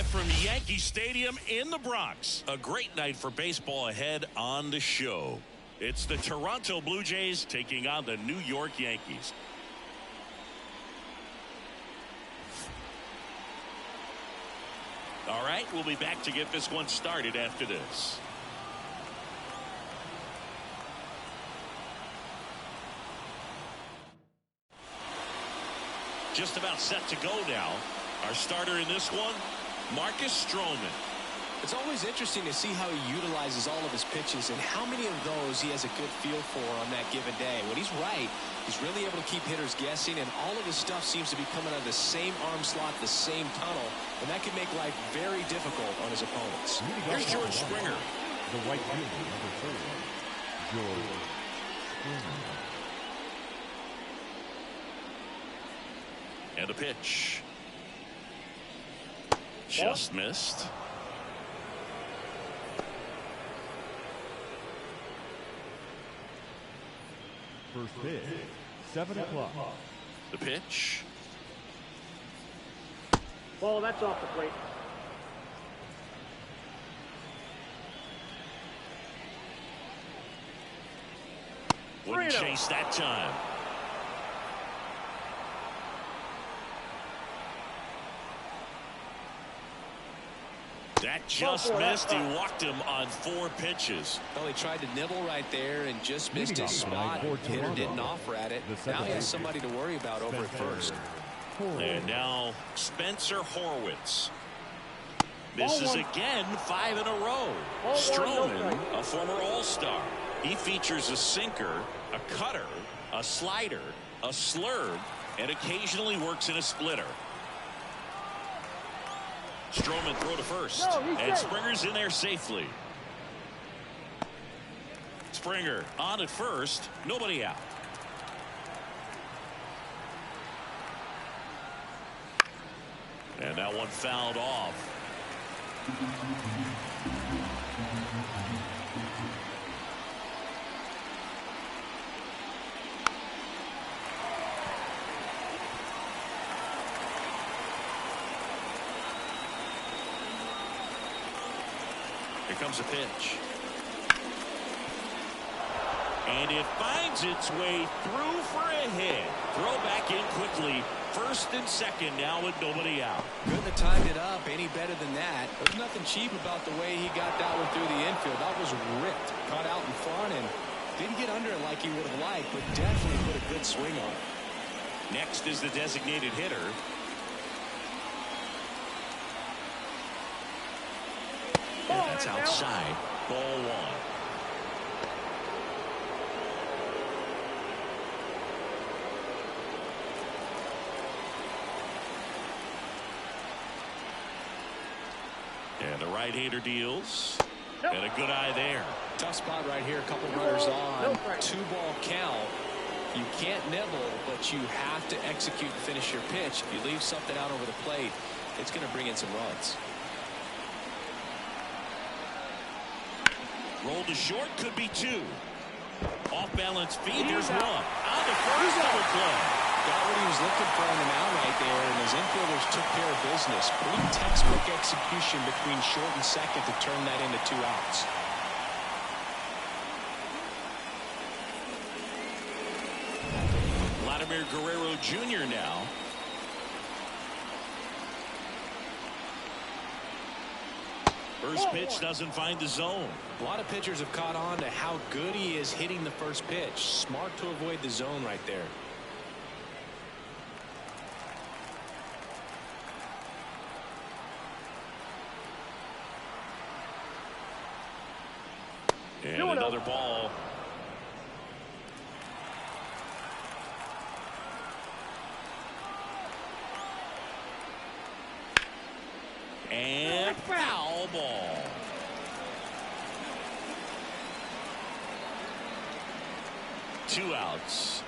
live from Yankee Stadium in the Bronx. A great night for baseball ahead on the show. It's the Toronto Blue Jays taking on the New York Yankees. All right, we'll be back to get this one started after this. Just about set to go now. Our starter in this one, Marcus Stroman. It's always interesting to see how he utilizes all of his pitches and how many of those he has a good feel for on that given day. When he's right, he's really able to keep hitters guessing, and all of his stuff seems to be coming out of the same arm slot, the same tunnel, and that can make life very difficult on his opponents. Here's George Springer. The right fielder, number 4, George Springer. And a pitch. Just missed. First pitch, 7 o'clock. The pitch. Ball, that's off the plate. Wouldn't chase that time. That just missed. He walked him on 4 pitches. Well, he tried to nibble right there and just missed his spot. Hitter didn't offer at it. Now he has somebody to worry about over at first. And now Spencer Horwitz. Misses again, 5 in a row. Stroman, a former All-Star. He features a sinker, a cutter, a slider, a slurve, and occasionally works in a splitter. Stroman throw to first, and Springer's in there safely. Springer on at first, nobody out. And that one fouled off. Here comes a pitch. And it finds its way through for a hit. Throw back in quickly. First and second now with nobody out. Couldn't have timed it up any better than that. There's nothing cheap about the way he got that one through the infield. That was ripped. Caught out in front and didn't get under it like he would have liked, but definitely put a good swing on it. Next is the designated hitter. And that's outside. Ball 1. And the right-hander deals. And a good eye there. Tough spot right here. A couple runners on. 2-ball count. You can't nibble, but you have to execute and finish your pitch. If you leave something out over the plate, it's going to bring in some runs. Roll to short, could be 2. Off-balance feed, there's 1. On the first, double play. Got what he was looking for on the mound right there, and his infielders took care of business. Pretty textbook execution between short and second to turn that into 2 outs. Vladimir Guerrero Jr. now. First pitch doesn't find the zone. A lot of pitchers have caught on to how good he is hitting the first pitch. Smart to avoid the zone right there. And another ball. And foul ball. Two outs.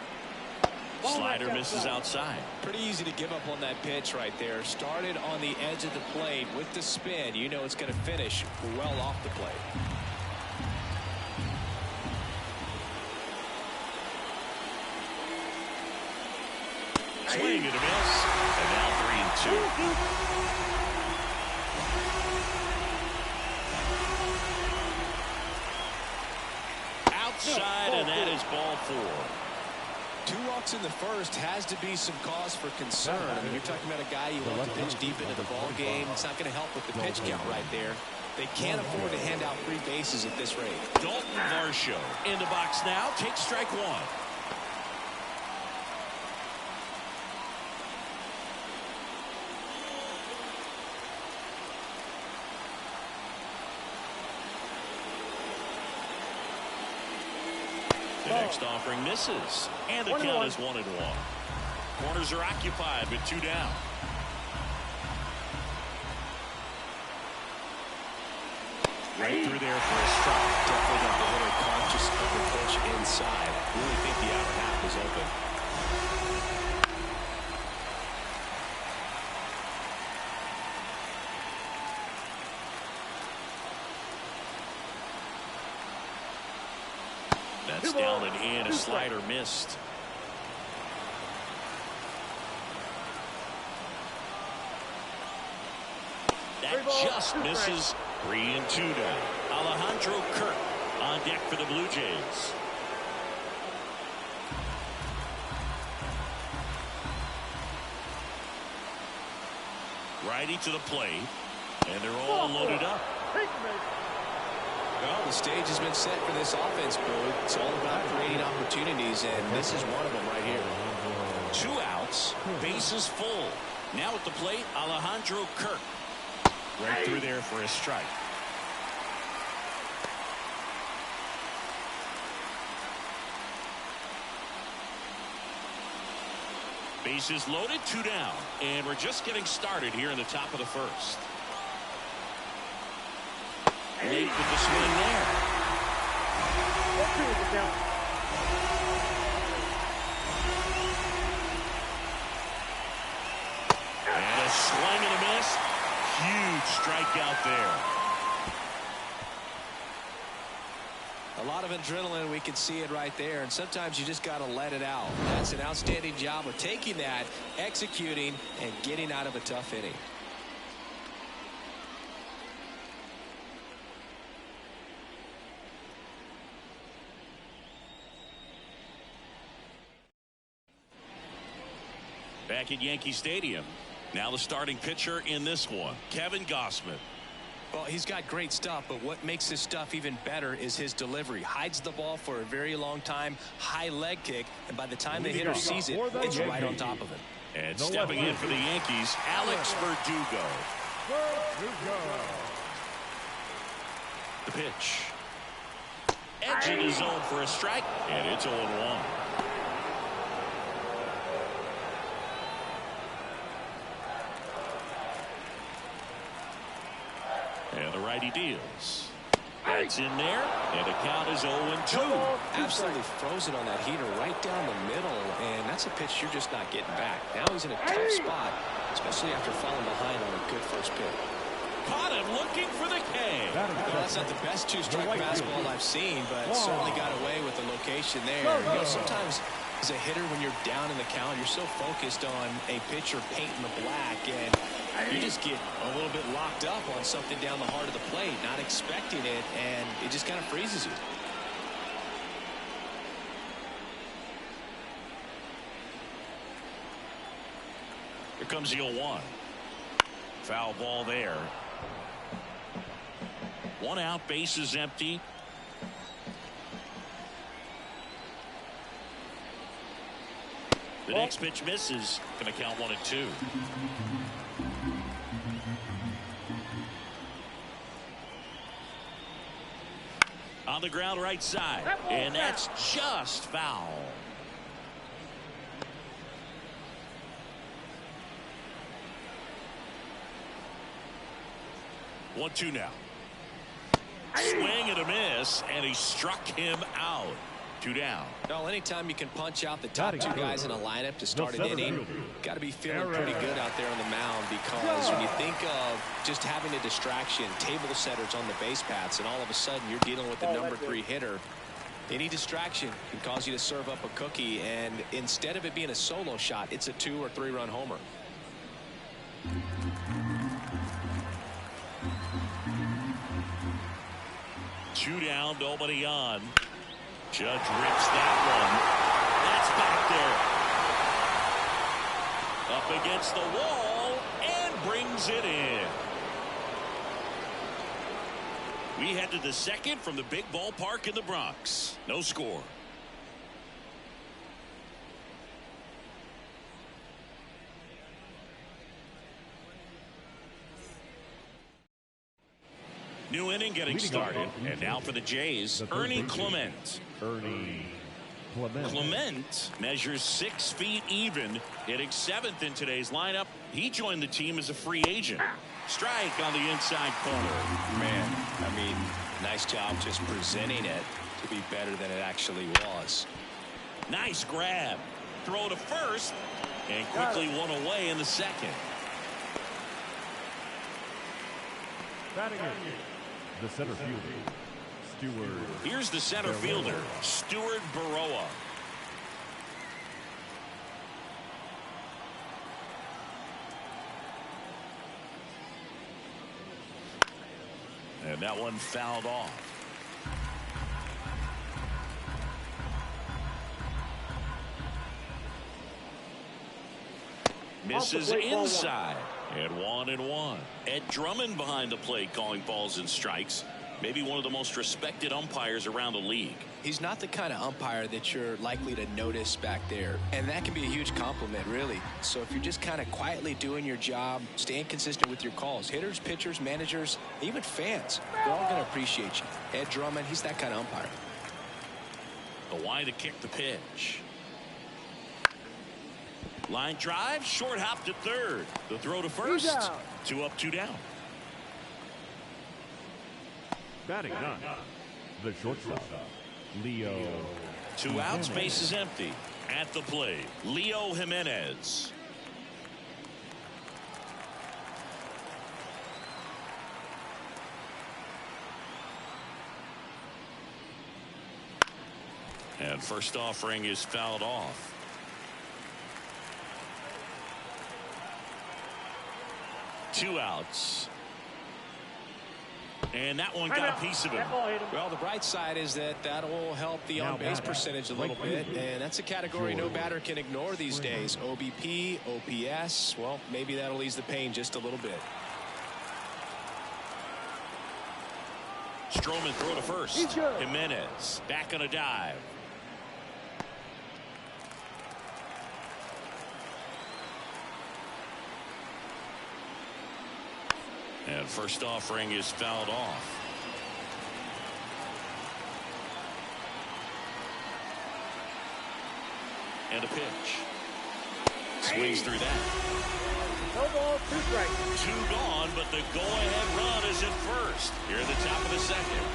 Slider misses outside. Pretty easy to give up on that pitch right there. Started on the edge of the plate with the spin. You know it's going to finish well off the plate. Swing and a miss. And now 3-2. Outside, and that is ball 4. 2 walks in the first has to be some cause for concern. I mean, you're talking about a guy you want to pitch deep into the ball game. It's not going to help with the pitch count right there. They can't afford to hand out free bases at this rate. Dalton Varsho in the box now. Takes strike 1. The next offering misses, and the count is 1-1. Corners are occupied with 2 down. Right through there for a strike. Definitely got the hitter conscious of the pitch inside. Really think the outer half is open. That's down and in. A slider missed. That just misses. 3-2 down. Alejandro Kirk on deck for the Blue Jays. Righty to the plate, and they're all loaded up. Well, the stage has been set for this offense, Boo. It's all about creating opportunities, and this is one of them right here. 2 outs, bases full. Now at the plate, Alejandro Kirk. Right through there for a strike. Bases loaded, 2 down. And we're just getting started here in the top of the first. Late with the swing there. And a swing and a miss. Huge strikeout there. A lot of adrenaline. We can see it right there. And sometimes you just got to let it out. That's an outstanding job of taking that, executing, and getting out of a tough inning. Back at Yankee Stadium. Now the starting pitcher in this one, Kevin Gausman. Well, he's got great stuff, but what makes his stuff even better is his delivery. Hides the ball for a very long time, high leg kick, and by the time the hitter sees it, it's right on top of him. And stepping in for the Yankees, Alex Verdugo. The pitch. Edging his zone for a strike, and it's 0-1. And the righty deals. That's in there, and the count is 0-2. Absolutely frozen on that heater right down the middle, and that's a pitch you're just not getting back. Now he's in a tough spot, especially after falling behind on a good first pitch. Caught him looking for the K. Well, that's not the best 2-strike fastball I've seen, but certainly got away with the location there. You know, sometimes as a hitter, when you're down in the count, you're so focused on a pitcher painting the black, and you just get a little bit locked up on something down the heart of the plate, not expecting it, and it just kind of freezes you. Here comes the 0-1. Foul ball there. 1 out, bases empty. The next pitch misses. Going to count 1-2. On the ground right side, and that's just foul. One, 2 now. Swing and a miss, and he struck him out. 2 down. Well, anytime you can punch out the top 2 guys in a lineup to start an inning, got to be feeling pretty good out there on the mound, because when you think of just having a distraction, table setters on the base paths, and all of a sudden you're dealing with the number 3 hitter, any distraction can cause you to serve up a cookie, and instead of it being a solo shot, it's a 2- or 3-run homer. 2 down, nobody on. Judge rips that one. That's back there. Up against the wall and brings it in. We head to the second from the big ballpark in the Bronx. No score. New inning getting started. And now for the Jays, Ernie Clement. Clement measures 6 feet even, hitting 7th in today's lineup. He joined the team as a free agent. Strike on the inside corner. Man, I mean, nice job just presenting it to be better than it actually was. Nice grab. Throw to first, and quickly one away in the second. Batting in, the center fielder, Stewart. Here's the center fielder, Stewart Baroa. And that one fouled off. Misses inside. And 1-1. Ed Drummond behind the plate calling balls and strikes. Maybe one of the most respected umpires around the league. He's not the kind of umpire that you're likely to notice back there. And that can be a huge compliment, really. So if you're just kind of quietly doing your job, staying consistent with your calls, hitters, pitchers, managers, even fans, they're all going to appreciate you. Ed Drummond, he's that kind of umpire. The wide to kick the pitch. Line drive, short hop to third. The throw to first. 2 up, 2 down. Batting nine, the shortstop, Leo. 2 outs, base is empty. At the plate, Leo Jimenez. And first offering is fouled off. Two outs. And that one got a piece of him. Well, the bright side is that that'll help the on-base percentage a little bit, and that's a category no batter can ignore these days. OBP, OPS, well, maybe that'll ease the pain just a little bit. Stroman throw to first. Jimenez back on a dive. And first offering is fouled off. And a pitch. Swings through that. No ball, 2 strikes. 2 gone, but the go-ahead run is at first. Here at the top of the second.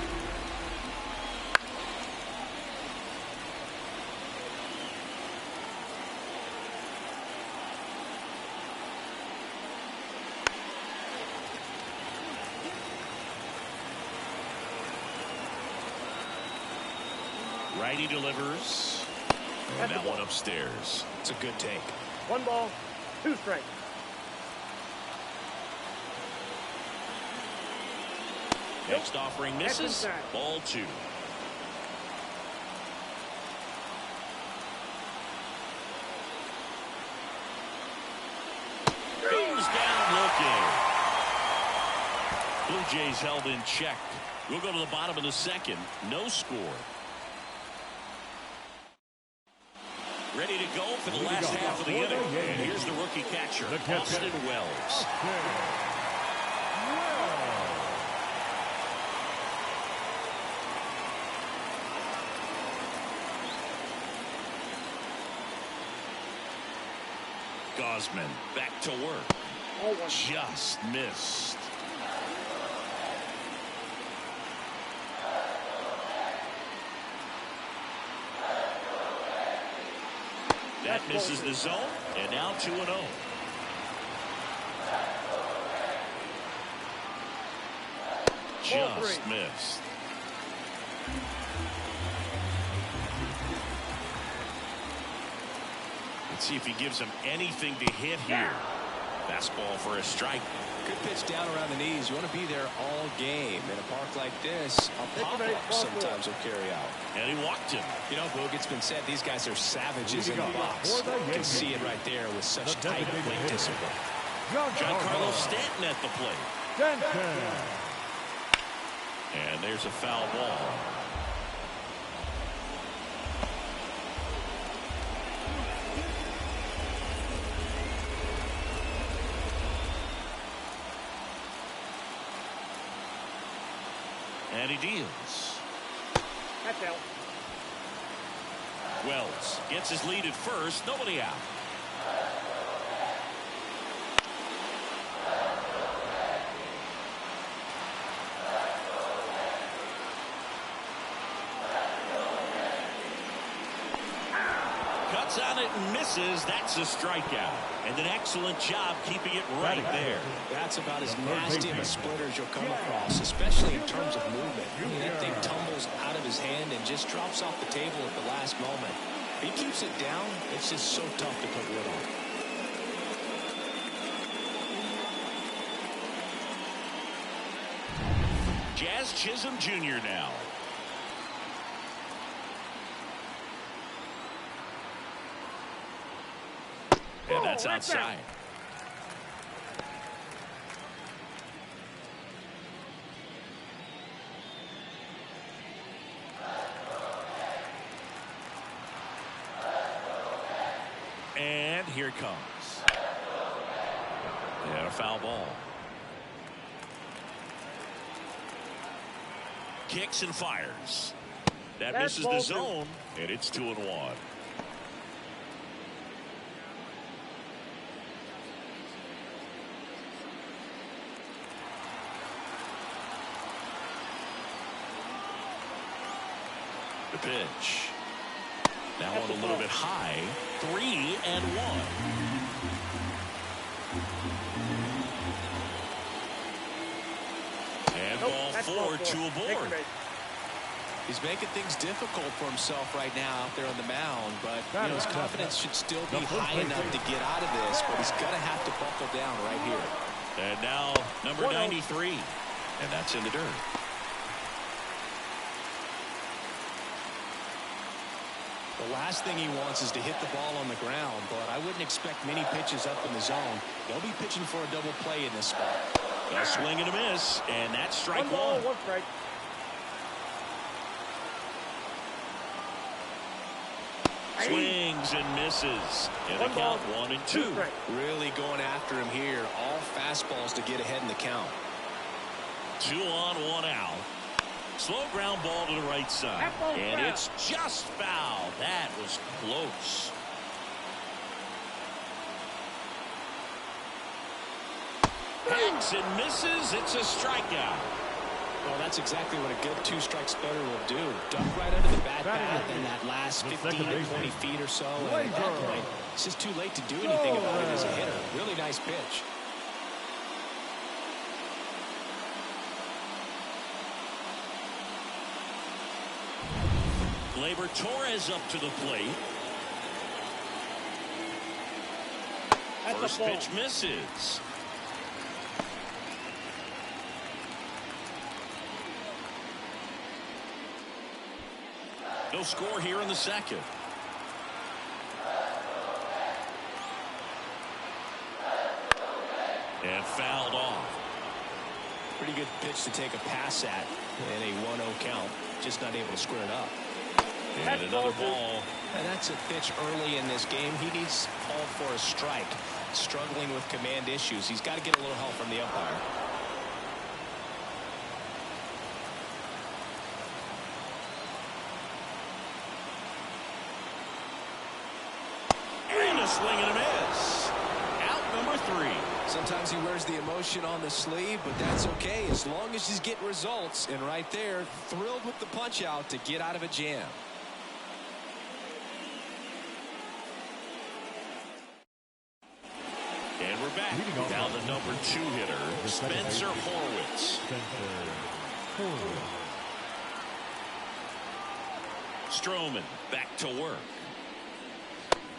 Righty delivers. And that one upstairs. It's a good take. 1 ball, 2 strikes. Next offering misses. Ball 2. Goes down looking. Blue Jays held in check. We'll go to the bottom of the second. No score. Ready to go for the last half of the inning. And here's the rookie catcher, Austin Wells. Gosman back to work. Just missed. That misses the zone, and now 2-0. Just missed. Let's see if he gives him anything to hit here. Fastball for a strike. Good pitch down around the knees. You want to be there all game. In a park like this, a pop-up sometimes will carry out. And he walked him. You know, Boog, it's been said these guys are savages in the box. You can see it right there with such tight plate discipline. Giancarlo Stanton at the plate. And there's a foul ball. And he deals. That's out. Wells gets his lead at first. Nobody out. Cuts on it and misses. That's a strikeout. And an excellent job keeping it right there. That's about as nasty of a splitter as you'll come across, especially in terms of movement. I mean, that thing tumbles out of his hand and just drops off the table at the last moment. If he keeps it down, it's just so tough to put wood on. Jazz Chisholm Jr. now. And that's outside. And here it comes. And a foul ball. Kicks and fires. That misses the zone, and it's 2-1. The pitch. That one a little bit high. 3-1. And ball 4, 2 aboard. He's making things difficult for himself right now out there on the mound, but you know, his confidence should still be high enough to get out of this, but he's going to have to buckle down right here. And now number 93, and that's in the dirt. The last thing he wants is to hit the ball on the ground, but I wouldn't expect many pitches up in the zone. They'll be pitching for a double play in this spot. A swing and a miss, and that's strike One ball, one. one strike. Swings and misses. And the count 1 and 2. Really going after him here. All fastballs to get ahead in the count. 2 on, 1 out. Slow ground ball to the right side. And it's just foul. That was close. Hacks and misses. It's a strikeout. Well, that's exactly what a good 2 strikes better will do. Duck right under the bat path in that last 15 to 20 feet or so. And at that point, it's just too late to do anything about it as a hitter. Really nice pitch. Gleyber Torres up to the plate. First pitch misses. No score here in the second. And fouled off. Pretty good pitch to take a pass at in a 1-0 count. Just not able to square it up. And another ball. And that's a pitch early in this game. He needs called for a strike. Struggling with command issues. He's got to get a little help from the umpire. And a swing and a miss. Out number 3. Sometimes he wears the emotion on the sleeve, but that's okay as long as he's getting results. And right there, thrilled with the punch out to get out of a jam. And we're back. Now the number 2 hitter, Spencer Horwitz. Stroman back to work.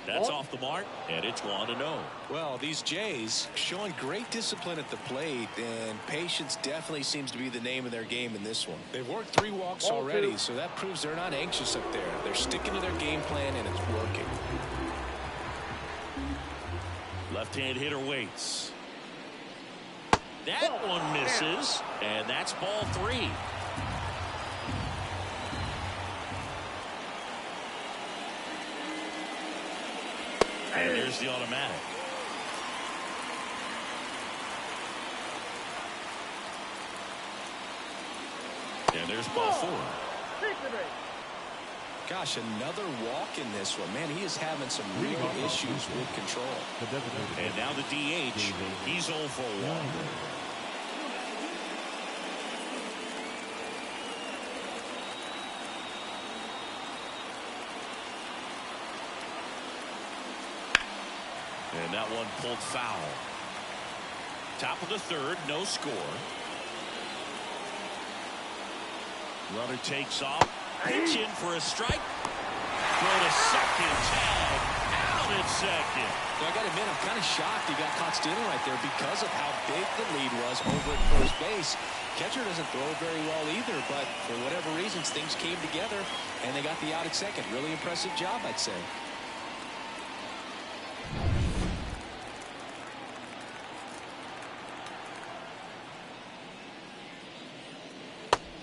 That's off the mark, and it's 1-0. Well, these Jays showing great discipline at the plate, and patience definitely seems to be the name of their game in this one. They've worked 3 walks already, so that proves they're not anxious up there. They're sticking to their game plan, and it's working. Left-hand hitter waits. That one misses, and that's ball 3. And there's the automatic. And there's ball 4. Gosh, another walk in this one. Man, he is having some real issues with control. And now the DH. He's 0 for 1. And that one pulled foul. Top of the 3rd, no score. Runner takes off. Pitch in for a strike. Throw to second. Tag. Out at second. So I got to admit, I'm kind of shocked he got caught stealing right there because of how big the lead was over at first base. Catcher doesn't throw it very well either, but for whatever reasons, things came together, and they got the out at second. Really impressive job, I'd say.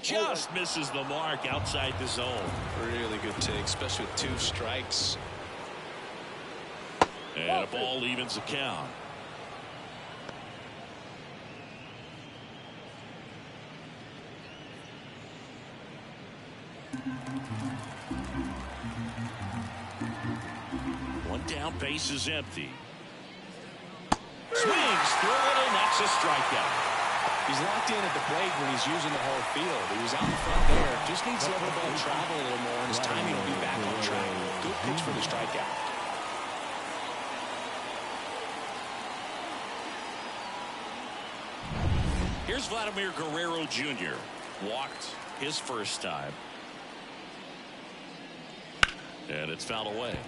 Just misses the mark outside the zone. Really good take, especially with 2 strikes. And a ball evens the count. One down, base is empty. Swings through it, and that's a strikeout. He's locked in at the plate when he's using the whole field. He was out in front there. Just needs to let the ball travel a little more, and his timing will be back on track. Good pitch for the strikeout. Here's Vladimir Guerrero Jr. Walked his first time. And it's fouled away.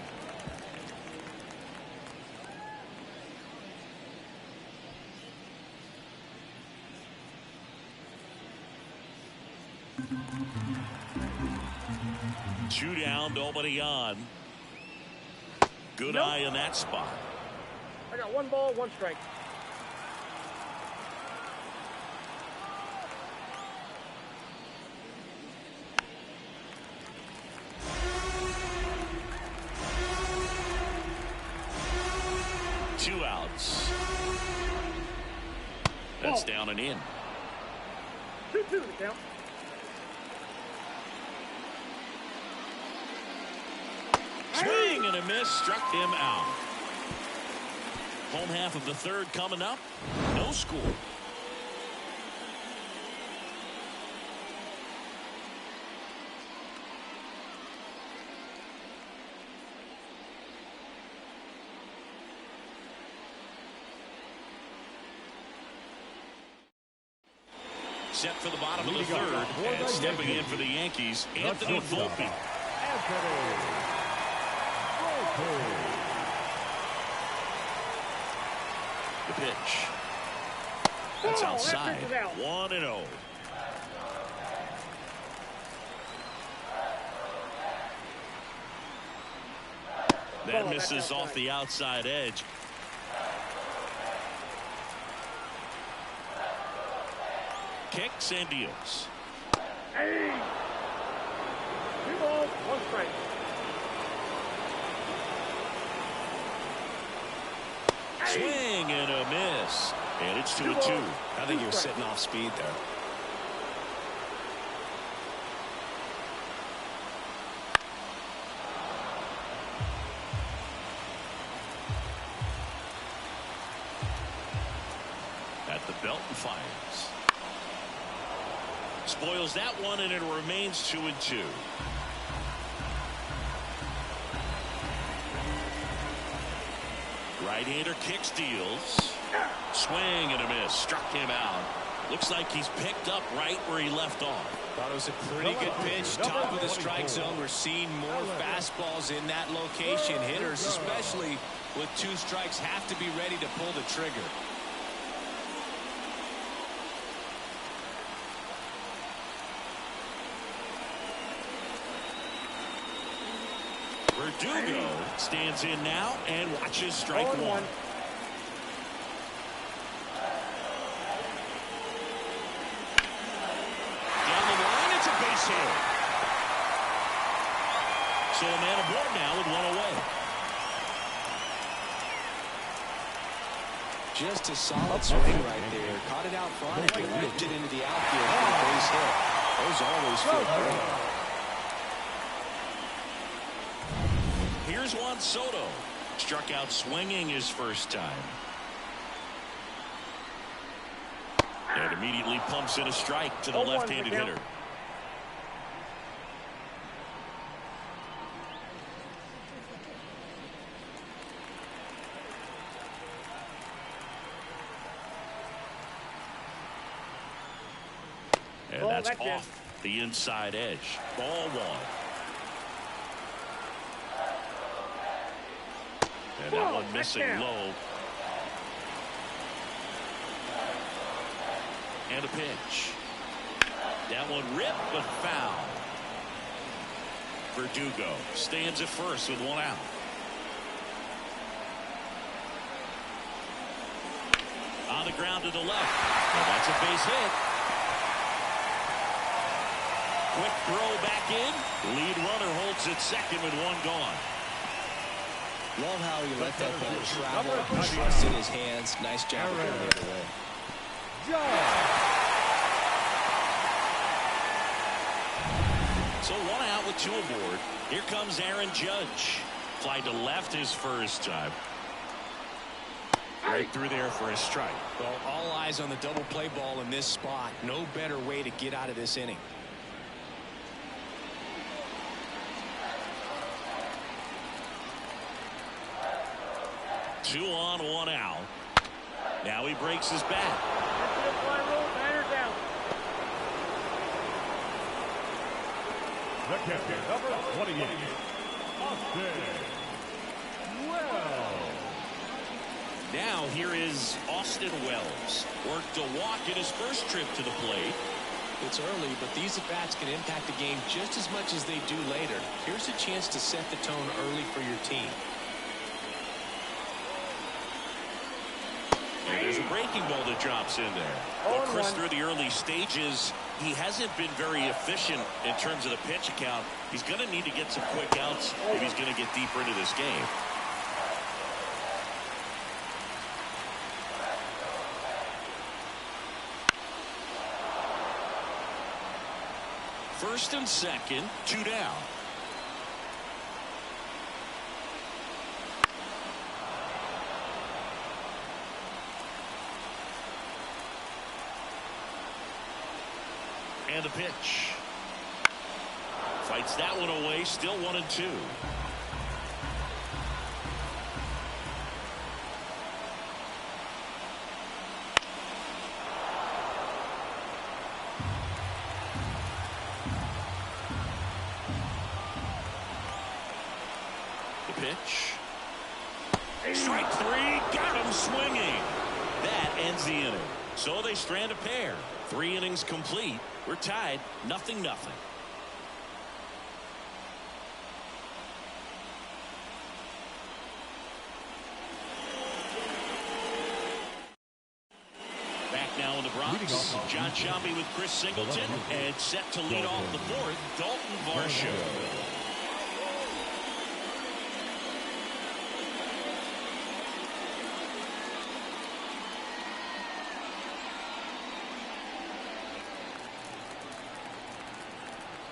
Two down, nobody on. Good eye in that spot. I got 1 ball, 1 strike. Two outs. That's down and in. 2-2 the count. Swing and a miss, struck him out. Home half of the 3rd coming up. No score. Set for the bottom of the 3rd, and stepping in for the Yankees, Anthony Volpe. The pitch. That's outside. 1-0. That misses off the outside edge. Kicks and deals. Hey! 2 balls, 1 strike. Swing and a miss. And it's 2-2. I think he was sitting off speed there. At the belt and fires. Spoils that one, and it remains 2-2. Right-hander kicks, deals. Swing and a miss. Struck him out. Looks like he's picked up right where he left off. Thought it was a pretty good pitch. Top of the strike zone. We're seeing more fastballs in that location. Hitters, especially with 2 strikes, have to be ready to pull the trigger. Verdugo stands in now and watches strike 1. Down the line, it's a base hit. So a man aboard now with 1 away. Just a solid swing right there. Caught it out front and ripped it into the outfield for a base hit. Those always feel great. Here's Juan Soto. Struck out swinging his first time. And immediately pumps in a strike to the left-handed hitter. And that's off the inside edge. Ball 1. And that one missing low. And a pitch. That one ripped but foul. Verdugo stands at first with 1 out. On the ground to the left. And that's a base hit. Quick throw back in. Lead runner holds at second with 1 gone. Love how he let that ball travel. Trust in his hands. Nice job of getting the other way. So 1 out with 2 aboard. Here comes Aaron Judge. Fly to left his first time. Right through there for a strike. Well, all eyes on the double play ball in this spot. No better way to get out of this inning. 2 on, 1 out. Now he breaks his bat. The captain, number 28, Austin Wells. Now here is Austin Wells. Worked a walk in his first trip to the plate. It's early, but these at-bats can impact the game just as much as they do later. Here's a chance to set the tone early for your team. And there's a breaking ball that drops in there. Well, Chris, through the early stages, he hasn't been very efficient in terms of the pitch count. He's going to need to get some quick outs if he's going to get deeper into this game. First and second, 2 down. And the pitch. Fights that one away, still 1-2. The pitch. Strike 3, got him swinging. That ends the inning. So they strand a pair. 3 innings complete. We're tied, 0-0. Back now in the Bronx, John Sciambi with Chris Singleton, and set to lead off the 4th, Dalton Varsho.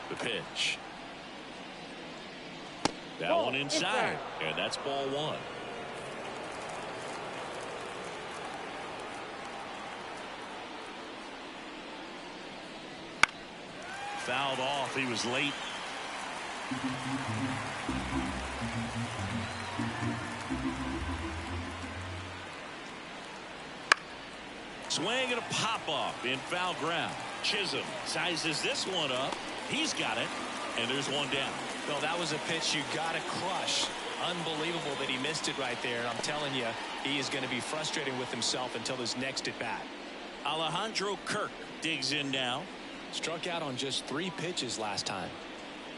The pitch. That one inside, and that's ball 1. Fouled off. He was late. Swing and a pop-off in foul ground. Chisholm sizes this one up. He's got it, and there's one down. Well, that was a pitch you got to crush. Unbelievable that he missed it right there. I'm telling you, he is going to be frustrated with himself until his next at-bat. Alejandro Kirk digs in now. Struck out on just 3 pitches last time.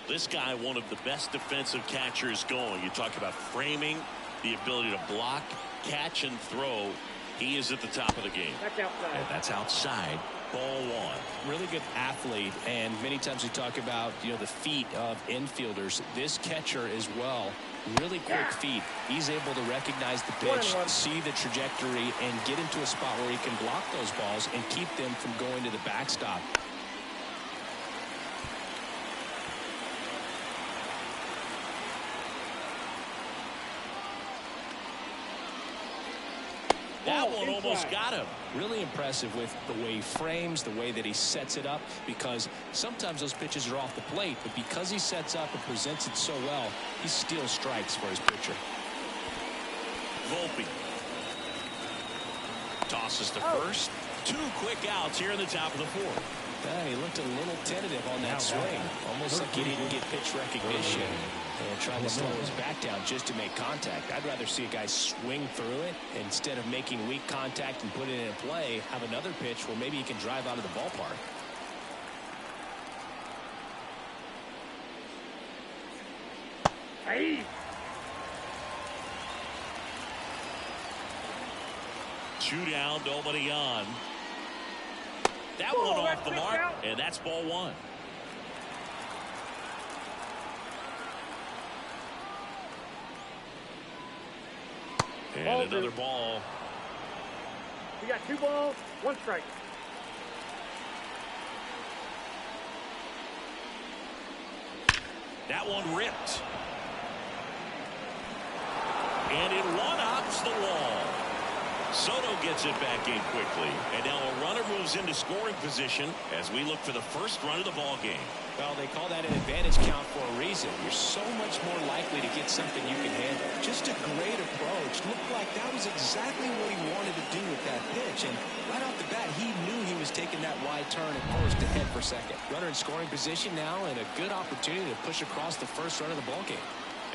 This guy, one of the best defensive catchers going. You talk about framing, the ability to block, catch, and throw. He is at the top of the game. That's outside. And that's outside. Ball 1. Really good athlete, and many times we talk about, you know, the feet of infielders. This catcher as well, really quick feet. He's able to recognize the pitch, see the trajectory, and get into a spot where he can block those balls and keep them from going to the backstop. That one almost got him. Really impressive with the way he frames, the way that he sets it up, because sometimes those pitches are off the plate, but because he sets up and presents it so well, he steals strikes for his pitcher. Volpe tosses to first. 2 quick outs here in the top of the 4th. He looked a little tentative on that swing, almost like he didn't get pitch recognition and trying to slow his back down just to make contact. I'd rather see a guy swing through it instead of making weak contact and put it in play, have another pitch where maybe he can drive out of the ballpark. Hey. 2 down, nobody on. That one off the mark, and that's ball 1. And another ball. We got 2 balls, 1 strike. That one ripped. And it one-hops the wall. Soto gets it back in quickly, and now a runner moves into scoring position as we look for the first run of the ball game. Well, they call that an advantage count for a reason. You're so much more likely to get something you can handle. Just a great approach. Looked like that was exactly what he wanted to do with that pitch, and right off the bat, he knew he was taking that wide turn at first to head for second. Runner in scoring position now, and a good opportunity to push across the first run of the ball game.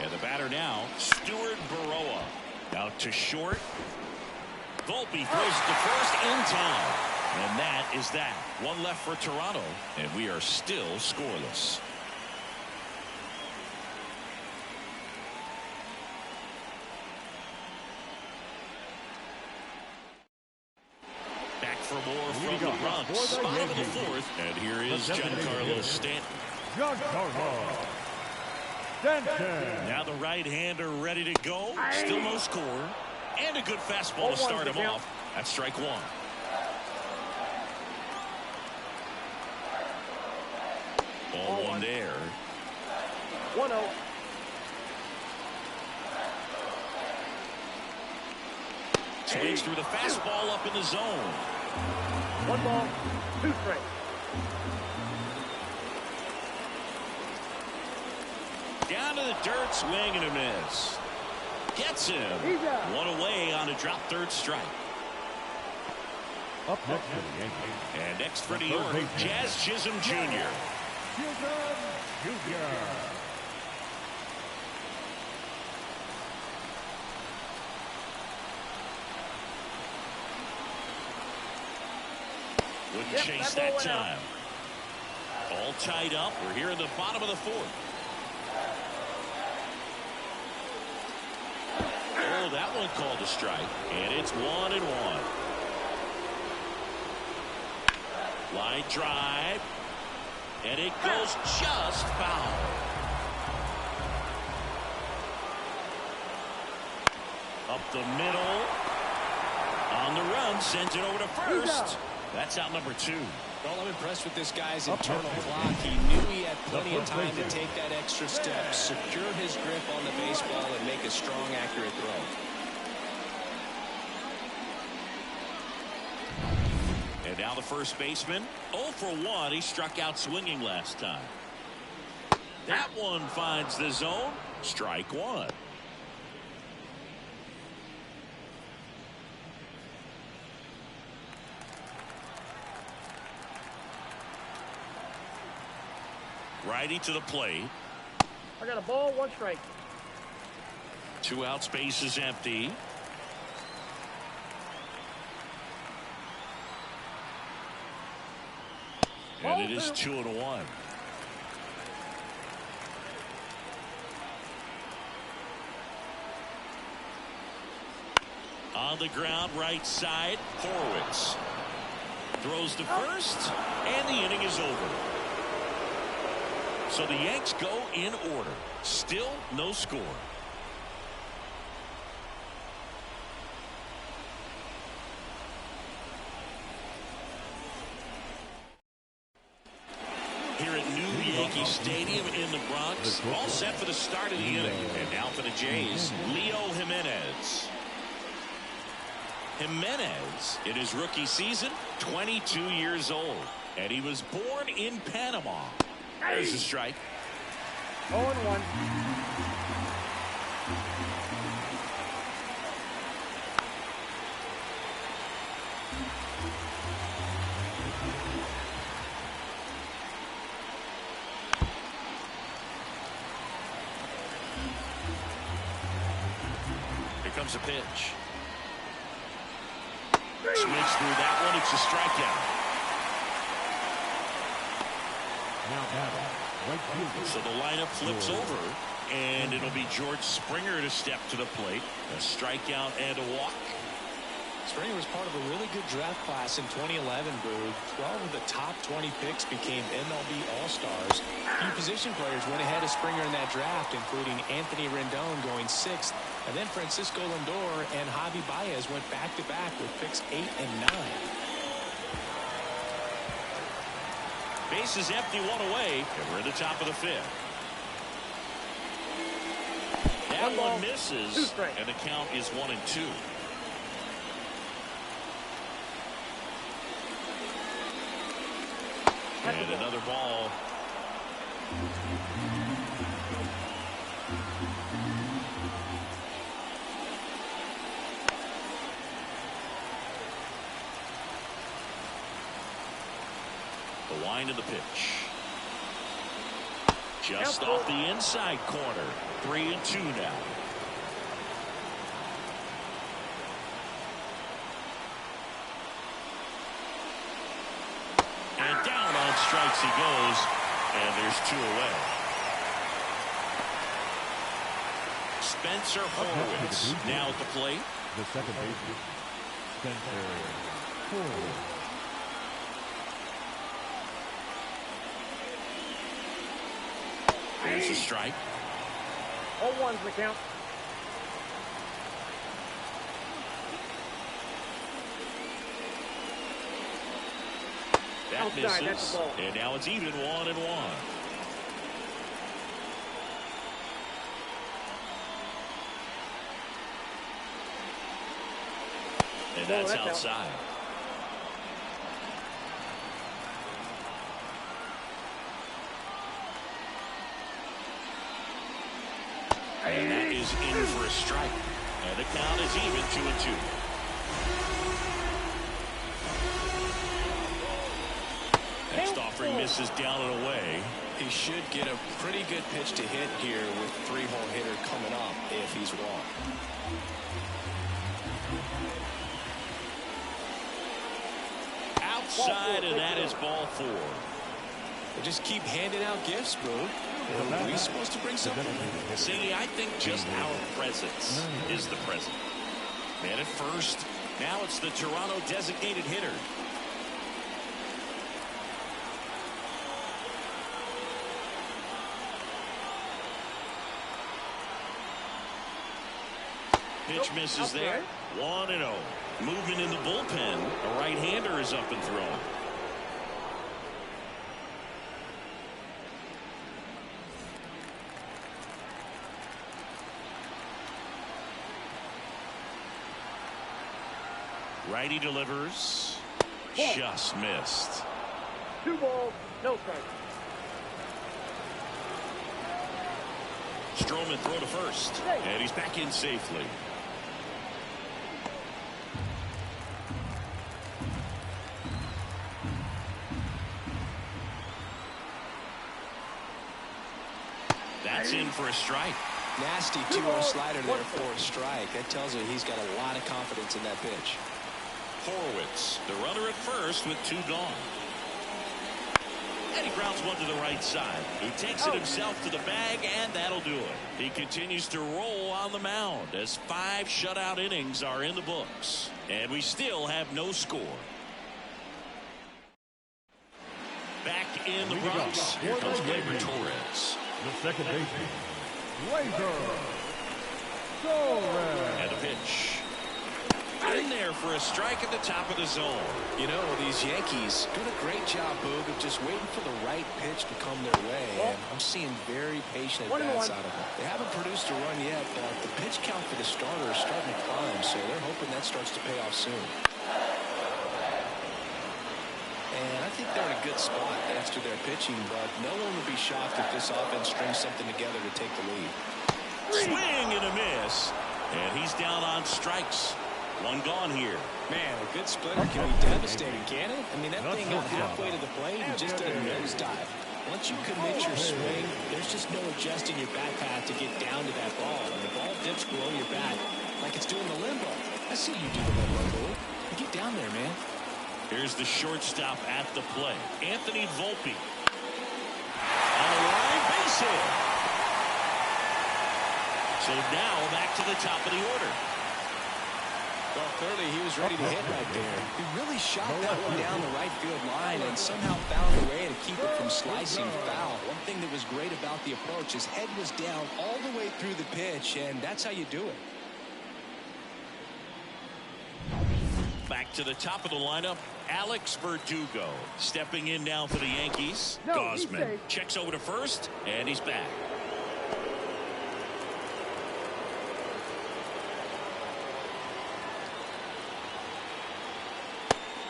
And the batter now, Stuart Baroa. Out to short. Volpe throws it to first in time. And that is that. 1 left for Toronto, and we are still scoreless. Back for more from the Bronx. Bottom of the 4th, and here is Giancarlo Stanton. Now the right-hander ready to go. Still no score. And a good fastball to start him off. That's strike 1. Ball 1 there. 1-0. Swings through the fastball up in the zone. 1 ball, 2 strikes. Down to the dirt, swing and a miss. Gets him. 1 away on a drop 3rd strike. Up next for the Yankees. And next for New York, Jazz Chisholm Jr. Wouldn't chase that time. All tied up. We're here in the bottom of the 4th. Oh, that one called a strike, and it's 1-1. Line drive, and it goes just foul. Up the middle, on the run, sends it over to first. That's out number 2. Well, I'm impressed with this guy's internal clock. He knew he had plenty of time to take that extra step, secure his grip on the baseball, and make a strong, accurate throw. And now the first baseman, 0 for 1. He struck out swinging last time. That one finds the zone. Strike 1. Righty to the plate. I got a ball, 1 strike. 2 outs, base is empty. And it is 2-1. On the ground, right side, Horwitz throws to first, and the inning is over. So the Yanks go in order. Still no score. Here at New Yankee Stadium in the Bronx, all set for the start of the inning. And now for the Jays, Leo Jimenez. Jimenez, in his rookie season, 22 years old. And he was born in Panama. There's a strike. 0-1. Here comes a pitch. Swings through that one. It's a strikeout. Now batting, right fielder. So the lineup flips over, and it'll be George Springer to step to the plate. A strikeout and a walk. Springer was part of a really good draft class in 2011, Boog. 12 of the top 20 picks became MLB All-Stars. Few position players went ahead of Springer in that draft, including Anthony Rendon going 6th, and then Francisco Lindor and Javi Baez went back-to-back with picks 8 and 9. Base is empty, 1 away, and we're at the top of the 5th. That one misses, and the count is 1-2. And another ball. The wind of the pitch. Just off the inside corner. 3-2 now. And down on strikes he goes, and there's 2 away. Spencer Horwitz now at the plate. The second baseman, Spencer Horwitz. There's a strike. 0-1's the count. That outside, misses, that's the ball. and now it's even 1-1. And that's outside. And that is in for a strike. And the count is even 2-2. Next offering misses down and away. He should get a pretty good pitch to hit here with 3-hole hitter coming up if he's wrong. Outside, and that is ball 4. They just keep handing out gifts, bro. Are we supposed to bring something? See, I think just our presence is the present. Man at first. Now it's the Toronto designated hitter. Pitch misses there. 1-0. Movement in the bullpen. A right-hander is up and thrown. Righty delivers. Just missed. 2 balls, no strike. Stroman throw to first. And he's back in safely. for a strike. Nasty 2-0 slider there for a strike. That tells you he's got a lot of confidence in that pitch. Horwitz, the runner at first with 2 gone. And he grounds one to the right side. He takes it himself to the bag, and that'll do it. He continues to roll on the mound as 5 shutout innings are in the books. And we still have no score. Back in the Bronx, here comes Gleyber Torres. The second baseman, Gleyber Torres. And a pitch. In there for a strike at the top of the zone. You know, these Yankees doing a great job, Boog, of just waiting for the right pitch to come their way. And I'm seeing very patient at-bats out of them. They haven't produced a run yet, but the pitch count for the starter is starting to climb, so they're hoping that starts to pay off soon. And I think they're in a good spot thanks to their pitching, but no one would be shocked if this offense strings something together to take the lead. Swing and a miss. And he's down on strikes. 1 gone here. Man, a good splitter can be devastating, can it? I mean, that thing got halfway to the plate and just did a nosedive. Once you commit your swing, there's just no adjusting your bat path to get down to that ball. And the ball dips below your bat like it's doing the limbo. I see you do the limbo, Boog. Get down there, man. Here's the shortstop at the plate. Anthony Volpe. On a line base hit. So now back to the top of the order. Well, clearly he was ready to hit right there. He really shot that one down the right field line and somehow found a way to keep it from slicing foul. One thing that was great about the approach, his head was down all the way through the pitch, and that's how you do it. Back to the top of the lineup, Alex Verdugo. Stepping in now for the Yankees. Gosman checks over to first, and he's back.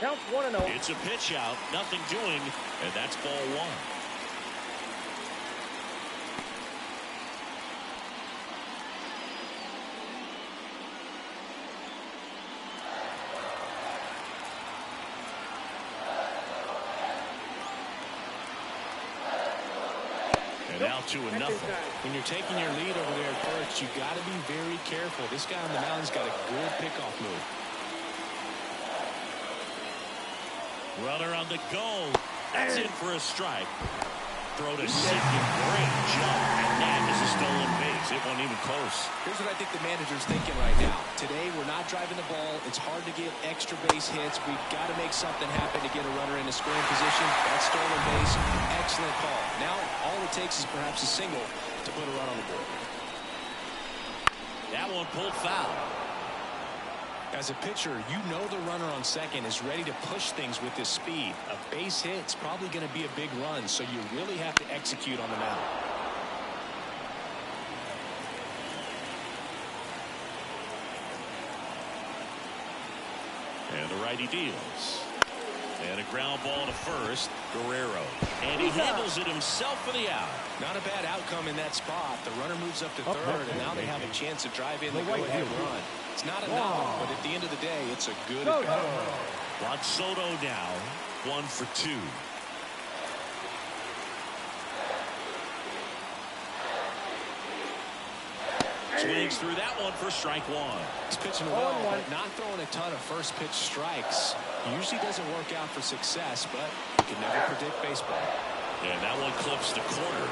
Counts 1-0. It's a pitch out, nothing doing, and that's ball 1. And now 2-0. When you're taking your lead over there at first, you got to be very careful. This guy on the mound's got a good pickoff move. Runner on the go. That's in for a strike. Throw to second. Great jump. And that is a stolen base. It wasn't even close. Here's what I think the manager's thinking right now. Today, we're not driving the ball. It's hard to get extra base hits. We've got to make something happen to get a runner in a scoring position. That's stolen base. Excellent call. Now, all it takes is perhaps a single to put a run on the board. That one pulled foul. As a pitcher, you know the runner on second is ready to push things with his speed. A base hit's probably going to be a big run, so you really have to execute on the mound. And the righty deals. And a ground ball to first, Guerrero. And he handles it himself for the out. Not a bad outcome in that spot. The runner moves up to third, and now they have a chance to drive in the go-ahead run. It's not enough, but at the end of the day, it's a good at-bat. Juan Soto now, 1 for 2. Swings through that one for strike 1. He's pitching well, but not throwing a ton of first pitch strikes. Usually doesn't work out for success, but you can never predict baseball. And that one clips the corner.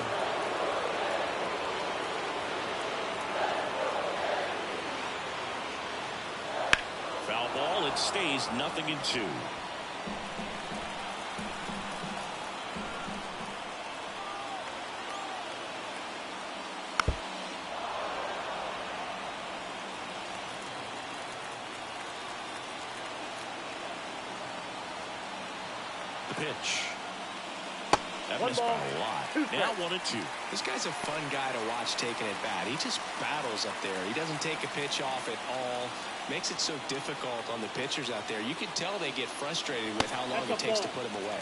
Foul ball, it stays 0-2. The pitch. That missed by a lot. Now 1-2. This guy's a fun guy to watch taking at bat. He just battles up there. He doesn't take a pitch off at all. Makes it so difficult on the pitchers out there. You can tell they get frustrated with how long it takes to put him away.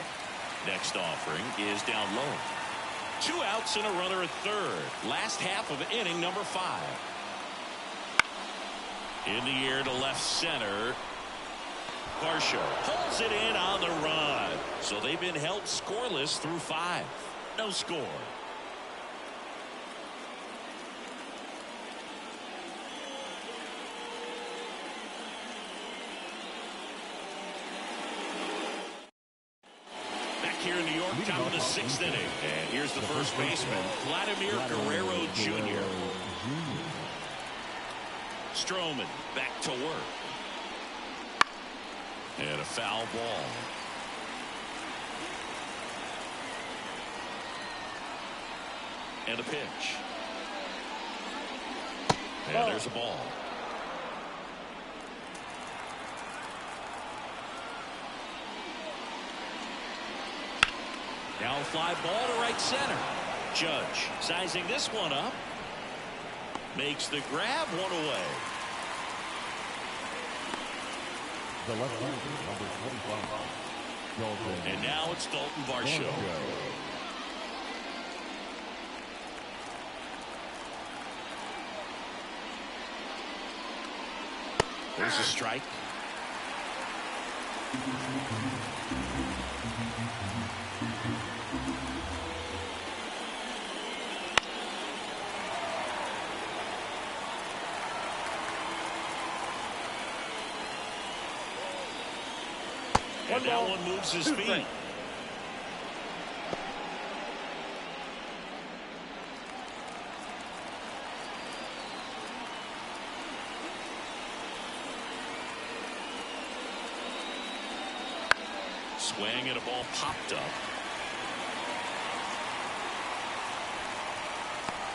Next offering is down low. 2 outs and a runner at third. Last half of inning number 5. In the air to left center. Varsho pulls it in on the run. So they've been held scoreless through 5. No score. York, top of the 6th inning. And here's the first baseman, Vladimir Guerrero Jr. Stroman back to work. And a foul ball. And a pitch. And there's a ball. Now a fly ball to right center. Judge sizing this one up. Makes the grab, one away. The left-hander, number 25. And now it's Dalton Varsho. There's a strike. And that one moves his feet. Swing and a ball popped up.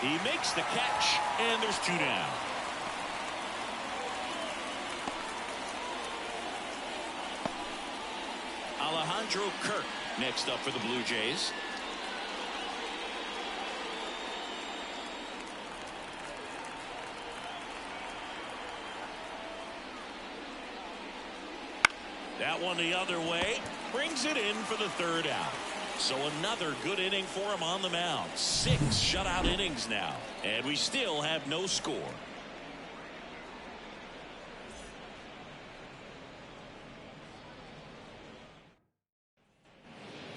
He makes the catch, and there's 2 down. Alejandro Kirk next up for the Blue Jays. That one the other way. Brings it in for the 3rd out. So another good inning for him on the mound. 6 shutout innings now. And we still have no score.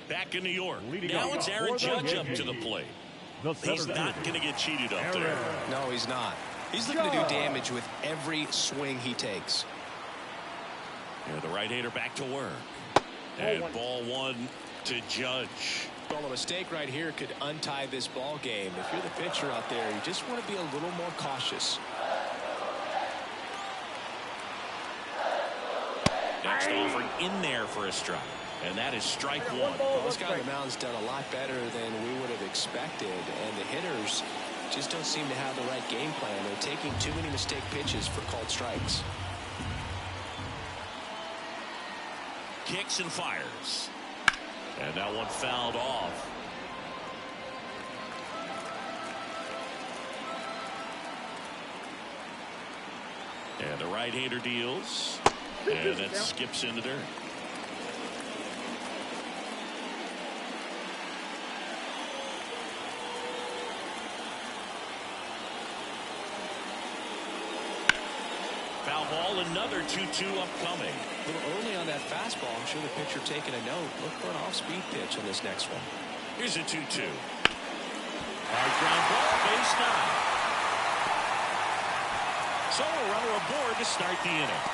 Back in New York. Now it's Aaron Judge up to the plate. He's not going to get cheated up there. No, he's not. He's looking to do damage with every swing he takes. Yeah, the right-hander back to work. And ball 1 to Judge. Well, a mistake right here could untie this ball game. If you're the pitcher out there, you just want to be a little more cautious. Next offering in there for a strike. And that is strike 1. Well, this guy on the mound's done a lot better than we would have expected. And the hitters just don't seem to have the right game plan. They're taking too many mistake pitches for called strikes. Kicks and fires. And that one fouled off. And the right-hander deals. And that skips into dirt. Foul ball, another 2-2 upcoming. A little early on that fastball. I'm sure the pitcher taking a note. Look for an off-speed pitch on this next one. Here's a 2-2. Hard ground ball, base 9. So a runner aboard to start the inning.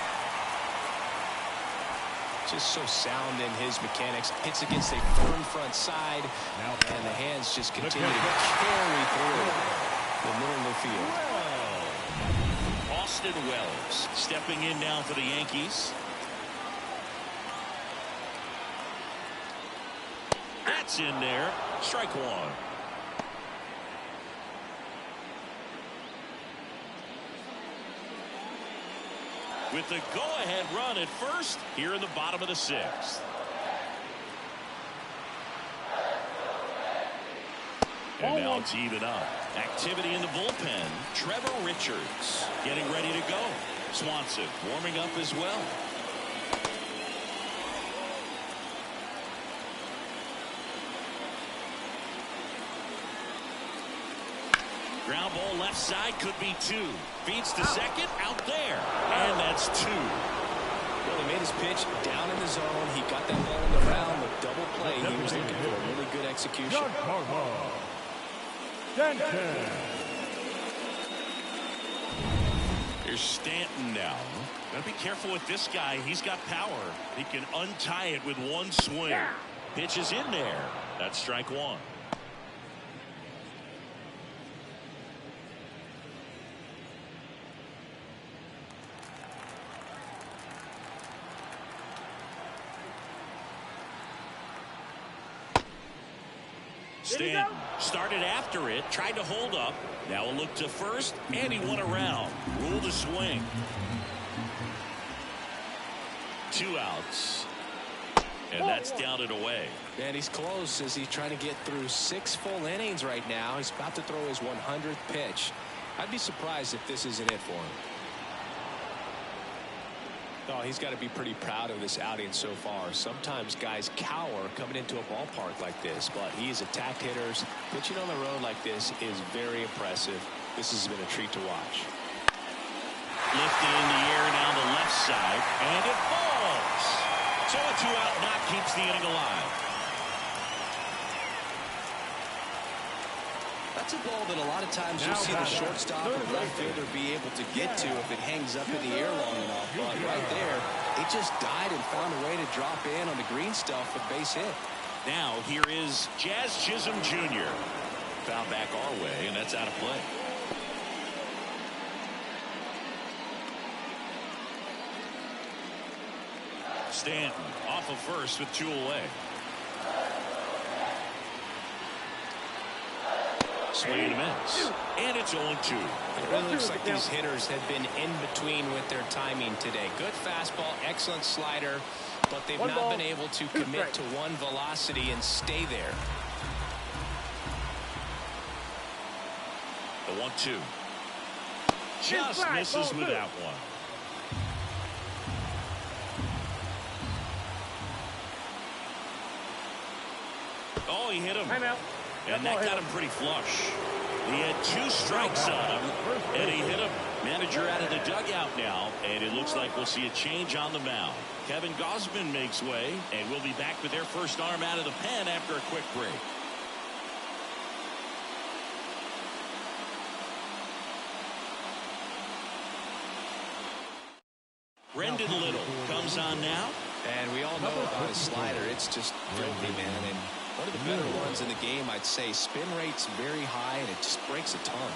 Just so sound in his mechanics. Hits against a firm front side. And the hands just continue to carry through the middle of the field. Austin Wells stepping in now for the Yankees. That's in there. Strike 1. With the go-ahead run at first here in the bottom of the 6th. And now it's even up. Activity in the bullpen. Trevor Richards getting ready to go. Swanson warming up as well. Ground ball left side, could be 2. Feeds to second, out there. And that's 2. Well, he made his pitch down in the zone. He got that ball in the round with double play. He was looking for a really good execution. Here's Stanton now. Gotta be careful with this guy. He's got power. He can untie it with one swing. Pitch is in there. That's strike one. Stanton started after it, tried to hold up. Now a look to first, and he went around. Ruled a swing. 2 outs. And that's down and away. And he's close as he's trying to get through 6 full innings right now. He's about to throw his 100th pitch. I'd be surprised if this isn't it for him. Oh, he's got to be pretty proud of this outing so far. Sometimes guys cower coming into a ballpark like this, but he's attacked hitters. Pitching on the road like this is very impressive. This has been a treat to watch. Lifted in the air now the left side, and it falls. So a 2-out knock keeps the inning alive. That's a ball that a lot of times you'll see the shortstop or right fielder be able to get to if it hangs up in the air long enough. But right there, it just died and found a way to drop in on the green stuff for base hit. Now here is Jazz Chisholm Jr. Foul back our way, and that's out of play. Stanton off of first with 2 away. Swing and a miss. And it's 0-2. It really looks like these hitters have been in between with their timing today. Good fastball, excellent slider, but they've not been able to commit to one velocity and stay there. The 1-2. Just misses with that one. Oh, he hit him. And that got him pretty flush. He had 2 strikes on him, and he hit him. Manager out of the dugout now, and it looks like we'll see a change on the mound. Kevin Gausman makes way, and we'll be back with their first arm out of the pen after a quick break. Brendan Little comes on now. And we all know about his slider. It's just filthy, man. And one of the better ones in the game, I'd say. Spin rate's very high, and it just breaks a ton.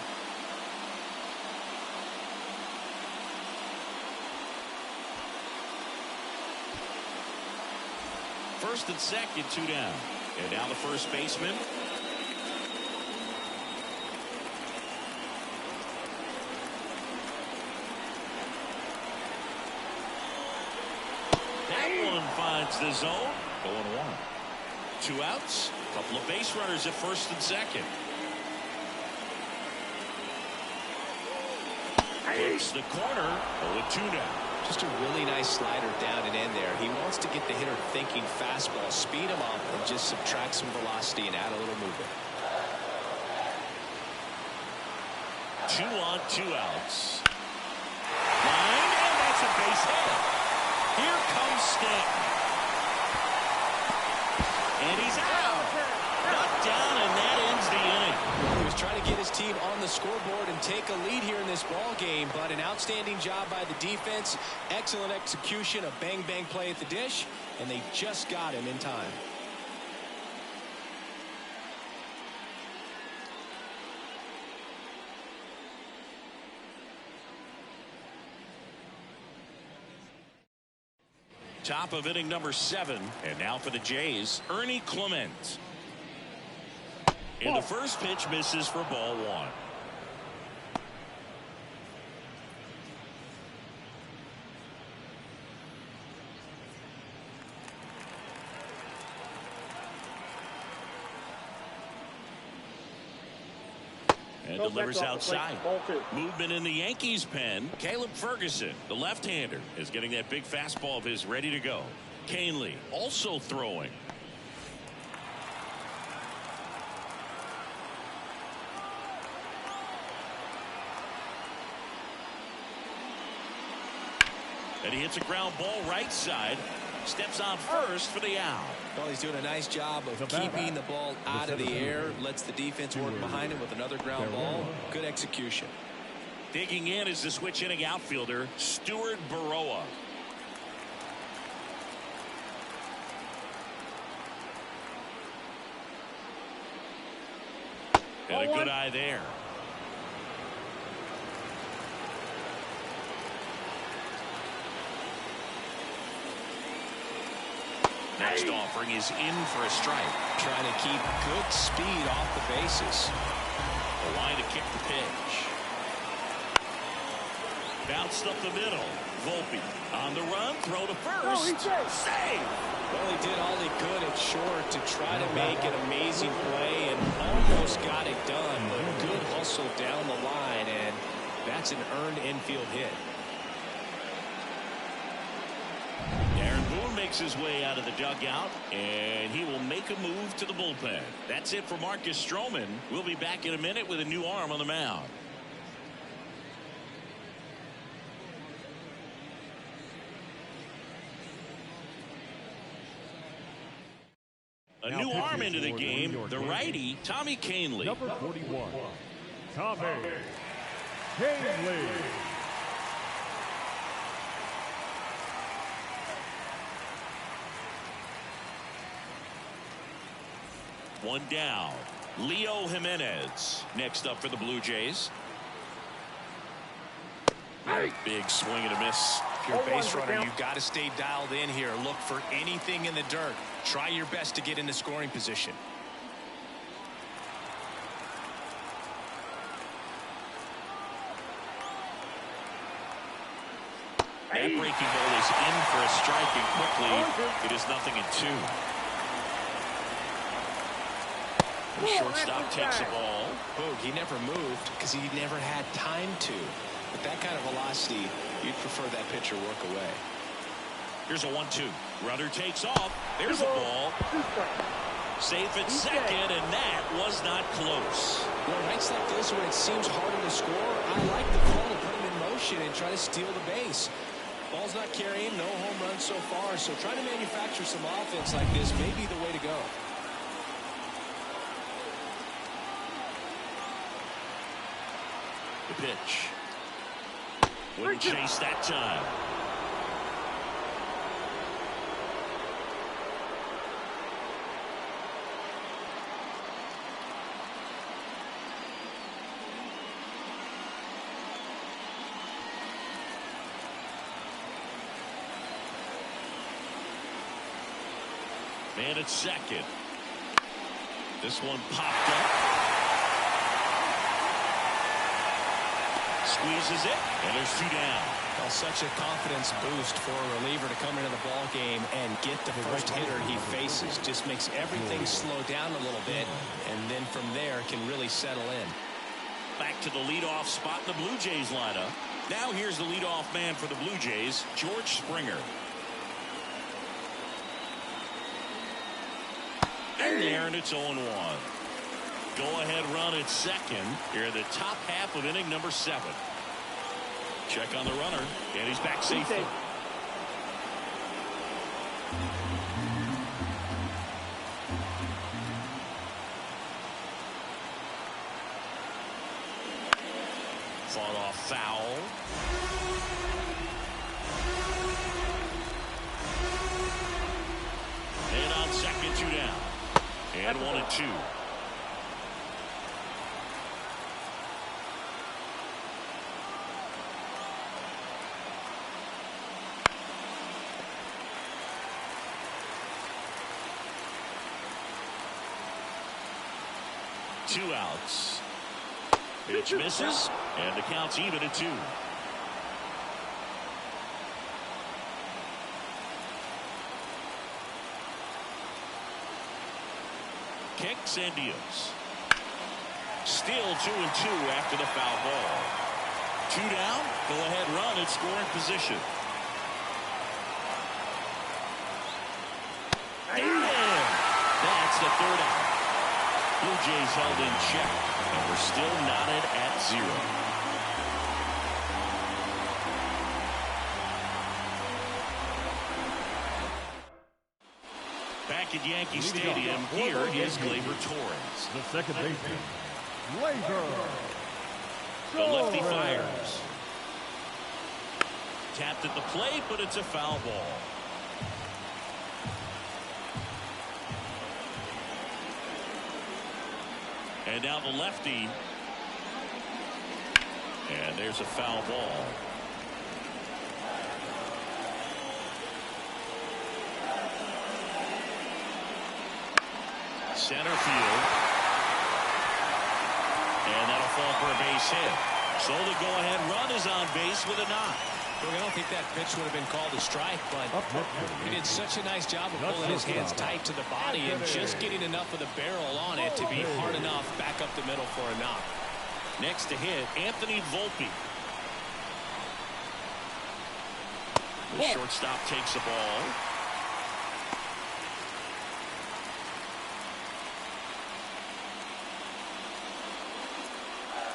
First and second, 2 down. And now the first baseman. That one finds the zone. 0-1. 2 outs. A couple of base runners at first and second. Hits the corner. 0-2 now. Just a really nice slider down and in there. He wants to get the hitter thinking fastball, speed him up, and just subtract some velocity and add a little movement. 2 on, 2 outs. Line, and that's a base hit. Here comes Stanton. And he's out. Knocked down, and that ends the inning. He was trying to get his team on the scoreboard and take a lead here in this ball game, but an outstanding job by the defense, excellent execution, a bang-bang play at the dish, and they just got him in time. Top of inning number 7, and now for the Jays, Ernie Clement. And the first pitch misses for ball 1. And delivers outside. Movement in the Yankees pen. Caleb Ferguson, the left-hander, is getting that big fastball of his ready to go. Canely also throwing. And he hits a ground ball right side. Steps on first for the out. Well, he's doing a nice job of keeping the ball out of the air. Lets the defense work behind him with another ground ball. Good execution. Digging in is the switch hitting outfielder, Stuart Baroa. And a good eye there. Next offering is in for a strike. Trying to keep good speed off the bases. The line to kick the pitch. Bounced up the middle. Volpe on the run. Throw to first. Save. Well, he did all he could at short to try to make an amazing play and almost got it done. But good hustle down the line, and that's an earned infield hit. Makes his way out of the dugout, and he will make a move to the bullpen. That's it for Marcus Stroman. We'll be back in a minute with a new arm on the mound. A new arm into the game, the righty, Tommy Kahnle. Number 41, Tommy Kahnle. One down. Leo Jimenez next up for the Blue Jays. Big swing and a miss. If you're a base runner, you've got to stay dialed in here. Look for anything in the dirt. Try your best to get into scoring position. That breaking ball is in for a strike, and quickly it is 0-2. The shortstop takes the ball. Boog, he never moved because he never had time to. With that kind of velocity, you'd prefer that pitcher work away. Here's a 1-2. Runner takes off. There's the ball. Safe at second, and that was not close. Well, nights like this when it seems harder to score, I like the call to put him in motion and try to steal the base. Ball's not carrying, no home runs so far, so trying to manufacture some offense like this may be the way to go. The pitch. Wouldn't chase that time. Man at second. This one popped up. Squeezes it, and there's 2 down. Well, such a confidence boost for a reliever to come into the ball game and get the first hitter he faces. Just makes everything slow down a little bit, and then from there can really settle in. Back to the leadoff spot in the Blue Jays lineup. Now here's the leadoff man for the Blue Jays, George Springer. And there, and it's 0-1. Go-ahead run at second here in the top half of inning number 7. Check on the runner, and he's back safely. Fought off foul. And on second, 2 down. And 1-2. Two outs. Pitch misses, and the count's even at 2. Kicks and deals. Still 2-2 after the foul ball. 2 down. Go ahead run at scoring position. And that's the 3rd out. Blue Jays held in check, and we're still knotted at 0. Back at Yankee Stadium, here is Gleyber Torres. The second baseman, Gleyber. The lefty fires. Tapped at the plate, but it's a foul ball. And now the lefty. And there's a foul ball. Center field. And that'll fall for a base hit. So the go-ahead run is on base with a knock. Look, I don't think that pitch would have been called a strike, but he did such a nice job of pulling his hands tight to the body and just getting enough of the barrel on it to be hard enough back up the middle for a knock. Next to hit, Anthony Volpe. The shortstop takes the ball.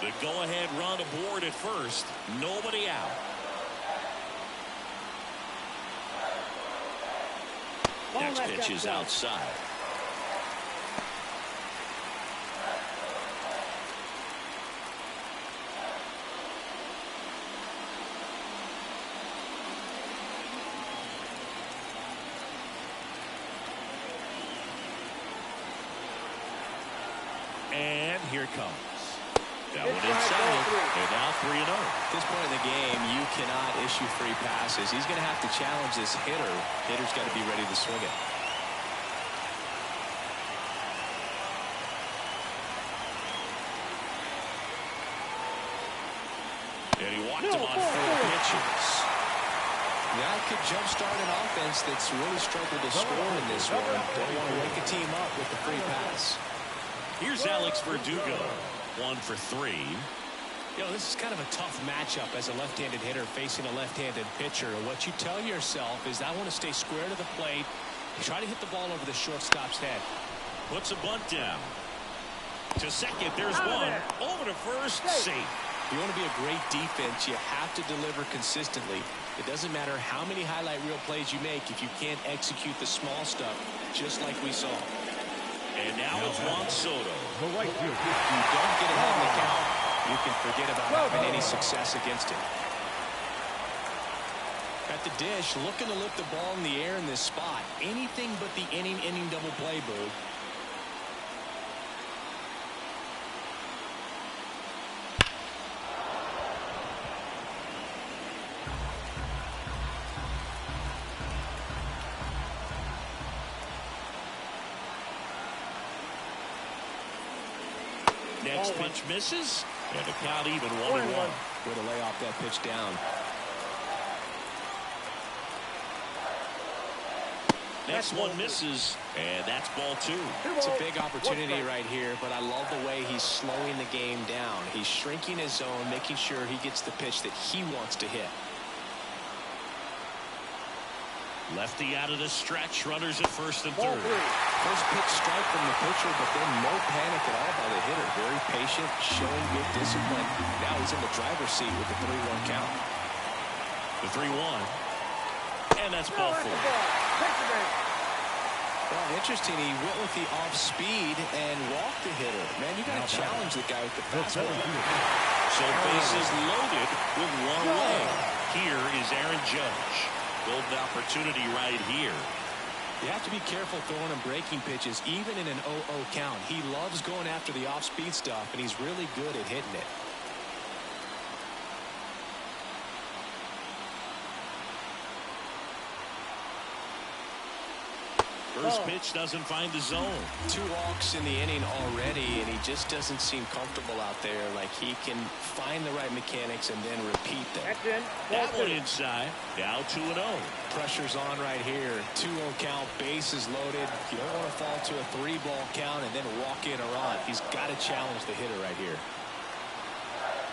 The go-ahead run aboard at first. Nobody out. Next pitch is outside. And here it comes. That one inside, and now 3-0. At this point in the game, you cannot issue free passes. He's going to have to challenge this hitter. Hitter's got to be ready to swing it. And he walked him on 4 pitches. That could jumpstart an offense that's really struggled to score in this one. Don't want to wake a team up with the free pass. Here's Alex Verdugo. 1 for 3. You know, this is kind of a tough matchup as a left-handed hitter facing a left-handed pitcher. And what you tell yourself is, I want to stay square to the plate, try to hit the ball over the shortstop's head. Puts a bunt down. To second, there's one. Over to first, safe. If you want to be a great defense, you have to deliver consistently. It doesn't matter how many highlight reel plays you make if you can't execute the small stuff, just like we saw. And now it's Juan Soto. The right field. If you don't get ahead in the count, you can forget about having any success against him. At the dish, looking to lift the ball in the air in this spot. Anything but the inning double play, Boo. Next pitch misses, and the count even 1-1. Way to lay off that pitch down. Next one misses, and that's ball 2. It's a big opportunity right here, but I love the way he's slowing the game down. He's shrinking his zone, making sure he gets the pitch that he wants to hit. Lefty out of the stretch, runners at first and third. First pitch strike from the pitcher, but then no panic at all by the hitter. Very patient, showing good discipline. Now he's in the driver's seat with the 3-1 count. The 3-1. And that's ball 4. Well, interesting. He went with the off speed and walked the hitter. Man, you got to challenge the guy with the fastball. So bases loaded with 1 away. Here is Aaron Judge. Golden opportunity right here. You have to be careful throwing him breaking pitches, even in an 0-0 count. He loves going after the off-speed stuff, and he's really good at hitting it. First pitch doesn't find the zone. 2 walks in the inning already, and he just doesn't seem comfortable out there. Like he can find the right mechanics and then repeat them. That one inside. Now 2-0. Pressure's on right here. 2-0 count, bases loaded. You don't want to fall to a 3-ball count and then walk in a run. He's got to challenge the hitter right here.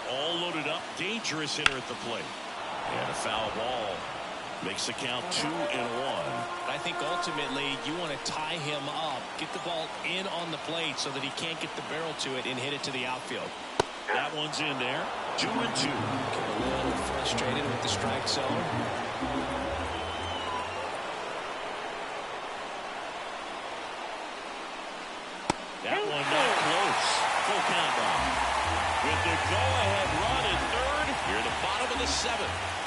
All loaded up. Dangerous hitter at the plate. And a foul ball. Makes the count 2-1. I think ultimately you want to tie him up, get the ball in on the plate so that he can't get the barrel to it and hit it to the outfield. That one's in there. 2-2. Get a little frustrated with the strike zone. That one not close. Full count now. With the go-ahead run at third, here at the bottom of the 7th.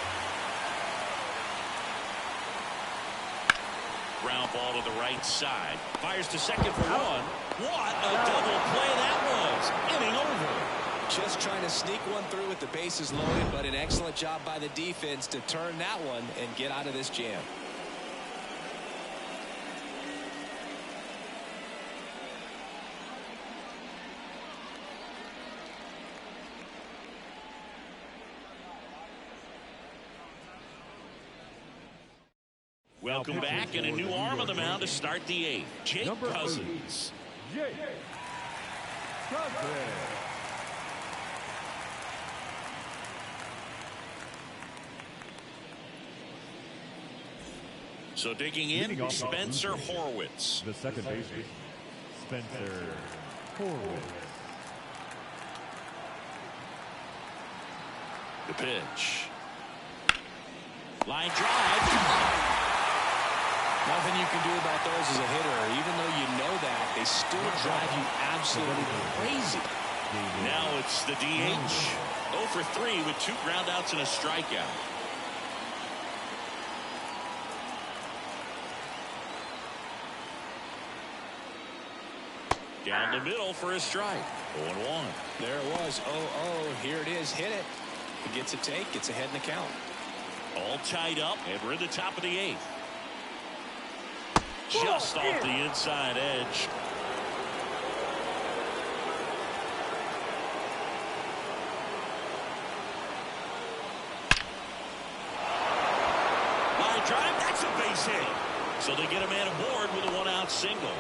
ground ball to the right side. Fires to second for one. What a double play that was. Inning over. Just trying to sneak one through with the bases loaded, but an excellent job by the defense to turn that one and get out of this jam. Welcome back, and a new arm on the mound to start the eighth. Jake Cousins. So digging in, Spencer Horwitz. The second baseman, Spencer Horwitz. The pitch. Line drive. Nothing you can do about those as a hitter. Even though you know that, they still drive you absolutely crazy. Now it's the DH. 0 for 3 with 2 groundouts and a strikeout. Down the middle for a strike. 0-1. There it was. 0-0. Here it is. Hit it. He gets a take. Gets ahead in the count. All tied up, and we're in the top of the 8th. Just off the inside edge. Line drive, that's a base hit. So they get a man aboard with a 1-out single.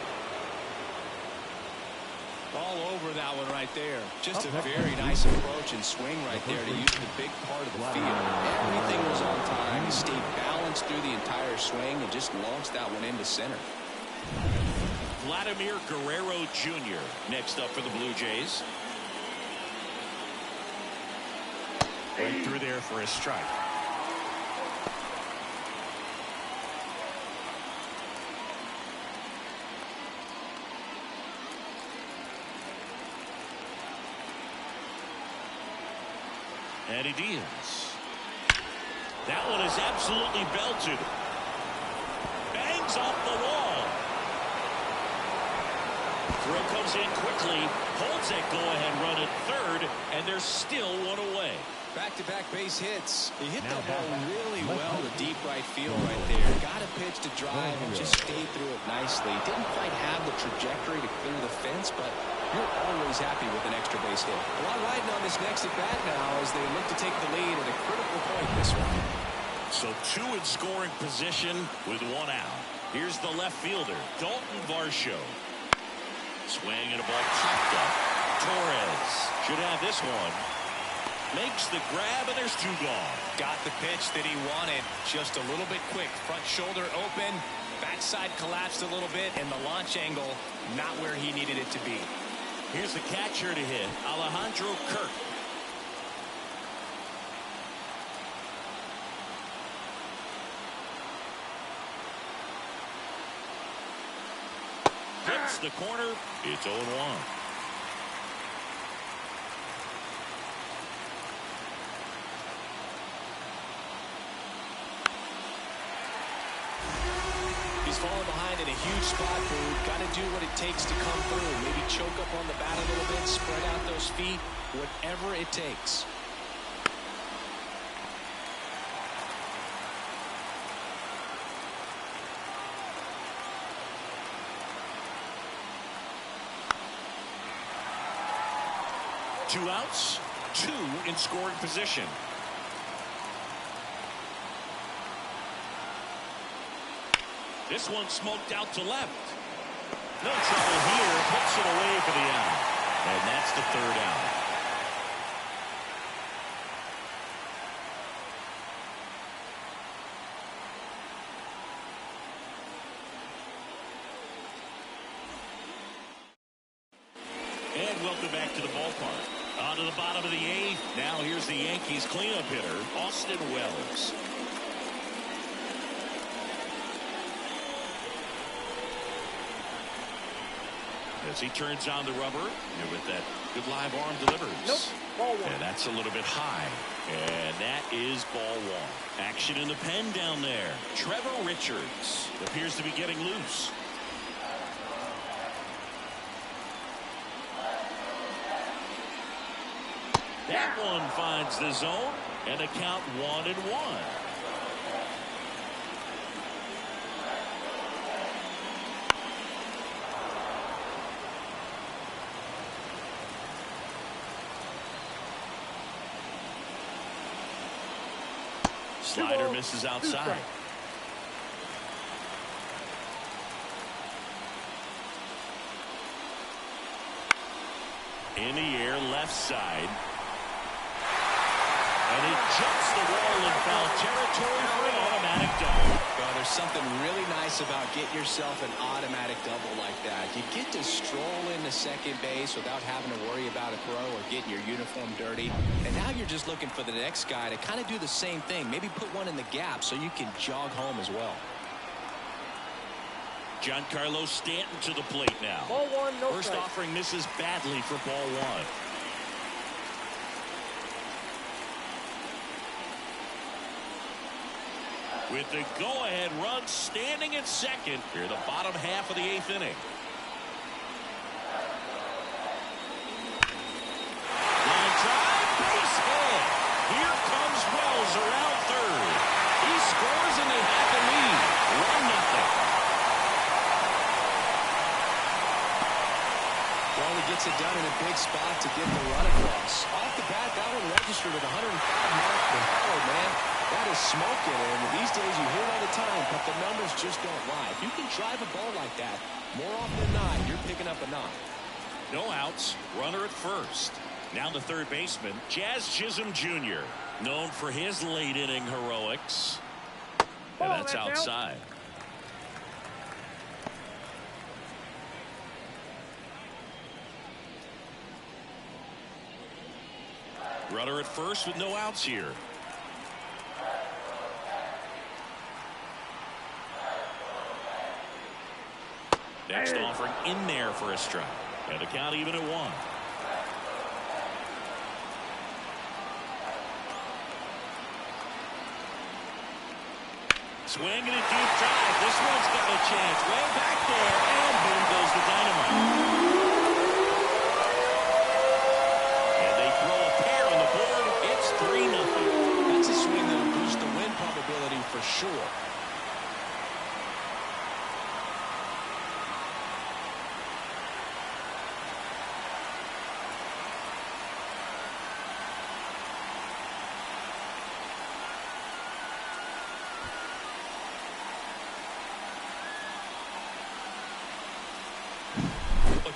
All over that one right there. Just a very nice approach and swing right there to use the big part of the field. Everything was on time. He stayed balanced through the entire swing and just launched that one into center. Vladimir Guerrero Jr. next up for the Blue Jays. Right through there for a strike. Eddie Diaz. That one is absolutely belted. Bangs off the wall. Throw comes in quickly. Holds that go-ahead run at third, and there's still one away. Back-to-back base hits. He hit that ball really well to deep right field right there. Got a pitch to drive and just stayed through it nicely. Didn't quite have the trajectory to clear the fence, but you're always happy with an extra base hit. A lot riding on this next at-bat now as they look to take the lead at a critical point this one. So 2 in scoring position with 1 out. Here's the left fielder, Dalton Varsho. Swing and a ball popped up. Torres should have this one. Makes the grab, and there's 2 gone. Got the pitch that he wanted. Just a little bit quick. Front shoulder open. Backside collapsed a little bit, and the launch angle not where he needed it to be. Here's the catcher to hit, Alejandro Kirk. Hits the corner. It's 0-1. He's falling behind in a huge spot, Boone. Got to do what it takes to come through. Maybe choke up on the bat a little bit, spread out those feet, whatever it takes. Two outs, 2 in scoring position. This one smoked out to left. No trouble here. Puts it away for the out. And that's the 3rd out. And welcome back to the ballpark. On to the bottom of the 8th. Now here's the Yankees cleanup hitter, Austin Wells. As he turns on the rubber, and with that good live arm delivers. Nope. Ball 1. And that's a little bit high. And that is ball one. Action in the pen down there. Trevor Richards appears to be getting loose. That one finds the zone, and a count 1-1. Slider misses outside. In the air, left side. And it jumps the wall in foul territory for an automatic double. Well, there's something really nice about getting yourself an automatic double like that. You get to stroll into second base without having to worry about a throw or getting your uniform dirty. And now you're just looking for the next guy to kind of do the same thing. Maybe put one in the gap so you can jog home as well. Giancarlo Stanton to the plate now. Ball one, no First strike. offering misses badly for ball one. With the go-ahead run standing at second here in the bottom half of the 8th inning. Line drive, base hit. Here comes Wells around third. He scores and they have the lead. 1-0. Well, he gets it done in a big spot to get the run across. Off the bat, that one registered at 105 mark per power, man. That is smoking, and these days you hear it all the time, but the numbers just don't lie. If you can drive a ball like that, more often than not, you're picking up a knock. No outs, runner at first. Now the third baseman, Jazz Chisholm Jr., known for his late inning heroics. And that's outside. Runner at first with no outs here. Next offering in there for a strike. And the count even at 1. Swing and a deep drive. This one's got a chance. Way back there. And boom goes the dynamite. And they throw a pair on the board. It's 3-0. That's a swing that'll boost the win probability for sure.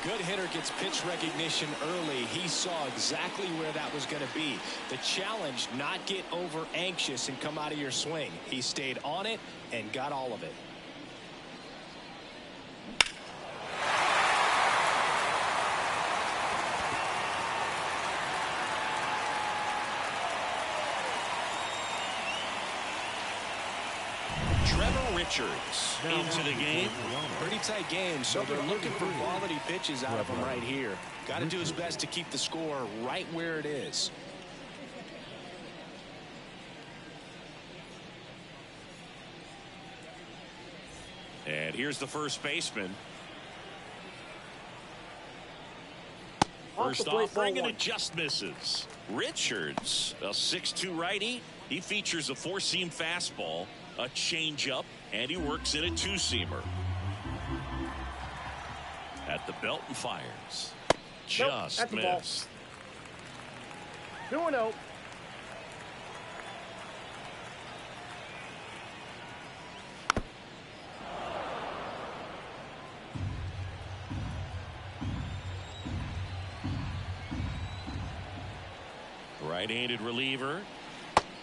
Good hitter gets pitch recognition early. He saw exactly where that was going to be. The challenge, not get over anxious and come out of your swing. He stayed on it and got all of it. Richards into the game. Pretty tight game, so they're looking for quality pitches out of him right here. Got to do his best to keep the score right where it is. And here's the first baseman. First offering, and it just misses. Richards, a 6'2" righty. He features a four-seam fastball, a changeup, and he works in a two-seamer. At the belt and fires. Just missed. 2-0. Right-handed reliever.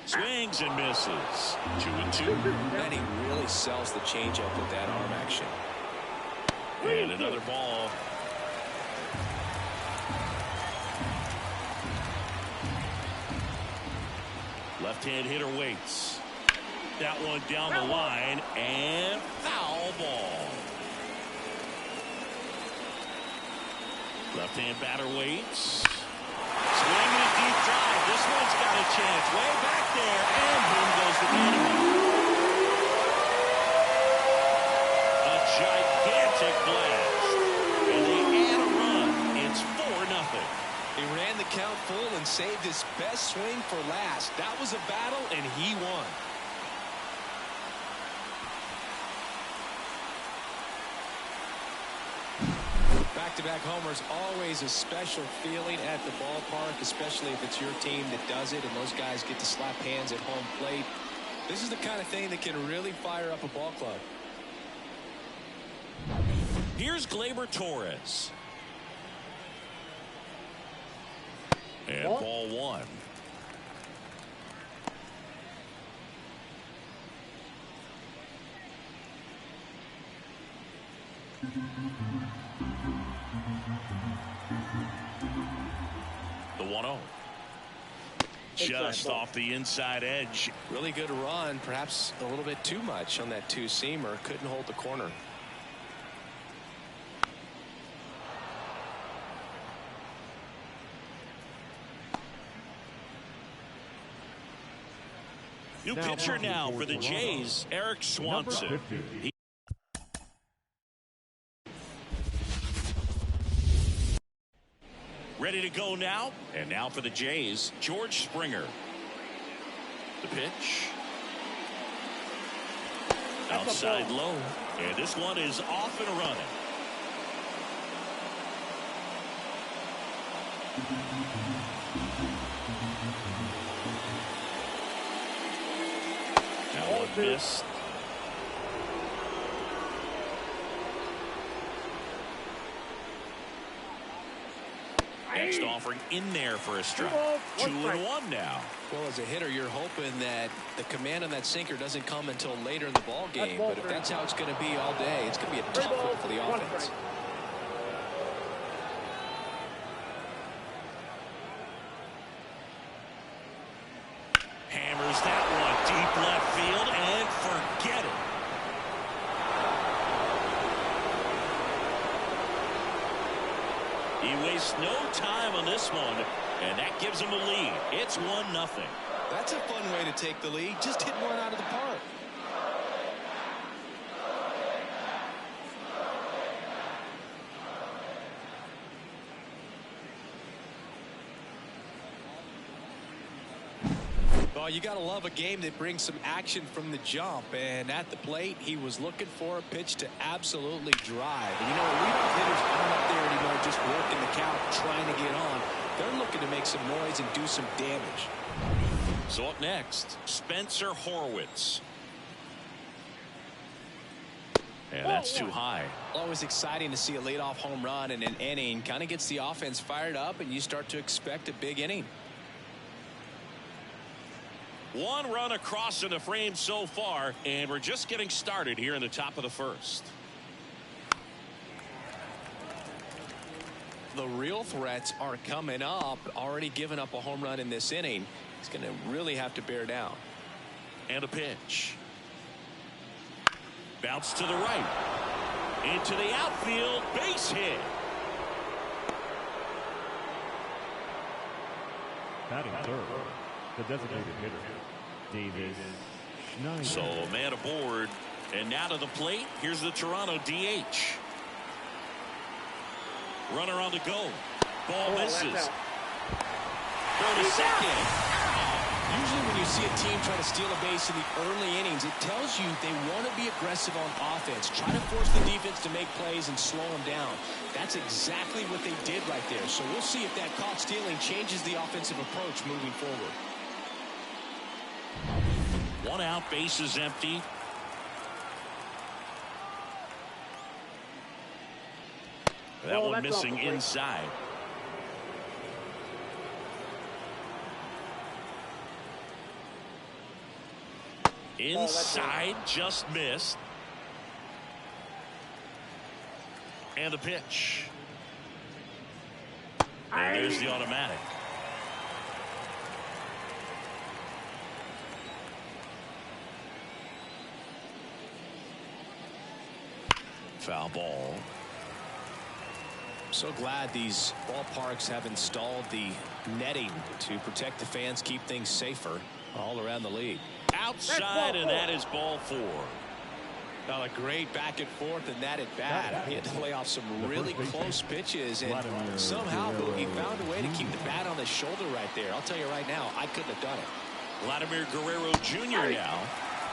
Swings and misses. 2-2. And he really sells the changeup with that arm action. And another ball. Left-hand hitter waits. That one down the line, and foul ball. Left-hand batter waits. Swinging a deep drive. This one's got a chance. Way back there. And boom goes the dynamite. A gigantic blast. And they add a run. It's 4-0. He ran the count full and saved his best swing for last. That was a battle, and he won. Back-to-back homers, always a special feeling at the ballpark, especially if it's your team that does it and those guys get to slap hands at home plate. This is the kind of thing that can really fire up a ball club. Here's Gleyber Torres. And ball one. The 1-0. Just off the inside edge. Really good run, perhaps a little bit too much on that two-seamer. Couldn't hold the corner. New pitcher now for the Jays, Eric Swanson. Ready to go now. And now for the Jays, George Springer. The pitch. Outside low. And this one is off and running. That one missed. Next offering in there for a strike. 2-1 now. Well, as a hitter, you're hoping that the command on that sinker doesn't come until later in the ball game. But if that's how it's going to be all day, it's going to be a tough one for the offense. Hammers that one deep left field and forget it. He wastes no time on this one, and that gives him a lead. It's 1-0. That's a fun way to take the lead. Just hit one out of the park. Well, you got to love a game that brings some action from the jump. And at the plate, he was looking for a pitch to absolutely drive. And you know, leadoff hitters aren't up there anymore just working the count, trying to get on. They're looking to make some noise and do some damage. So up next, Spencer Horwitz. And that's too high. Always exciting to see a leadoff home run in an inning. Kind of gets the offense fired up, and you start to expect a big inning. One run across in the frame so far, and we're just getting started here in the top of the first. The real threats are coming up. Already given up a home run in this inning. He's going to really have to bear down. And a pitch. Bounce to the right. Into the outfield. Base hit. Batting third, the designated hitter, Davis Schneider. So a man aboard. And now to the plate. Here's the Toronto DH. Runner on the go. Ball misses. Throw to second. Usually when you see a team try to steal a base in the early innings, it tells you they want to be aggressive on offense. Try to force the defense to make plays and slow them down. That's exactly what they did right there. So we'll see if that caught stealing changes the offensive approach moving forward. One out, base is empty. That one missing inside. Inside, just missed. And the pitch. And there's the automatic. Foul ball. So glad these ballparks have installed the netting to protect the fans, keep things safer all around the league. Outside, and that is ball 4. Well, a great back and forth and that at bat. He had to lay off some really close pitches, and somehow he found a way to keep the bat on his shoulder right there. I'll tell you right now, I couldn't have done it. Vladimir Guerrero Jr. now.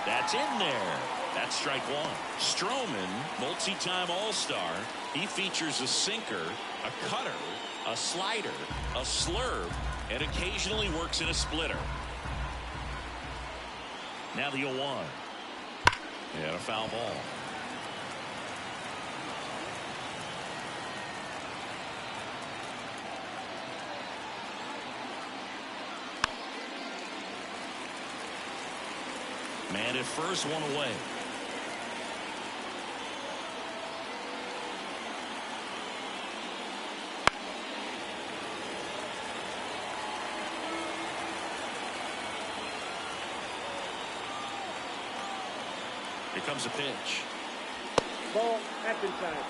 That's in there. That's strike 1. Stroman, multi-time All-Star. He features a sinker, a cutter, a slider, a slurve, and occasionally works in a splitter. Now the 0-1. And a foul ball. Man at first, 1 away. Here comes a pitch. Ball, half inside.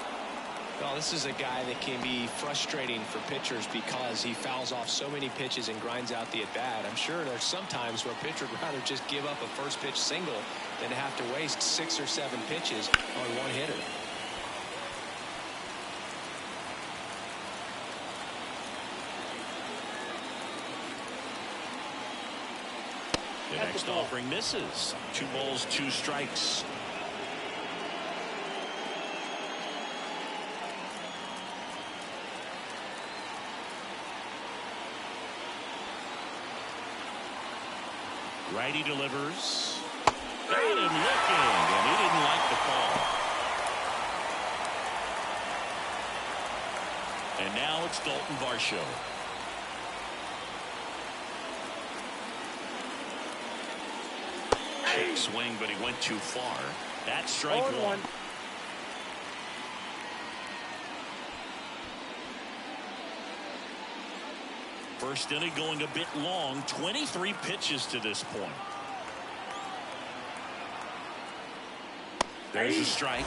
Well, this is a guy that can be frustrating for pitchers because he fouls off so many pitches and grinds out the at-bat. I'm sure there's some times where a pitcher would rather just give up a first pitch single than to have to waste 6 or 7 pitches on one hitter. The next offering misses. 2 balls, 2 strikes. Righty delivers. Got him looking, and he didn't like the call. And now it's Dalton Varsho. Check swing, but he went too far. That's strike 1. First inning going a bit long. 23 pitches to this point. There's a strike.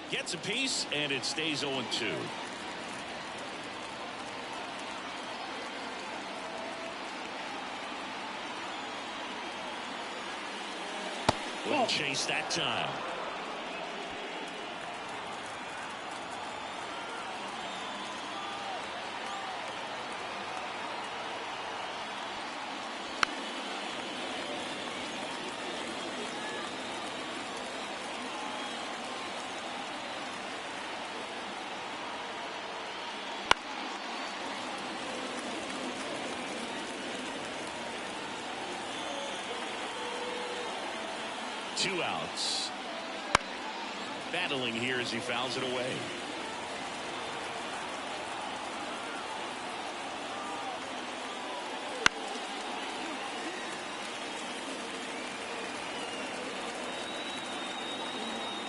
Gets a piece, and it stays 0-2. Wouldn't chase that time. Two outs. Battling here as he fouls it away.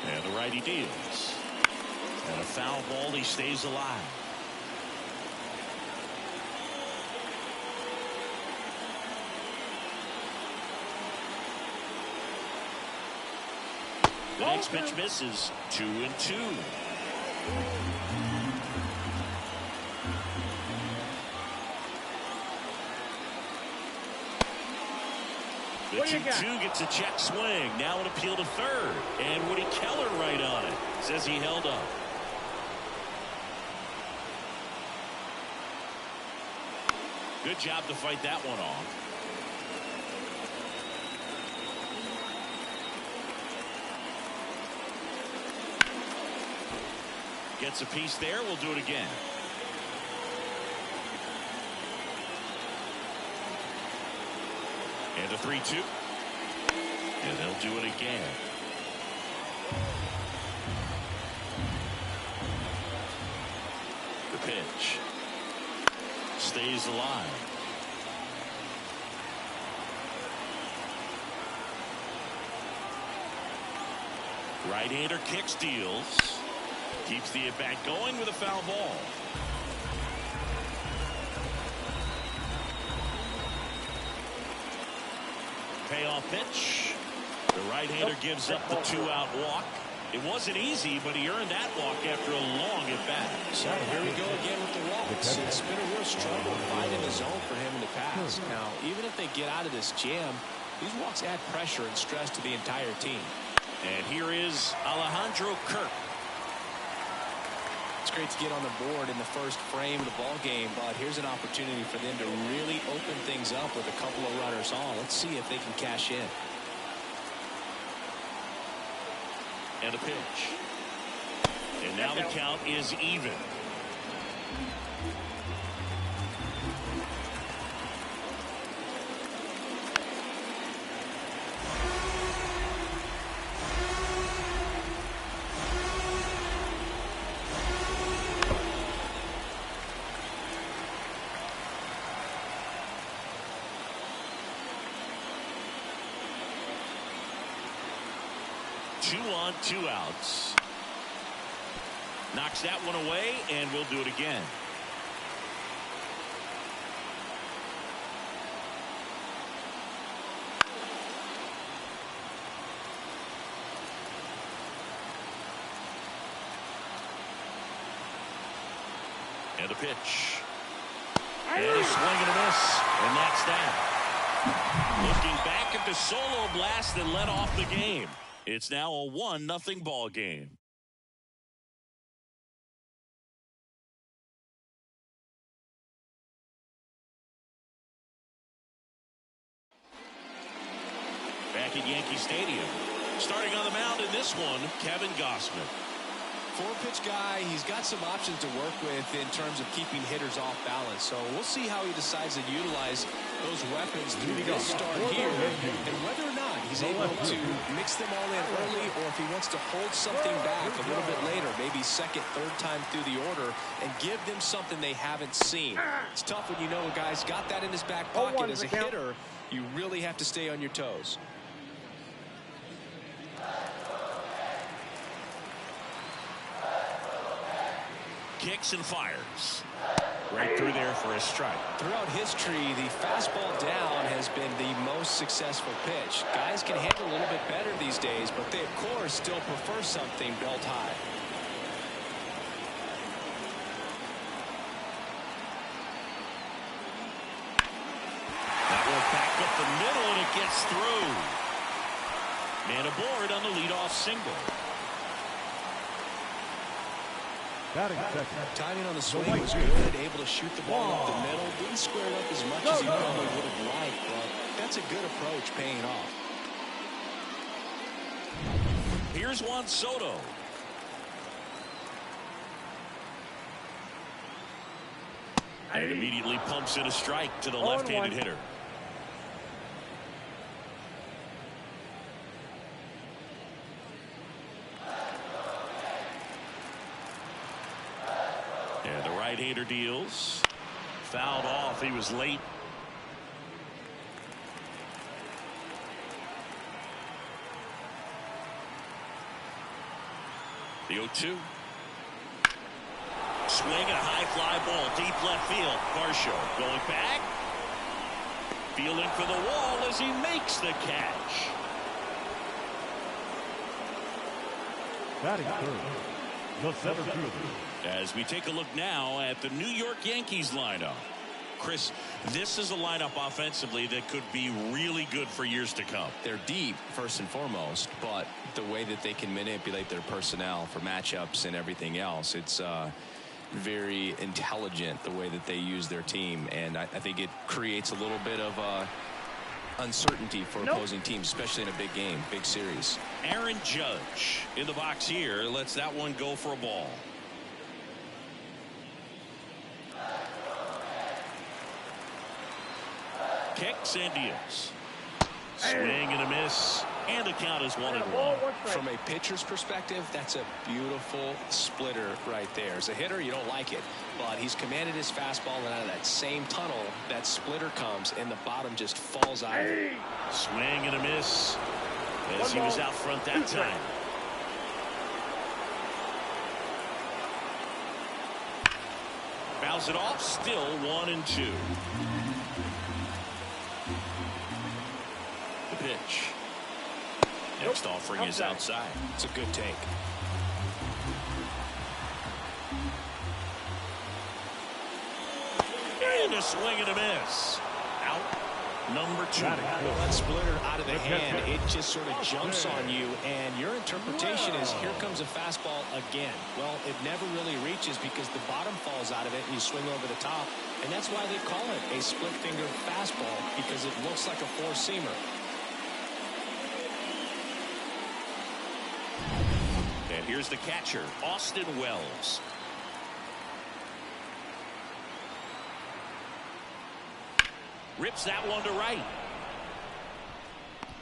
And the righty deals. And a foul ball. He stays alive. The next pitch misses. 2-2. The 2-2 gets a check swing. Now an appeal to third. And Woody Keller right on it. Says he held up. Good job to fight that one off. Gets a piece there. We'll do it again. And a 3-2. And they'll do it again. The pitch. Stays alive. Right-hander kicks, deals. Keeps the at-bat going with a foul ball. Payoff pitch. The right-hander gives up the 2-out walk. It wasn't easy, but he earned that walk after a long at-bat. So here we go again with the walks. It's been a real struggle finding the zone for him in the past. Now, even if they get out of this jam, these walks add pressure and stress to the entire team. And here is Alejandro Kirk. It's great to get on the board in the first frame of the ball game, but here's an opportunity for them to really open things up with a couple of runners on. Let's see if they can cash in. And a pitch. And now the count is even. Two on, 2 outs. Knocks that one away, and we'll do it again. And a pitch. And a swing and a miss. And that's that. Looking back at the solo blast that led off the game. It's now a 1-0 ball game. Back at Yankee Stadium. Starting on the mound in this one, Kevin Gausman. 4-pitch guy. He's got some options to work with in terms of keeping hitters off balance. So we'll see how he decides to utilize those weapons through this start here, and whether or not he's able to mix them all in early, or if he wants to hold something back a little bit later, maybe second, third time through the order, and give them something they haven't seen. It's tough when you know a guy's got that in his back pocket. As a hitter, you really have to stay on your toes. Kicks and fires. Right through there for a strike. Throughout history, the fastball down has been the most successful pitch. Guys can handle a little bit better these days, but they, of course, still prefer something belt high. That one back up the middle, and it gets through. Man aboard on the leadoff single. Timing on the swing was good, able to shoot the ball up the middle. Didn't square it up as much as he probably would have liked, but that's a good approach, paying off. Here's Juan Soto. And immediately pumps in a strike to the left-handed hitter. Right-hander deals. Fouled off. He was late. The 0-2. Swing and a high fly ball. Deep left field. Varsho going back. Feeling for the wall as he makes the catch. Batting third, the center fielder. As we take a look now at the New York Yankees lineup. Chris, this is a lineup offensively that could be really good for years to come. They're deep, first and foremost, but the way that they can manipulate their personnel for matchups and everything else, it's very intelligent the way that they use their team, and I think it creates a little bit of uncertainty for opposing teams, especially in a big game, big series. Aaron Judge in the box here lets that one go for a ball. Kicks and deals. Swing and a miss, and the count is 1-1. From a pitcher's perspective, that's a beautiful splitter right there. As a hitter, you don't like it, but he's commanded his fastball, and out of that same tunnel, that splitter comes, and the bottom just falls out of it. Swing and a miss, as he was out front that time. Fouls it off. Still 1-2. The pitch. Next offering is outside. It's a good take. And a swing and a miss. Out. Number 2. Well, that splitter out of the hand, it just sort of jumps on you, and your interpretation is here comes a fastball again. Well, it never really reaches because the bottom falls out of it and you swing over the top, and that's why they call it a split-fingered fastball, because it looks like a four-seamer. And here's the catcher, Austin Wells. Rips that one to right.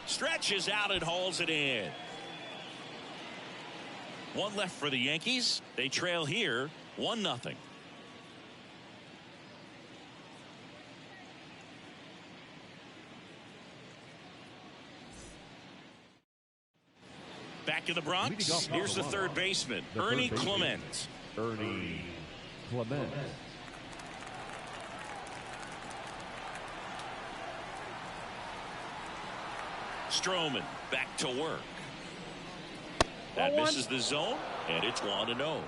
Stretches out and hauls it in. One left for the Yankees. They trail here 1-0. Back in the Bronx, here's the third baseman, Ernie Clement. Ernie Clement. Stroman back to work. That misses the zone, and it's 1-0.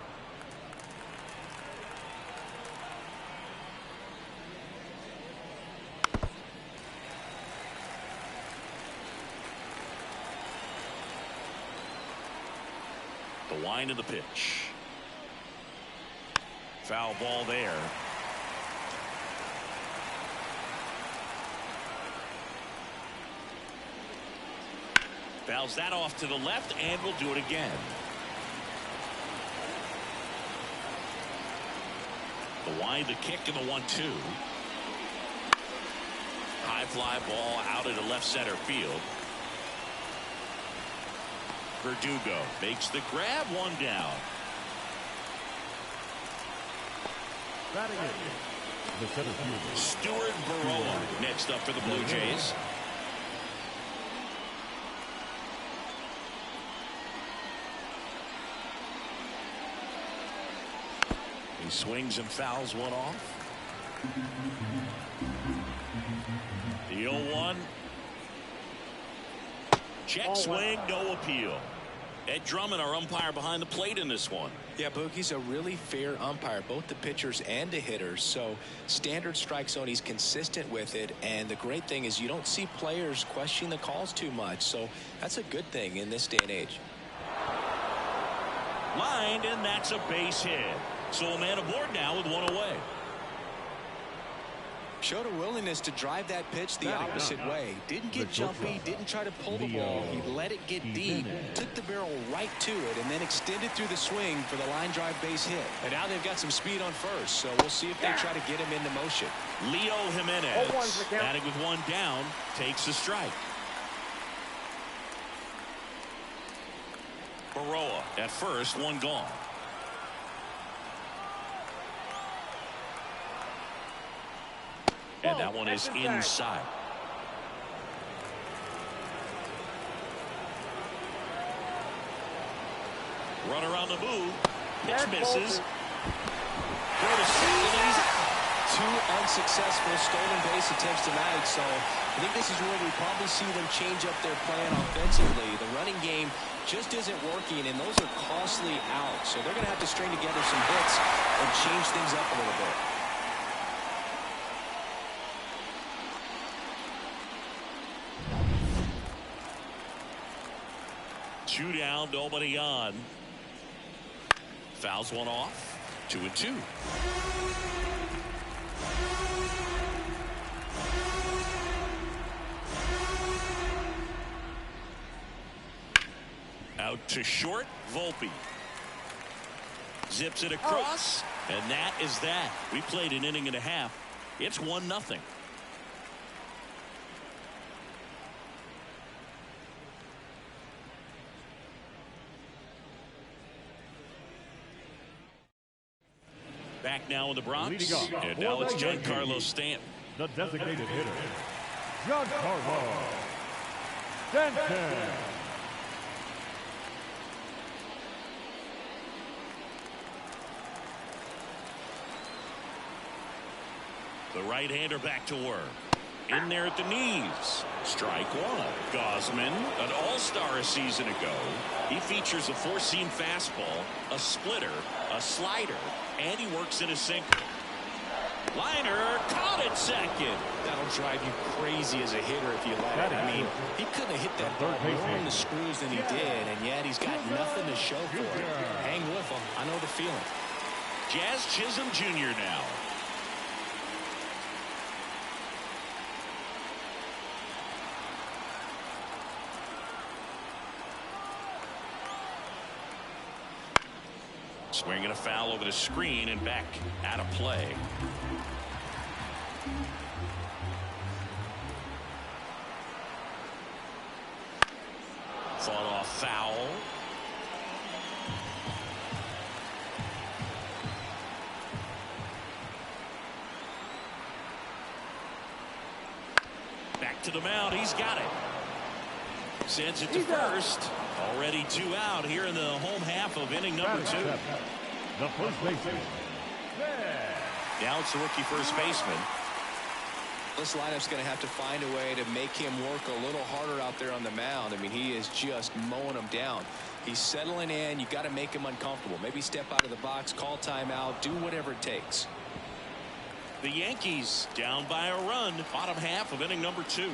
The wind of the pitch. Foul ball there. Fouls that off to the left, and will do it again. The wind, the kick, and the 1-2. High fly ball out into left center field. Verdugo makes the grab, one down. Batting in the center fielder, Stuart Baroa next up for the Blue Jays. He swings and fouls one off. The 0-1. Check swing, no appeal. Ed Drummond, our umpire behind the plate in this one. Yeah, Boog, he's a really fair umpire, both the pitchers and the hitters. So standard strike zone, he's consistent with it. And the great thing is you don't see players question the calls too much. So that's a good thing in this day and age. Lined, and that's a base hit. So a man aboard now with one away. Showed a willingness to drive that pitch the opposite way. Didn't get jumpy, didn't try to pull the ball. He let it get deep, took the barrel right to it, and then extended through the swing for the line drive base hit. And now they've got some speed on first, so we'll see if they try to get him into motion. Leo Jimenez, batting with one down, takes the strike. Baroa at first, one gone. And that one is inside. Runner on the move. Pitch misses. Go to second, and he's out. Two unsuccessful stolen base attempts tonight, so I think this is where we probably see them change up their plan offensively. The running game just isn't working, and those are costly outs. So they're going to have to string together some hits and change things up a little bit. Two down, nobody on. Fouls one off. 2-2. Out to short, Volpe. Zips it across, and that is that. We played an inning and a half. It's 1-0. Back now in the Bronx, and now it's Giancarlo Stanton. the designated hitter, Giancarlo Stanton. The right-hander back to work. In there at the knees. Strike one. Gosman, an all-star a season ago. He features a four-seam fastball, a splitter, a slider, and he works in a sinker. Liner caught at second. That'll drive you crazy as a hitter if you let it. I mean, he couldn't have hit that ball more on the screws than he did, and yet he's got nothing to show for it. Hang with him. I know the feeling. Jazz Chisholm Jr. now. Swinging a foul over the screen and back out of play. Fought off foul. Back to the mound. He's got it. Sends it to first. Already 2 out here in the home half of inning number 2. The first baseman. Now it's the rookie first baseman. This lineup's going to have to find a way to make him work a little harder out there on the mound. I mean, he is just mowing them down. He's settling in. You got to make him uncomfortable. Maybe step out of the box, call timeout, do whatever it takes. The Yankees down by a run, bottom half of inning number 2.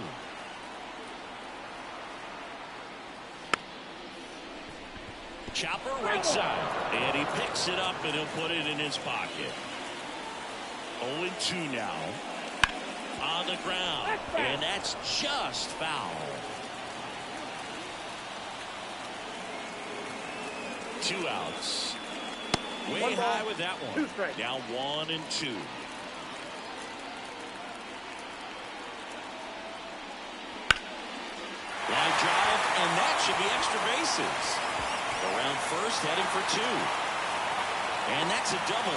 Chopper right side, and he picks it up and he'll put it in his pocket. 0-2 now. On the ground, and that's just foul. 2 outs. Way high with that one. Now 1-2. Line drive, and that should be extra bases. Around first, heading for 2. And that's a double.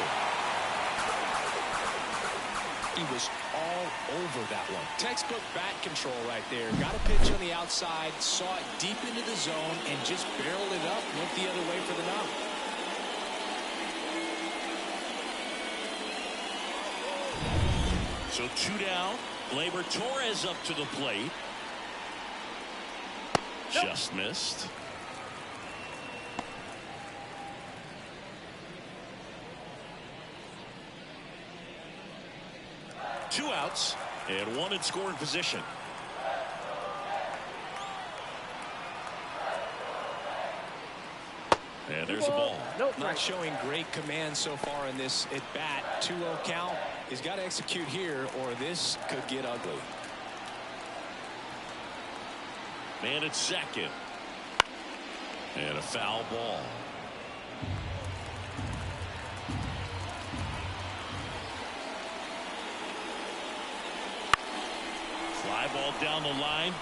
He was all over that one. Textbook bat control right there. Got a pitch on the outside, saw it deep into the zone, and just barreled it up, went the other way for the knock. So 2 down. Gleyber Torres up to the plate. Just missed. Two outs and 1 in scoring position. And there's a ball. Not showing great command so far in this at bat. 2-0 count. He's got to execute here or this could get ugly. Man at second. And a foul ball. Fly ball down the line.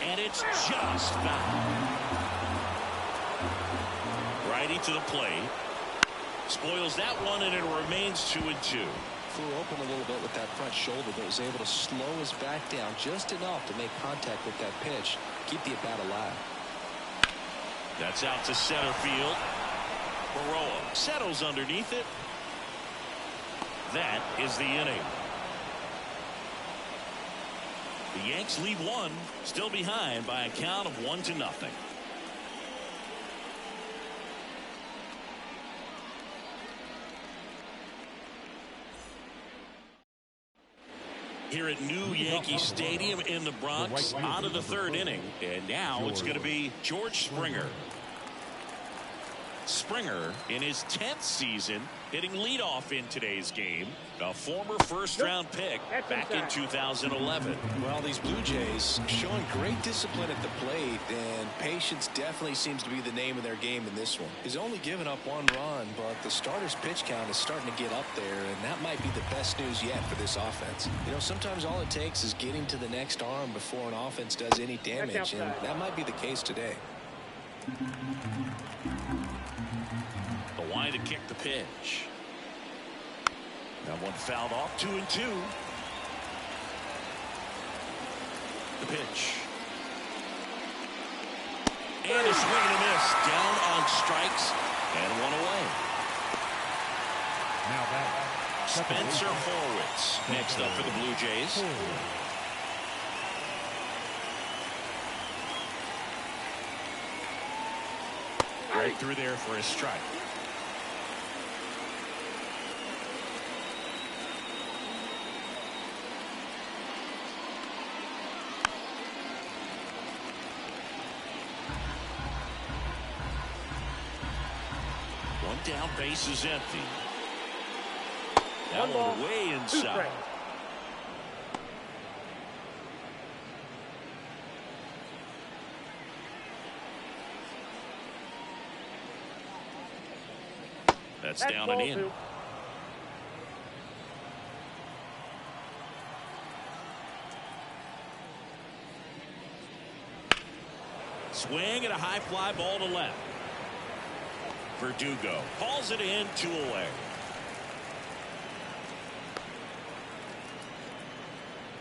And it's just foul. Righty to the plate. Spoils that one, and it remains 2-2. Flew open a little bit with that front shoulder, but was able to slow his back down just enough to make contact with that pitch. Keep the at-bat alive. That's out to center field. Baroa settles underneath it. That is the inning. The Yanks lead 1, still behind by a count of 1-0. Here at New Yankee Stadium in the Bronx, on to the 3rd inning, and now it's going to be George Springer. Springer, in his 10th season, hitting leadoff in today's game. A former first-round pick back in 2011. Well, these Blue Jays showing great discipline at the plate, and patience definitely seems to be the name of their game in this one. He's only given up 1 run, but the starter's pitch count is starting to get up there, and that might be the best news yet for this offense. You know, sometimes all it takes is getting to the next arm before an offense does any damage, and that might be the case today. The line to kick the pitch. That one fouled off. 2-2. The pitch. And a swing and a miss. Down on strikes and 1 away. Now back. Spencer Horwitz next up for the Blue Jays. Right through there for a strike. One down, base is empty. That one way inside. That's down and in. Swing and a high fly ball to left. Verdugo calls it in, 2 away.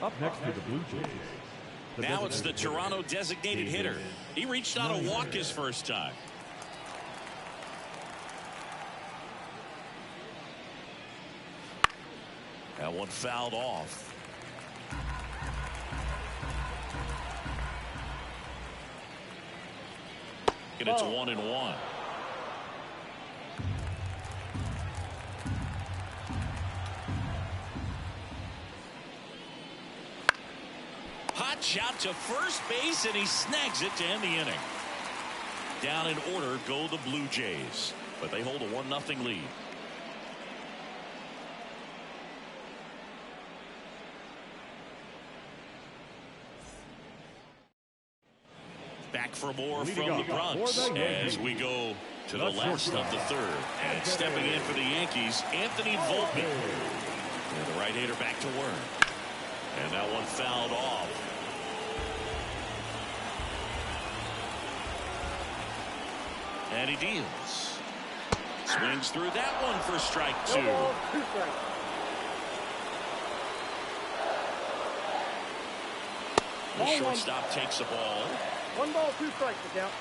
Up next to the Blue Jays. Now it's the Toronto designated hitter. He reached out a walk his first time. That one fouled off. And it's 1-1. Hot shot to first base, and he snags it to end the inning. Down in order go the Blue Jays, but they hold a 1-0 lead. Back for more from the Bronx as we go to the last of the third. And stepping in for the Yankees, Anthony Volpe. And the right-hander back to work. And that one fouled off. And he deals. Swings through that one for strike 2. The shortstop takes the ball. 1 ball, 2 strikes to count.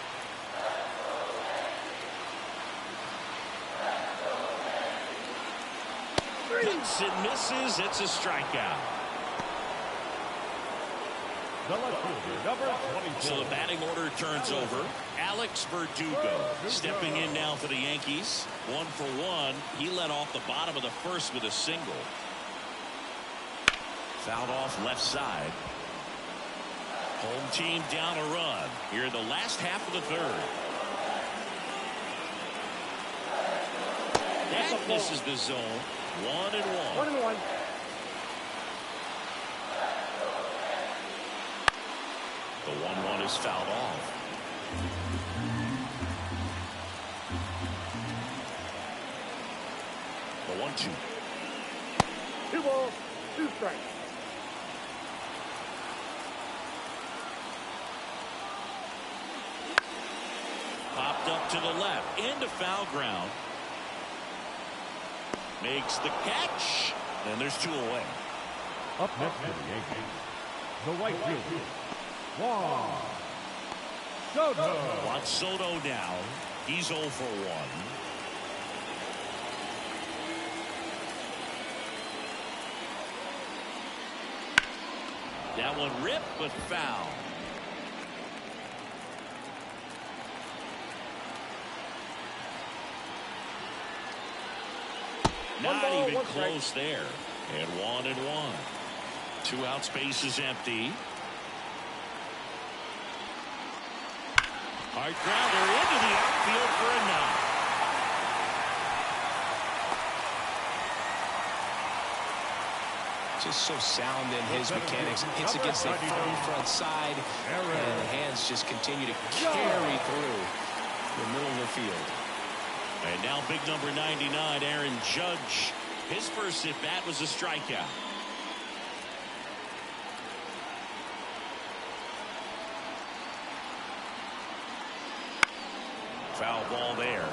Hits and misses. It's a strikeout. So the batting order turns over. Alex Verdugo stepping in now for the Yankees. 1 for 1. He led off the bottom of the first with a single. Fouled off left side. Home team down a run here in the last half of the third. That misses the zone. 1-1. 1-1. The 1-1 is fouled off. The 1-2. 2 balls, 2 strikes. Popped up to the left into foul ground. Makes the catch, and there's 2 away. Up next to the Yankees, the right fielder, Juan Soto. Juan Soto now. He's 0 for 1. That one ripped, but foul. Not even close there. And 1-1. 2 out, space is empty. Hard grounder into the outfield for a knock. Just so sound in his mechanics. Hits against the firm front side, and the hands just continue to carry through the middle of the field. And now big number 99, Aaron Judge. His first at bat was a strikeout. Foul ball there.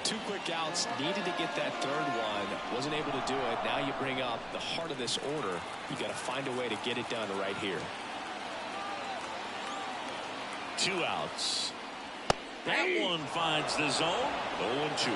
2 quick outs, needed to get that third one, wasn't able to do it. Now you bring up the heart of this order. You got to find a way to get it done right here. 2 outs. That one finds the zone. 0-2.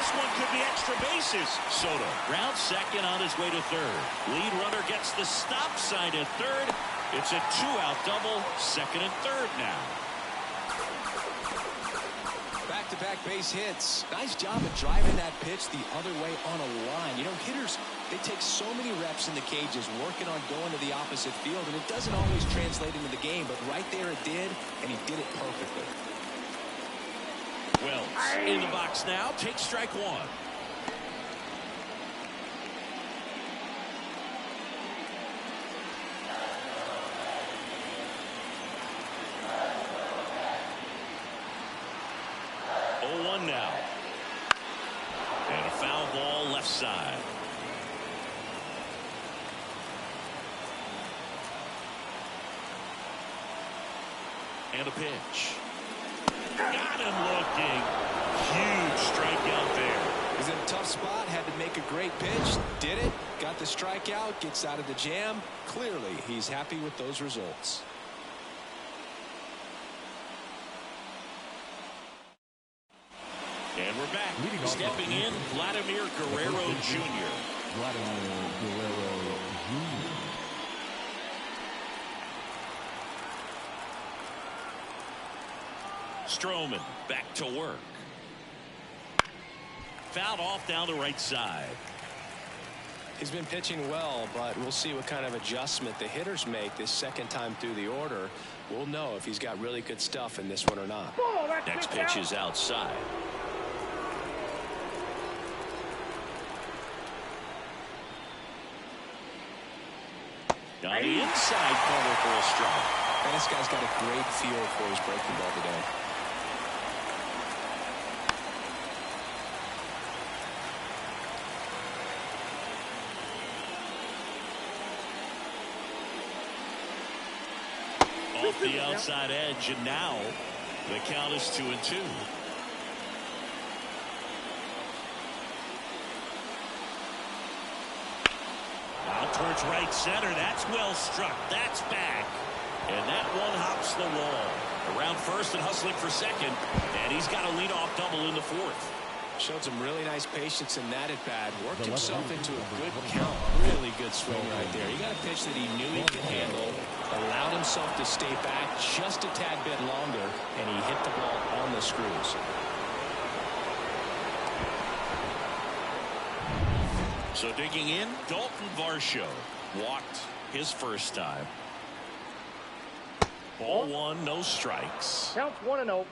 this one could be extra bases. Soto rounds second on his way to third. Lead runner gets the stop sign at third. It's a 2-out double, second and third now. Back-to-back base hits. Nice job of driving that pitch the other way on a line. You know, hitters, they take so many reps in the cages working on going to the opposite field, and it doesn't always translate into the game, but right there it did, and he did it perfectly. Wells in the box now, takes strike one. Now. And a foul ball left side. And a pitch. Got him looking. Huge strikeout there. He's in a tough spot, had to make a great pitch. Did it. Got the strikeout, gets out of the jam. Clearly, he's happy with those results. And we're back. Stepping in, Vladimir Guerrero Jr. Vladimir Guerrero Jr. Stroman back to work. Fouled off down the right side. He's been pitching well, but we'll see what kind of adjustment the hitters make this second time through the order. We'll know if he's got really good stuff in this one or not. Next pitch is outside. On the inside corner for a strike. And this guy's got a great feel for his breaking ball today. Off the outside edge, and now the count is 2-2. Out towards right center. That's well struck. That's back. And that one hops the wall. Around first and hustling for second. And he's got a leadoff double in the fourth. Showed some really nice patience in that at bat. Worked himself into a good count. Really good swing right there. He got a pitch that he knew he could handle. Allowed himself to stay back just a tad bit longer. And he hit the ball on the screws. So digging in, Dalton Varsho walked his first time. Ball one, no strikes. Counts 1-0.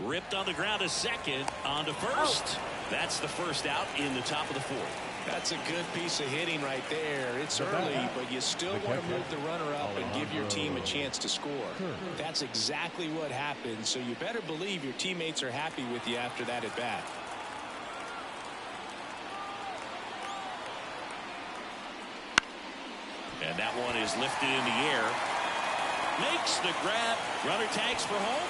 Ripped on the ground to second, on to first. That's the first out in the top of the fourth. That's a good piece of hitting right there. It's early, but you still want to move the runner up and give your team a chance to score. That's exactly what happened, so you better believe your teammates are happy with you after that at bat. And that one is lifted in the air. Makes the grab. Runner tags for home.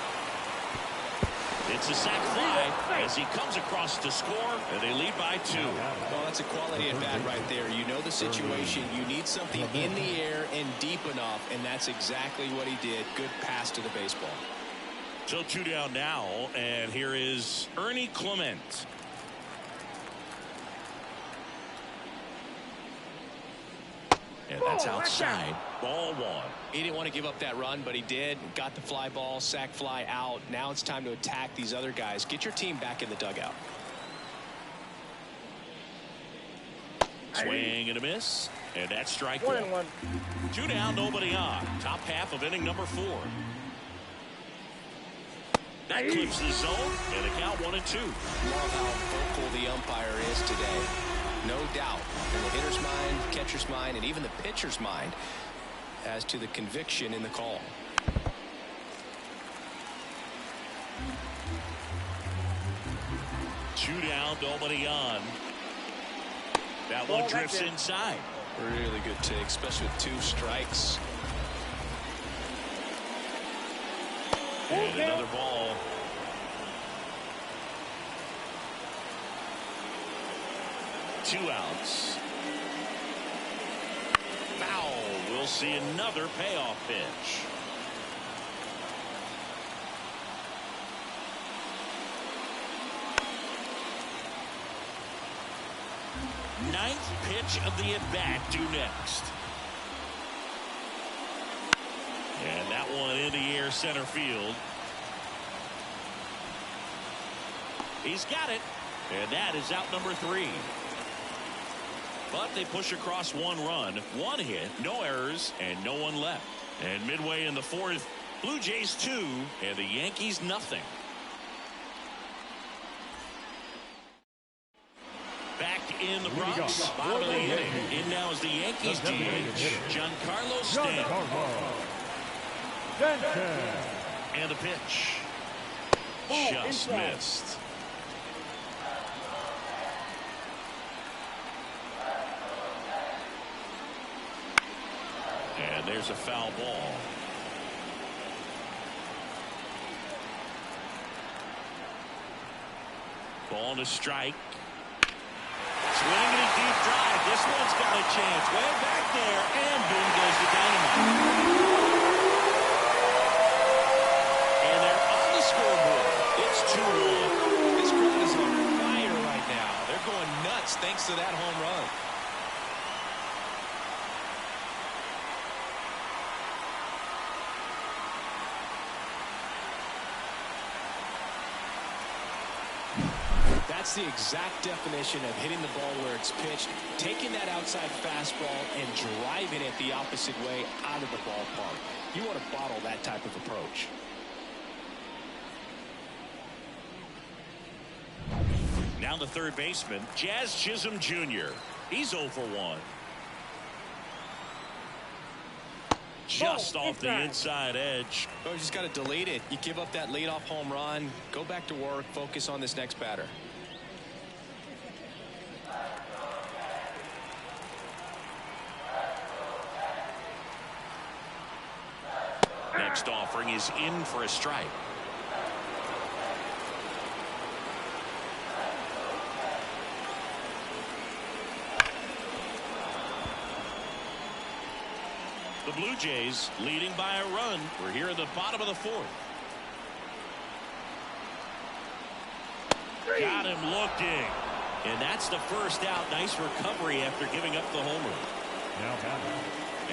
It's a sac fly as he comes across to score, and they lead by 2. Well, that's a quality at bat right there. You know the situation. You need something in the air and deep enough, and that's exactly what he did. Good pass to the baseball. So 2 down now, and here is Ernie Clement. And that's outside. Ball one. He didn't want to give up that run, but he did. Got the fly ball, sac fly out. Now it's time to attack these other guys. Get your team back in the dugout. Swing and a miss. And that's strike one. 1-1. 2 down, nobody on. Top half of inning number 4. That clips the zone, and the count 1-2. Love how vocal the umpire is today. No doubt in the hitter's mind, catcher's mind, and even the pitcher's mind as to the conviction in the call. Two down, nobody on. That one drifts inside. Really good take, especially with 2 strikes. And another ball. 2 outs. Foul. We'll see another payoff pitch. Ninth pitch of the at-bat due next. And that one in the air center field. He's got it. And that is out number 3. But they push across 1 run, 1 hit, no errors, and no one left. And midway in the 4th, Blue Jays 2 and the Yankees nothing. Back in the Bronx, bottom of the inning. In now is the Yankees DH, Giancarlo Stanton. And the pitch. Just missed. And there's a foul ball. Ball to strike. Swinging a deep drive. This one's got a chance. Way back there. And boom goes the dynamite. And they're on the scoreboard. It's 2-1. This crowd is on fire right now. They're going nuts thanks to that home run. That's the exact definition of hitting the ball where it's pitched, taking that outside fastball and driving it the opposite way out of the ballpark. You want to bottle that type of approach. Now the third baseman, Jazz Chisholm Jr. He's 0 for 1. Just off the inside edge. Oh, you just got to delete it. You give up that leadoff home run, go back to work, focus on this next batter. Next offering is in for a strike. The Blue Jays leading by a run. We're here at the bottom of the 4th. Got him looking. And that's the first out. Nice recovery after giving up the homer.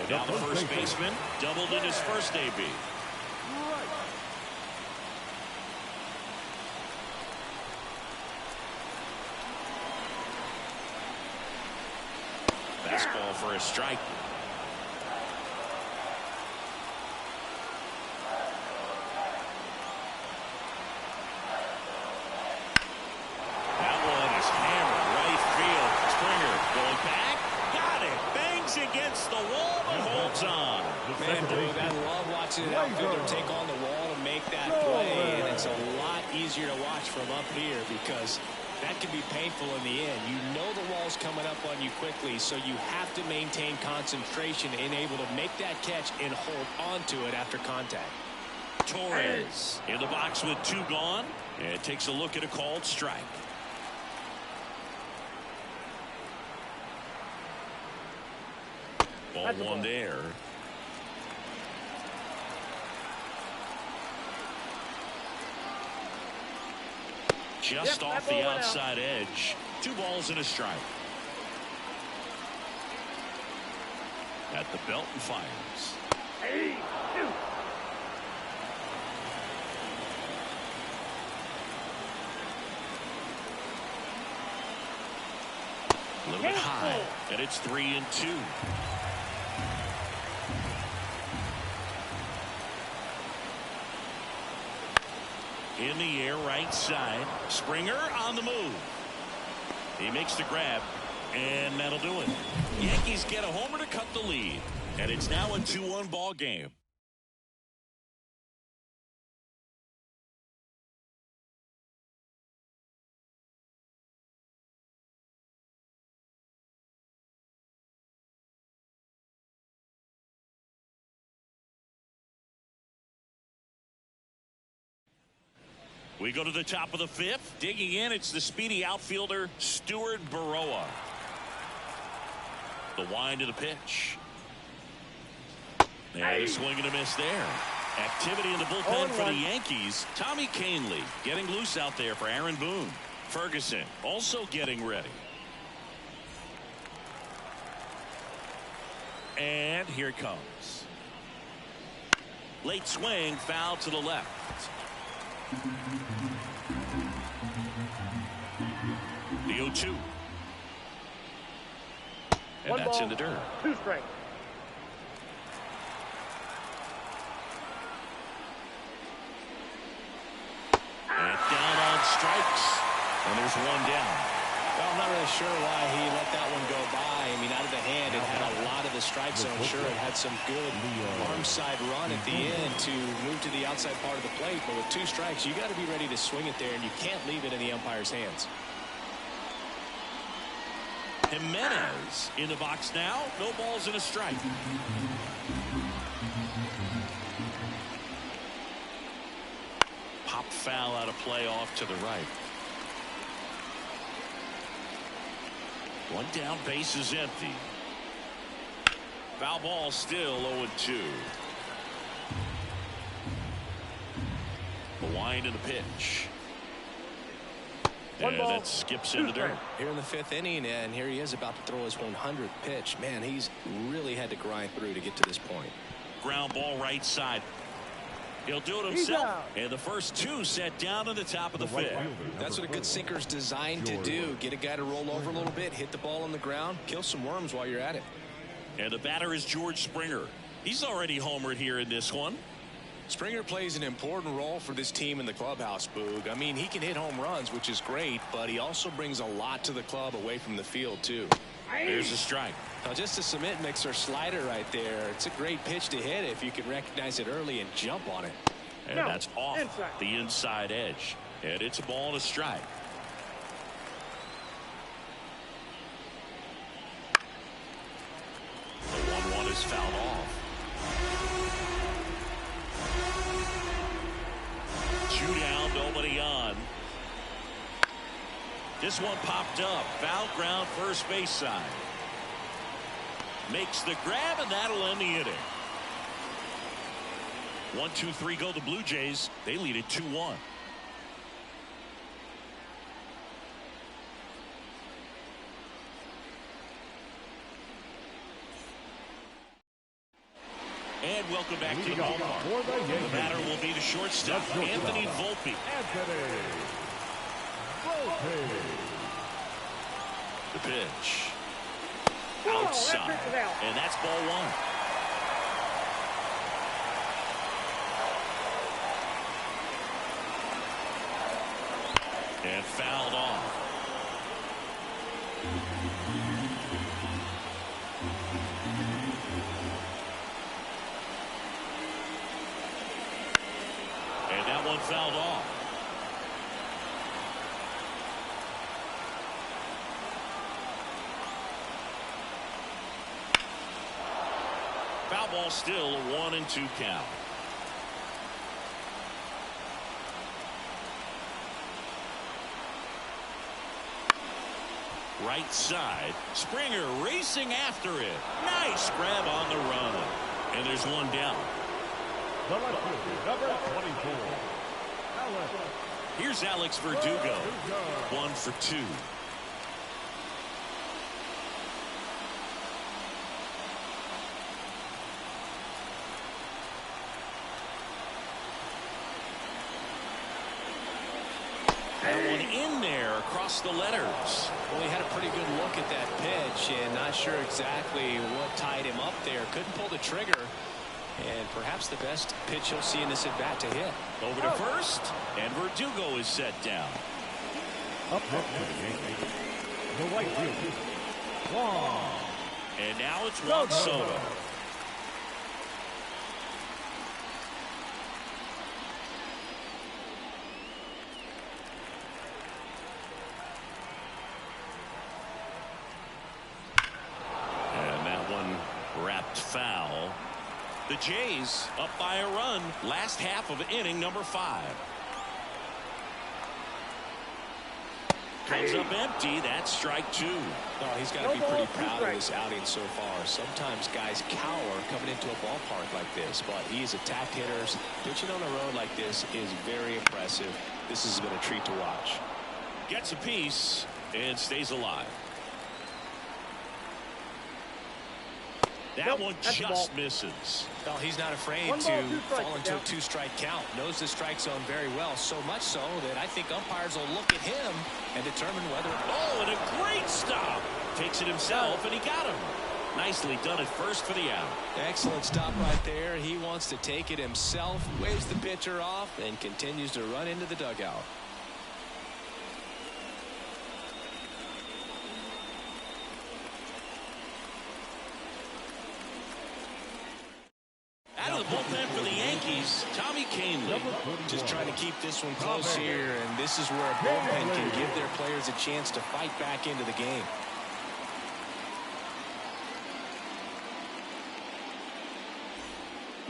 And now the first baseman doubled in his first AB. Fastball for a strike. Against the wall, but holds on. Man, dude, I love watching an outfielder take on the wall to make that play, and it's a lot easier to watch from up here because that can be painful in the end. You know the wall's coming up on you quickly, so you have to maintain concentration and able to make that catch and hold on to it after contact. Torres in the box with 2 gone, and takes a look at a called strike. Ball 1 there. Just off the outside edge. 2 balls and a strike. At the belt and fires. A little bit high, and it's 3-2. In the air, right side. Springer on the move. He makes the grab, and that'll do it. Yankees get a homer to cut the lead, and it's now a 2-1 ball game. We go to the top of the 5th. Digging in, it's the speedy outfielder, Stuart Baroa. The wind of the pitch. And a swing and a miss there. Activity in the bullpen for the Yankees. Tommy Kahnle getting loose out there for Aaron Boone. Ferguson also getting ready. And here it comes. Late swing, foul to the left. The 0-2. And One that's ball, in the dirt. 2 strikes. And down on strikes. And there's one down. Well, I'm not really sure why he let that one go by. I mean, out of the hand, it had a lot of the strike zone. Sure, it had some good arm side run at the end to move to the outside part of the plate. But with 2 strikes, you got to be ready to swing it there, and you can't leave it in the umpire's hands. Jimenez in the box now. No balls and a strike. Pop foul out of play off to the right. One down, base is empty. Foul ball still 0-2. The wind of the pitch. One And ball, that skips 2 in the dirt. strikes. Here in the 5th inning, and here he is about to throw his 100th pitch. Man, he's really had to grind through to get to this point. Ground ball right side. He'll do it He's himself. out. And the first 2 set down to the top of the 5th. That's what a good sinker's designed to do. Get a guy to roll over a little bit, hit the ball on the ground, kill some worms while you're at it. And the batter is George Springer. He's already homered here in this one. Springer plays an important role for this team in the clubhouse, Boog. I mean, he can hit home runs, which is great, but he also brings a lot to the club away from the field, too. There's a strike. Now, just a cement mixer slider right there. It's a great pitch to hit if you can recognize it early and jump on it. And No, that's off inside. the inside edge. And it's a ball and a strike. The 1-1 is fouled off. 2 down, nobody on. This one popped up. Foul ground, first base side. Makes the grab, and that'll end the inning. 1-2-3 go the Blue Jays. They lead it 2-1. And welcome back to the ballpark. The batter will be the shortstop, Anthony Volpe. The pitch. Outside. And that's ball 1. And fouled off. And that one fouled off. Foul ball still a 1-2 count. Right side. Springer racing after it. Nice grab on the run. And there's one down. Number 24. Here's Alex Verdugo. 1 for 2. That one in there across the letters. Well, he had a pretty good look at that pitch and not sure exactly what tied him up there. Couldn't pull the trigger. And perhaps the best pitch he'll see in this at-bat to hit. Over to first. And Verdugo is set down. Up next, the right fielder, Juan. And now it's Juan Soto. And that one wrapped foul. The Jays up by a run. Last half of inning number 5. comes up empty. That's strike 2. Oh, he's got to be pretty proud of this outing so far. Sometimes guys cower coming into a ballpark like this, but he's attacked hitters. Pitching on the road like this is very impressive. This has been a treat to watch. Gets a piece and stays alive. That one just misses. Well, he's not afraid to fall into a 2-strike count. Knows the strike zone very well, so much so that I think umpires will look at him and determine whether... Oh, and a great stop. Takes it himself, and he got him. Nicely done at first for the out. Excellent stop right there. He wants to take it himself, waves the pitcher off, and continues to run into the dugout. Out of the bullpen for the Yankees, Tommy Canely. Just trying to keep this one close here, and this is where a bullpen can give their players a chance to fight back into the game.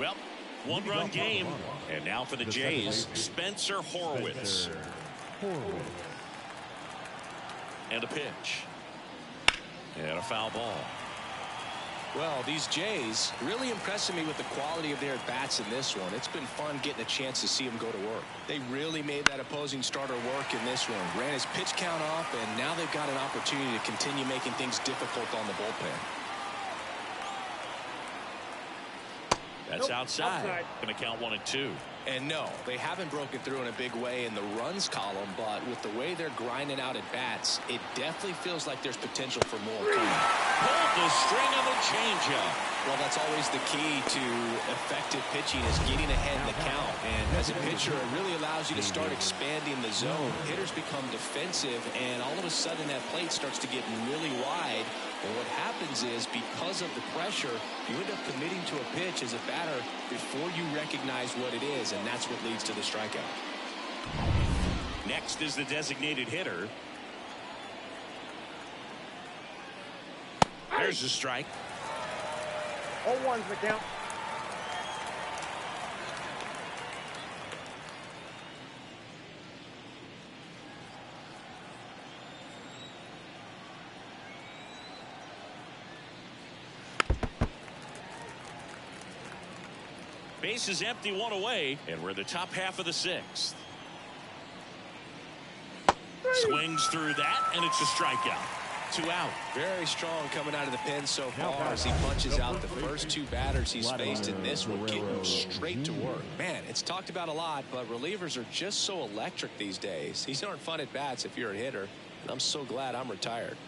Well, one-run game, and now for the Jays, Spencer Horwitz. And a pitch. And a foul ball. Well, these Jays really impressing me with the quality of their at-bats in this one. It's been fun getting a chance to see them go to work. They really made that opposing starter work in this one. Ran his pitch count off, and now they've got an opportunity to continue making things difficult on the bullpen. That's outside. Going to count 1 and 2. And no, they haven't broken through in a big way in the runs column, but with the way they're grinding out at bats, it definitely feels like there's potential for more coming. Pulled the string of a changeup. Well, that's always the key to effective pitching, is getting ahead in the count. And as a pitcher, it really allows you to start expanding the zone. Hitters become defensive, and all of a sudden that plate starts to get really wide. And what happens is, because of the pressure, you end up committing to a pitch as a batter before you recognize what it is, and that's what leads to the strikeout. Next is the designated hitter. There's the strike. 0-1's the count. Base is empty, 1 away, and we're in the top half of the 6th. Swings through that, and it's a strikeout. 2 out. Very strong coming out of the pen so far as he punches out the first 2 batters he's faced in this one, getting them straight to work. Man, it's talked about a lot, but relievers are just so electric these days. These aren't fun at bats if you're a hitter, and I'm so glad I'm retired.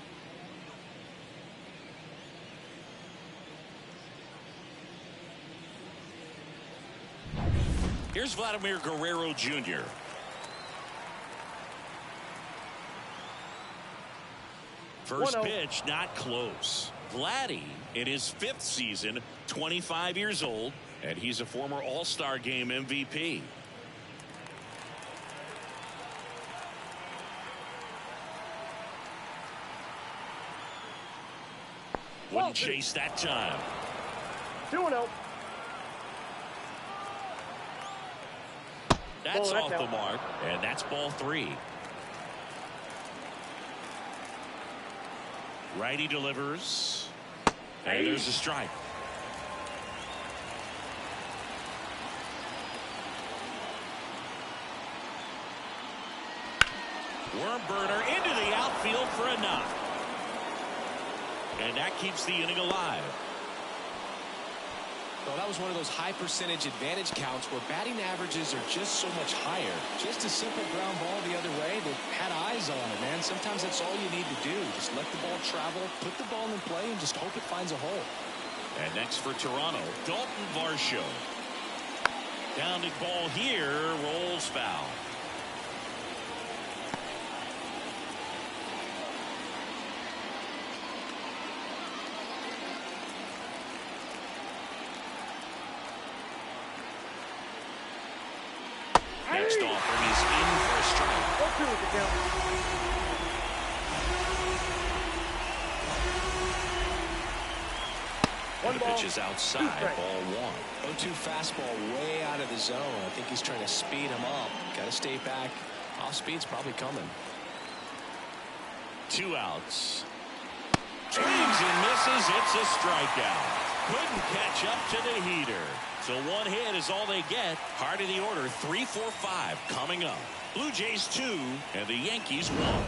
Here's Vladimir Guerrero Jr. First pitch, not close. Vladdy, in his 5th season, 25 years old, and he's a former All-Star Game MVP. Wouldn't chase that time. 2-0. That's off the mark, and that's ball 3. Righty delivers, and there's a strike. Worm burner into the outfield for a knock, and that keeps the inning alive. Well, that was one of those high percentage advantage counts where batting averages are just so much higher. Just a simple ground ball the other way that had eyes on it, man. Sometimes that's all you need to do. Just let the ball travel, put the ball in play, and just hope it finds a hole. And next for Toronto, Dalton Varsho. Downed ball here, rolls foul. Next offering is in for a strike. 0-2 with the count. And the pitch is outside, ball 1. 0-2 fastball way out of the zone. I think he's trying to speed him up. Got to stay back. Off speed's probably coming. 2 outs. Swings and misses. It's a strikeout. Couldn't catch up to the heater. So 1 hit is all they get. Heart of the order, 3, 4, 5 coming up. Blue Jays 2 and the Yankees 1.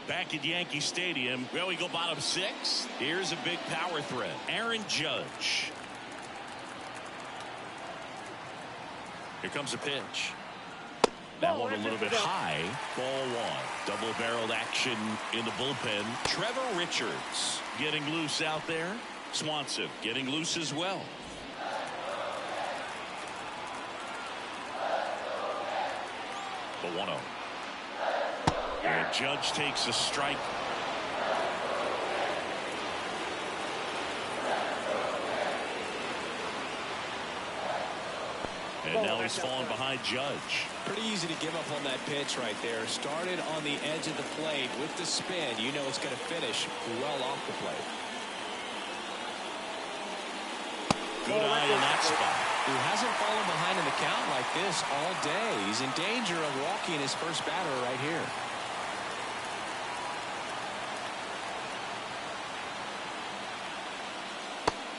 Back at Yankee Stadium, well, we go bottom 6. Here's a big power threat. Aaron Judge. Here comes a pitch. That one a little bit high. Ball 1. Double-barreled action in the bullpen. Trevor Richards getting loose out there. Swanson getting loose as well. The 1-0. And Judge takes a strike. And now he's falling behind Judge. Pretty easy to give up on that pitch right there. Started on the edge of the plate with the spin. You know it's going to finish well off the plate. Good eye in that spot. Who hasn't fallen behind in the count like this all day. He's in danger of walking his first batter right here.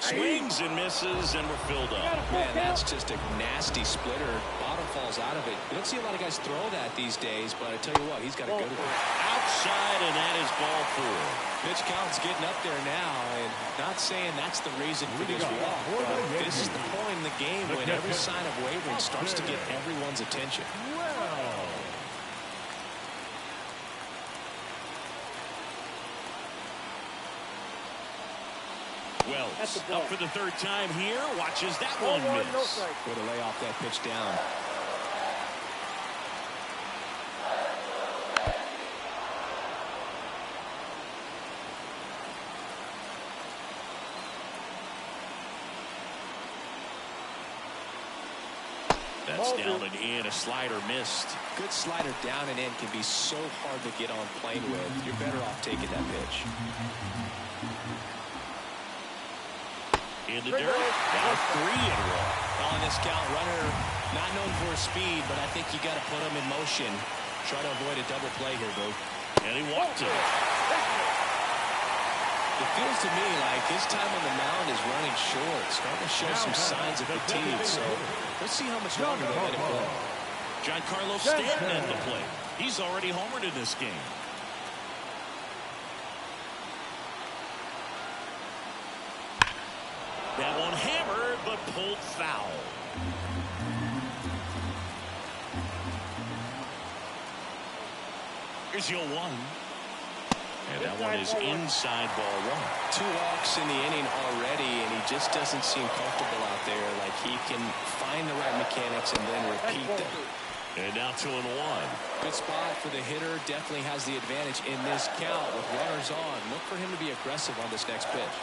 Swings and misses, and we're filled up. Man, that's just a nasty splitter. Bottom falls out of it. You don't see a lot of guys throw that these days, but I tell you what, he's got a good one. Outside, and that is ball 4. Pitch count's getting up there now, and not saying that's the reason for this walk, but this is the point in the game when every sign of wavering starts to get everyone's attention. Wells up for the 3rd time here. Watches that one miss. Way to lay off that pitch down. That's down and in. A slider missed. Good slider down and in can be so hard to get on plane with. You're better off taking that pitch. In the dirt. Now 3 in a row. On this count, runner not known for his speed, but I think you got to put him in motion. Try to avoid a double play here, Boo. And he walked it. It feels to me like his time on the mound is running short, starting to show some signs of fatigue. So let's see how much longer they let him play. Giancarlo Stanton at the plate. He's already homered in this game. That one hammered, but pulled foul. Here's your 1. And that one is inside ball 1. 2 walks in the inning already, and he just doesn't seem comfortable out there. Like he can find the right mechanics and then repeat them. And now 2-1. Good spot for the hitter. Definitely has the advantage in this count with runners on. Look for him to be aggressive on this next pitch.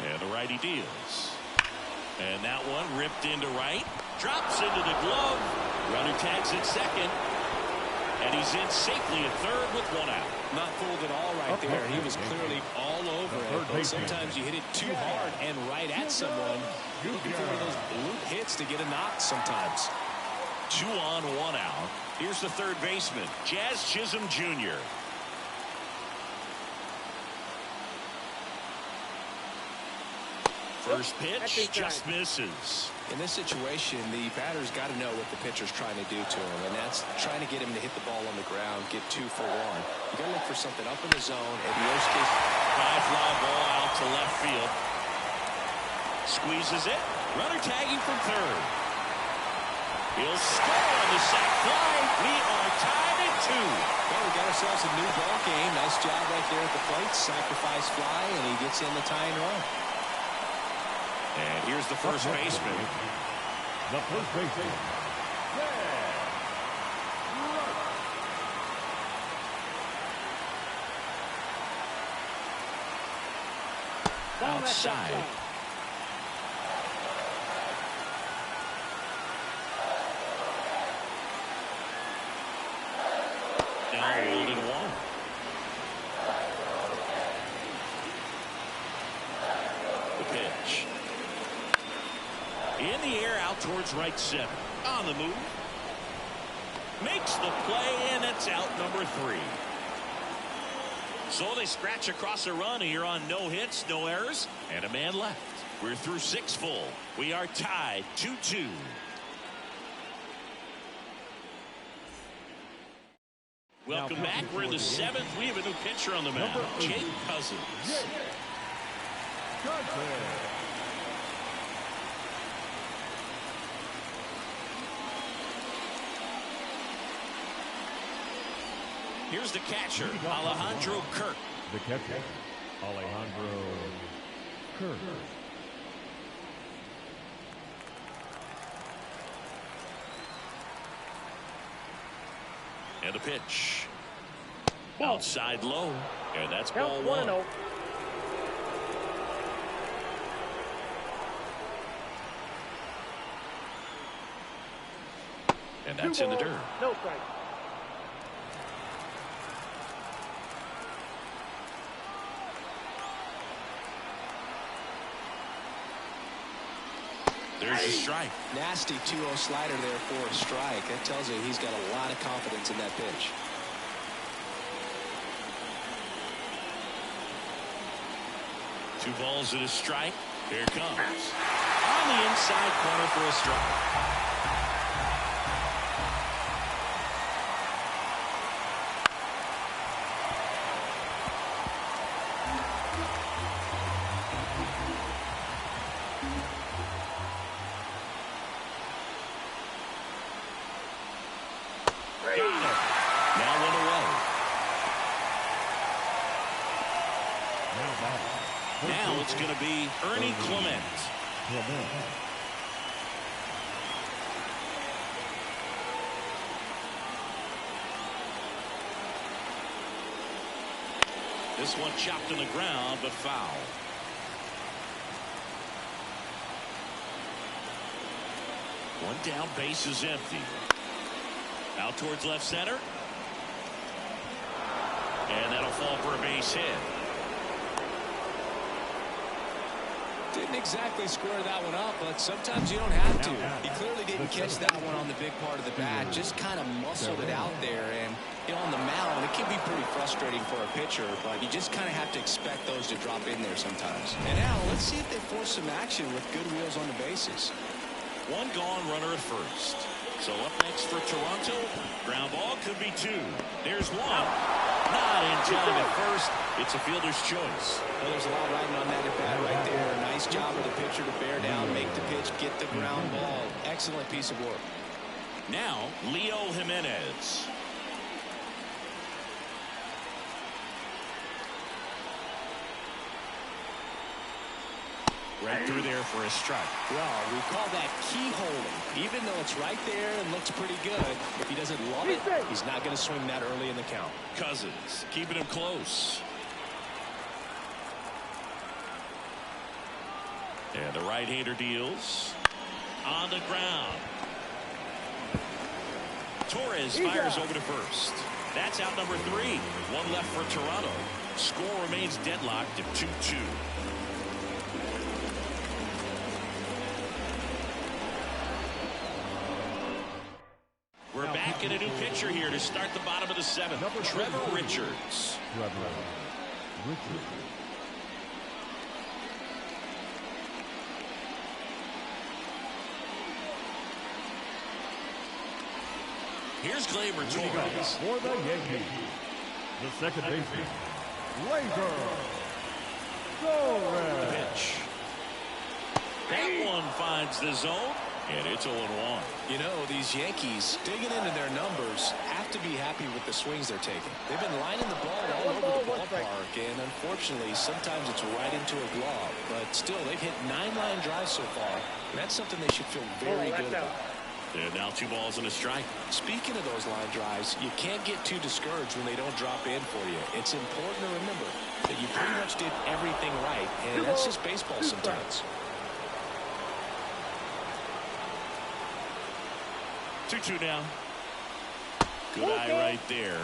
And the righty deals. And that one ripped into right. Drops into the glove. Runner tags at second. And he's in safely at 3rd with 1 out. Not fooled at all right there. He was clearly all over it. But sometimes you hit it too hard and right at someone. You're looking for those bloop hits to get a knock sometimes. 2 on, 1 out. Here's the 3rd baseman, Jazz Chisholm Jr. First pitch just misses. In this situation, the batter's got to know what the pitcher's trying to do to him, and that's trying to get him to hit the ball on the ground, get 2 for 1. You got to look for something up in the zone. In the worst case, high fly ball out to left field. Squeezes it. Runner tagging from 3rd. He'll score on the sac fly. We are tied at 2. Well, we got ourselves a new ball game. Nice job right there at the plate. Sacrifice fly, and he gets in the tying run. And here's the first baseman. The first baseman. outside. Now 1-1. The pitch. In the air out towards right center. On the move. Makes the play, and it's out number 3. So they scratch across a run here on no hits, no errors, and a man left. We're through 6 full. We are tied 2-2. Welcome back. We're in the 7th. We have a new pitcher on the mound, Jake Cousins. Here's the catcher, Alejandro Kirk. The catcher, Alejandro Kirk. And a pitch. Outside low. And that's ball Count 1. 1-0. And that's in the dirt. No strike. There's a strike. Nasty 2-0 slider there for a strike. That tells you he's got a lot of confidence in that pitch. Two balls and a strike. Here it comes. On the inside corner for a strike. Now it's going to be Ernie Clement. This one chopped on the ground, but foul. One down, base is empty. Out towards left center. And that'll fall for a base hit. Didn't exactly square that one up, but sometimes you don't have to. He clearly didn't catch that one on the big part of the bat. Just kind of muscled it out there. And you know, on the mound, it can be pretty frustrating for a pitcher, but you just kind of have to expect those to drop in there sometimes. And now, let's see if they force some action with good wheels on the bases. One gone, runner at first. So up next for Toronto, ground ball could be 2. There's one. Not in time at first. It's a fielder's choice. Well, there's a lot riding on that at bat right there. Nice job of the pitcher to bear down, make the pitch, get the ground ball. Excellent piece of work. Now, Leo Jimenez. Right through there for a strike. Well, we call that key holding. Even though it's right there and looks pretty good, if he doesn't love it, he's not going to swing that early in the count. Cousins keeping him close. And the right-hander deals. On the ground. Torres fires over to first. That's out number 3. One left for Toronto. Score remains deadlocked at 2-2. We're back in a new pitcher here to start the bottom of the 7th. Trevor Richards. Here's Gleyber Torres. For the Yankees, the second baseman, Gleyber Torres. Pitch. That one finds the zone. And it's 0-1. You know, these Yankees, digging into their numbers, have to be happy with the swings they're taking. They've been lining the ball all over the ballpark, and unfortunately, sometimes it's right into a glove. But still, they've hit 9 line drives so far, and that's something they should feel very good about. And now 2 balls and a strike. Speaking of those line drives, you can't get too discouraged when they don't drop in for you. It's important to remember that you pretty much did everything right, and that's just baseball sometimes. 2-2 now. Good eye right there.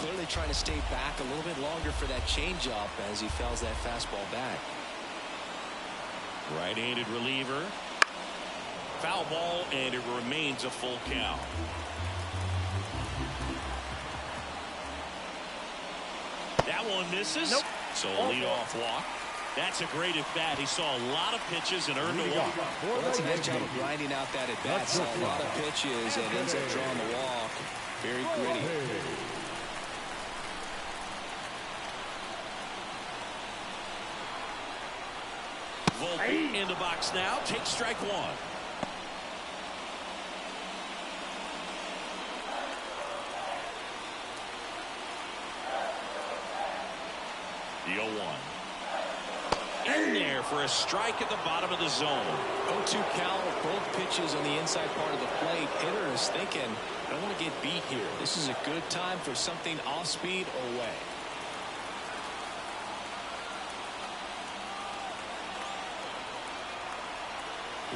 Clearly trying to stay back a little bit longer for that changeup as he fouls that fastball back. Right-handed reliever. Foul ball, and it remains a full count. That one misses. Nope. So a leadoff walk. That's a great at-bat. He saw a lot of pitches and earned a walk. Well, that's a nice job of grinding out that at-bat. Saw a lot of pitches and ends up drawing the walk. Very gritty. Volpe in the box now. Takes strike 1. The 0-1. In there for a strike at the bottom of the zone. 0-2 count, both pitches on the inside part of the plate. Hitter is thinking, I don't want to get beat here. This is a good time for something off speed or away.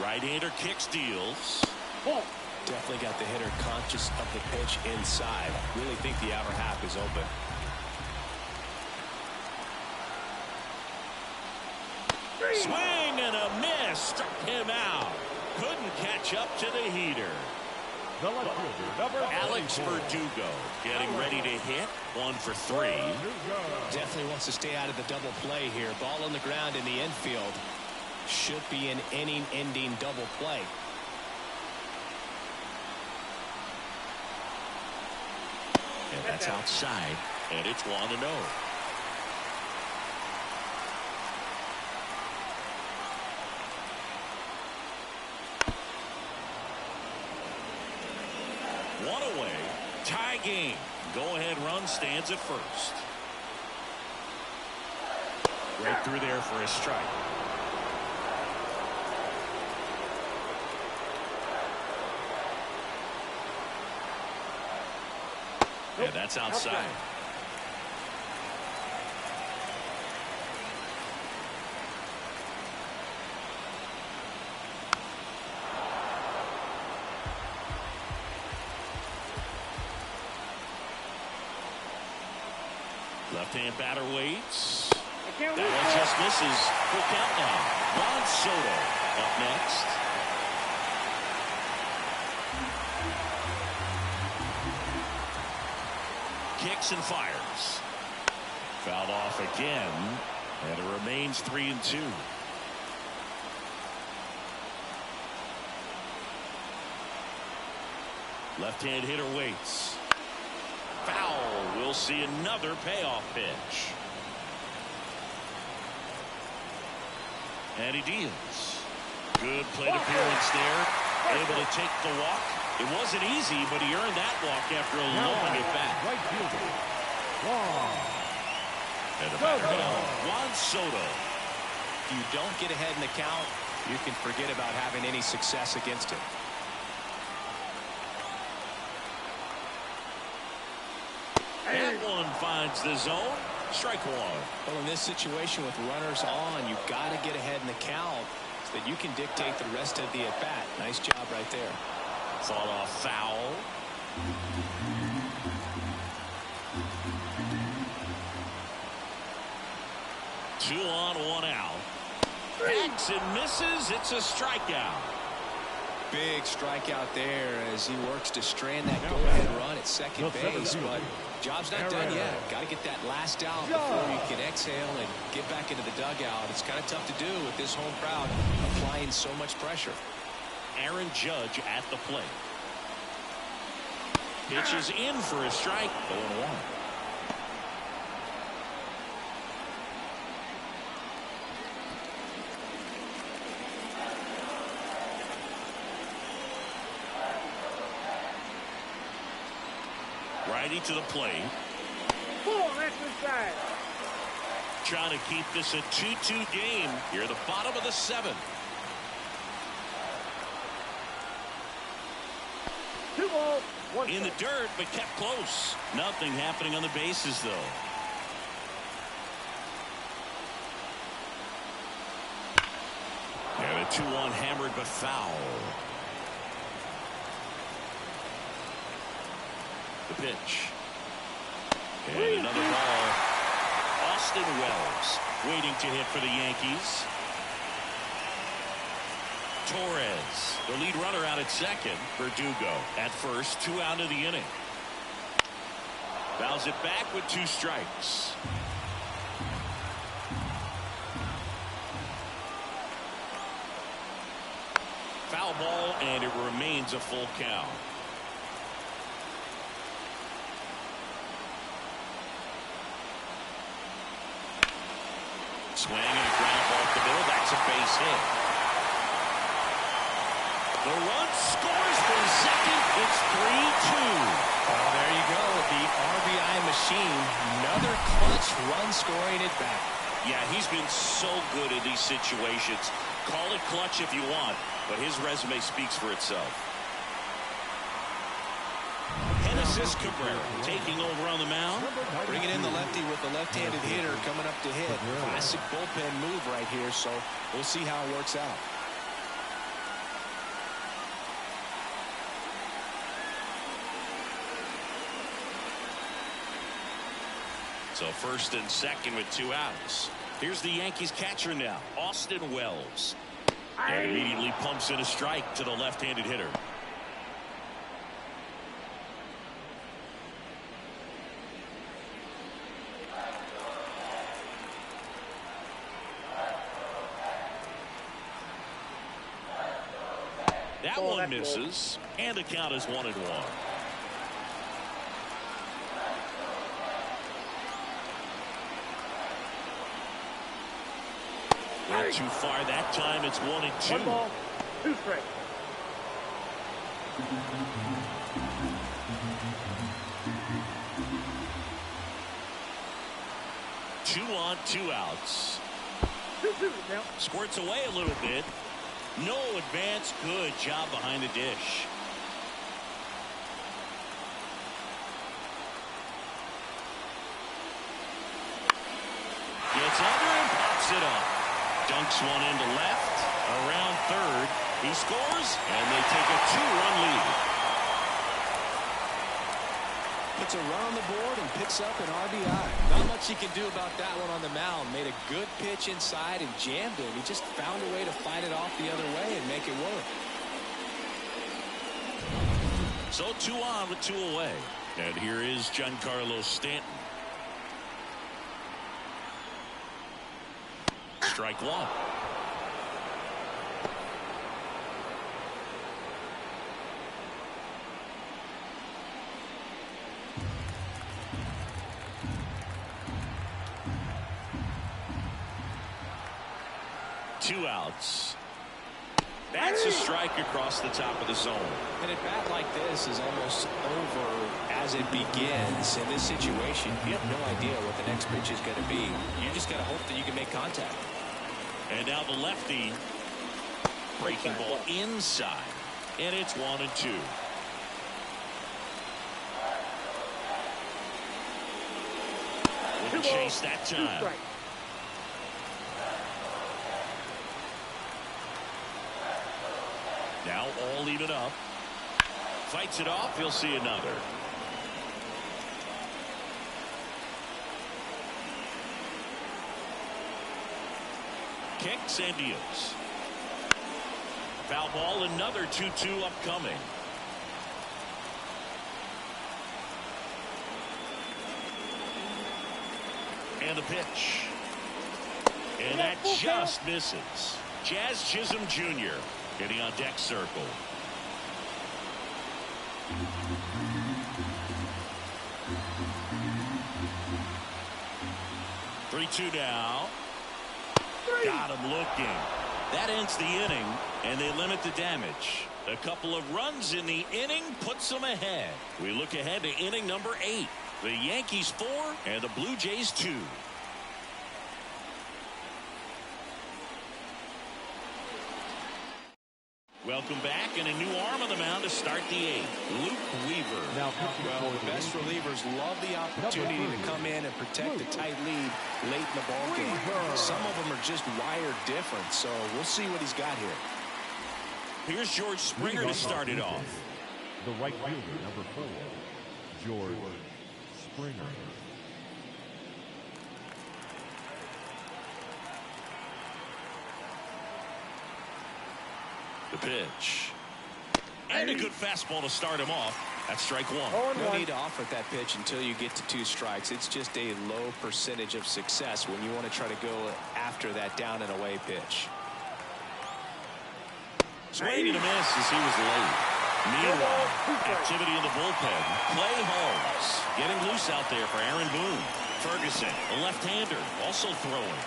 Right-hander kicks, deals. Definitely got the hitter conscious of the pitch inside. Really think the outer half is open. Swing and a miss. Struck him out. Couldn't catch up to the heater. Alex Verdugo getting ready to hit. 1 for 3. Definitely wants to stay out of the double play here. Ball on the ground in the infield. Should be an inning-ending double play. And that's outside. And it's 1-0. One away. Tie game. Go-ahead run stands at first. Right through there for a strike. And that's outside. Left-hand batter waits. That one just misses. Full count now. Juan Soto up next. Kicks and fires. Fouled off again, and it remains 3-2. Left-hand hitter waits. Foul. We'll see another payoff pitch. And he deals. Good plate appearance there. Able to take the walk. It wasn't easy, but he earned that walk after a long at-bat. Right fielder. And the batter now, Juan Soto. If you don't get ahead in the count, you can forget about having any success against him. That one finds the zone. Strike 1. Well, in this situation with runners on, you've got to get ahead in the count so that you can dictate the rest of the at-bat. Nice job right there. Fought off foul. Two on, 1 out. Hacks and misses. It's a strikeout. Big strikeout there as he works to strand that go-ahead run at second base, but job's not done yet. Got to get that last out before you can exhale and get back into the dugout. It's kind of tough to do with this home crowd applying so much pressure. Aaron Judge at the plate. Pitches in for a strike. 0-1. Righty to the plate. Ball, that's inside. Trying to keep this a 2-2 game here at the bottom of the 7th. 2 balls, 1 In the dirt, but kept close. Nothing happening on the bases, though. And a 2-1 hammered, but foul. The pitch. And another ball. Austin Wells waiting to hit for the Yankees. Torres, the lead runner, out at second. Verdugo at first, 2 out of the inning. Fouls it back with 2 strikes. Foul ball, and it remains a full count. Swing and a ground ball up the middle. That's a base hit. The run scores for second. It's 3-2. Well, there you go. The RBI machine. Another clutch run scoring it back. Yeah, he's been so good in these situations. Call it clutch if you want, but his resume speaks for itself. Genesis Cabrera taking over on the mound. Bringing in the lefty with the left-handed hitter coming up to hit. Classic bullpen move right here, so we'll see how it works out. So first and second with 2 outs. Here's the Yankees catcher now, Austin Wells. And immediately pumps in a strike to the left-handed hitter. That one misses, and the count is 1-1. Not too far that time. It's 1-2. 1 ball, 2 strikes. Two on, 2 outs. 2-2 now. Squirts away a little bit. No advance. Good job behind the dish. Gets under and pops it up. Dunks one into left. Around third. He scores, and they take a 2-run lead. Puts a run on the board and picks up an RBI. Not much he can do about that one on the mound. Made a good pitch inside and jammed it. He just found a way to fight it off the other way and make it work. So 2 on with 2 away. And here is Giancarlo Stanton. Strike 1. Two outs. That's a strike across the top of the zone. And a bat like this is almost over as it begins. In this situation, you have no idea what the next pitch is going to be. You just got to hope that you can make contact. And now the lefty. Breaking ball inside. And it's 1-2. With a chase that time. Now all even up. Fights it off. He'll see another. Kicks and deals. Foul ball. Another 2-2 upcoming. And the pitch. And that just misses. Jazz Chisholm Jr. getting on deck circle. Three-2 now. Got him looking. That ends the inning, and they limit the damage. A couple of runs in the inning puts them ahead. We look ahead to inning number 8. The Yankees 4 and the Blue Jays 2. Welcome back, and a new arm on the mound to start the 8th. Luke Weaver. Now, well, the best relievers love the opportunity to come in and protect a tight lead late in the ball game. Some of them are just wired different, so we'll see what he's got here. Here's George Springer to start it off. The right fielder, number 4, George Springer. The pitch. And a good fastball to start him off. That's strike 1. No need to offer that pitch until you get to 2 strikes. It's just a low percentage of success when you want to try to go after that down and away pitch. Swing and a miss as he was late. Meanwhile, activity in the bullpen. Clay Holmes getting loose out there for Aaron Boone. Ferguson, a left-hander, also throwing.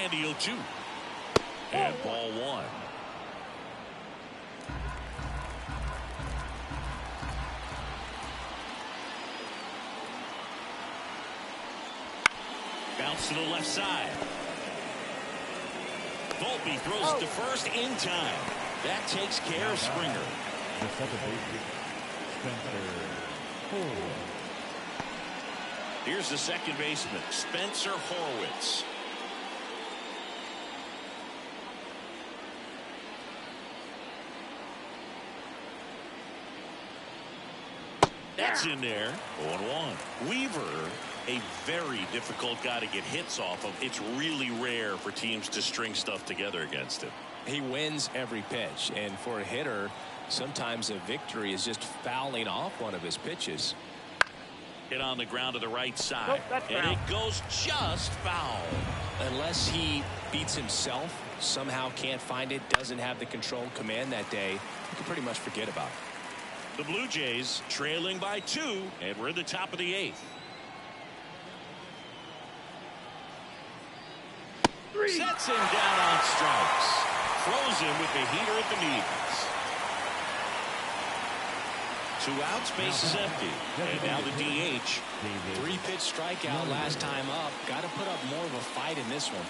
And the 0-2. And ball 1. Bounce to the left side. Volpe throws it to first in time. That takes care of Springer. The second baseman, Spencer Horwitz. Here's the second baseman, Spencer Horwitz. That's in there. 0-1. Weaver, a very difficult guy to get hits off of. It's really rare for teams to string stuff together against him. He wins every pitch, and for a hitter, sometimes a victory is just fouling off one of his pitches. Hit on the ground to the right side. And it goes just foul. Unless he beats himself, somehow can't find it, doesn't have the control and command that day, you can pretty much forget about it. The Blue Jays trailing by 2, and we're in the top of the 8th. Sets him down on strikes. Throws him with the heater at the knees. 2 outs, base is empty. And now the DH. 3-pitch strikeout last time up. Got to put up more of a fight in this one.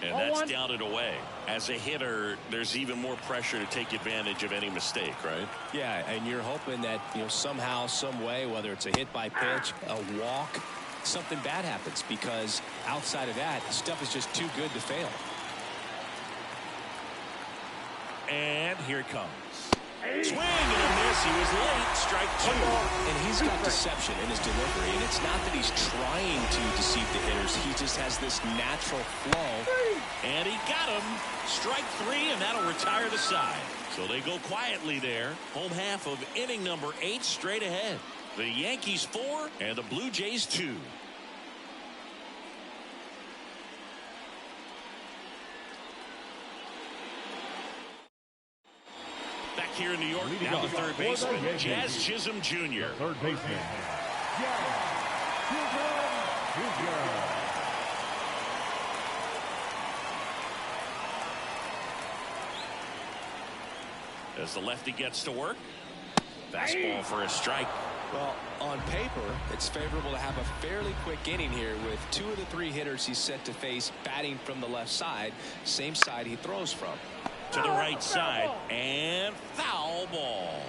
And that's down and away. As a hitter, there's even more pressure to take advantage of any mistake, right? Yeah, and you're hoping that, somehow, some way, whether it's a hit by pitch, a walk, something bad happens, because outside of that, stuff is just too good to fail. And here it comes. Swing and a miss. He was late. Strike 2. And he's got deception in his delivery, and it's not that he's trying to deceive the hitters. He just has this natural flow. And he got him. Strike 3, and that'll retire the side. So they go quietly there. Home half of inning number 8 straight ahead. The Yankees 4 and the Blue Jays 2. Back here in New York, now the third baseman, Jazz Chisholm Jr. Third baseman, Jazz Chisholm Jr. As the lefty gets to work. Fastball for a strike. Well, on paper, it's favorable to have a fairly quick inning here with 2 of the 3 hitters he's set to face batting from the left side, same side he throws from. To the right side, and foul ball.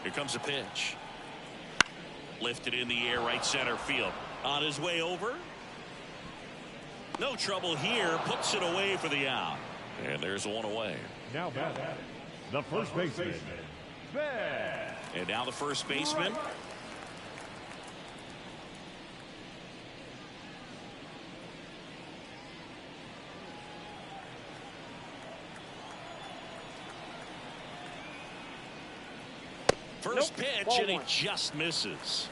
Here comes a pitch. Lifted in the air, right center field. On his way over. No trouble here. Puts it away for the out. And there's one away. Now batting, the first baseman, Ben. And now the first baseman. First pitch, and he just misses.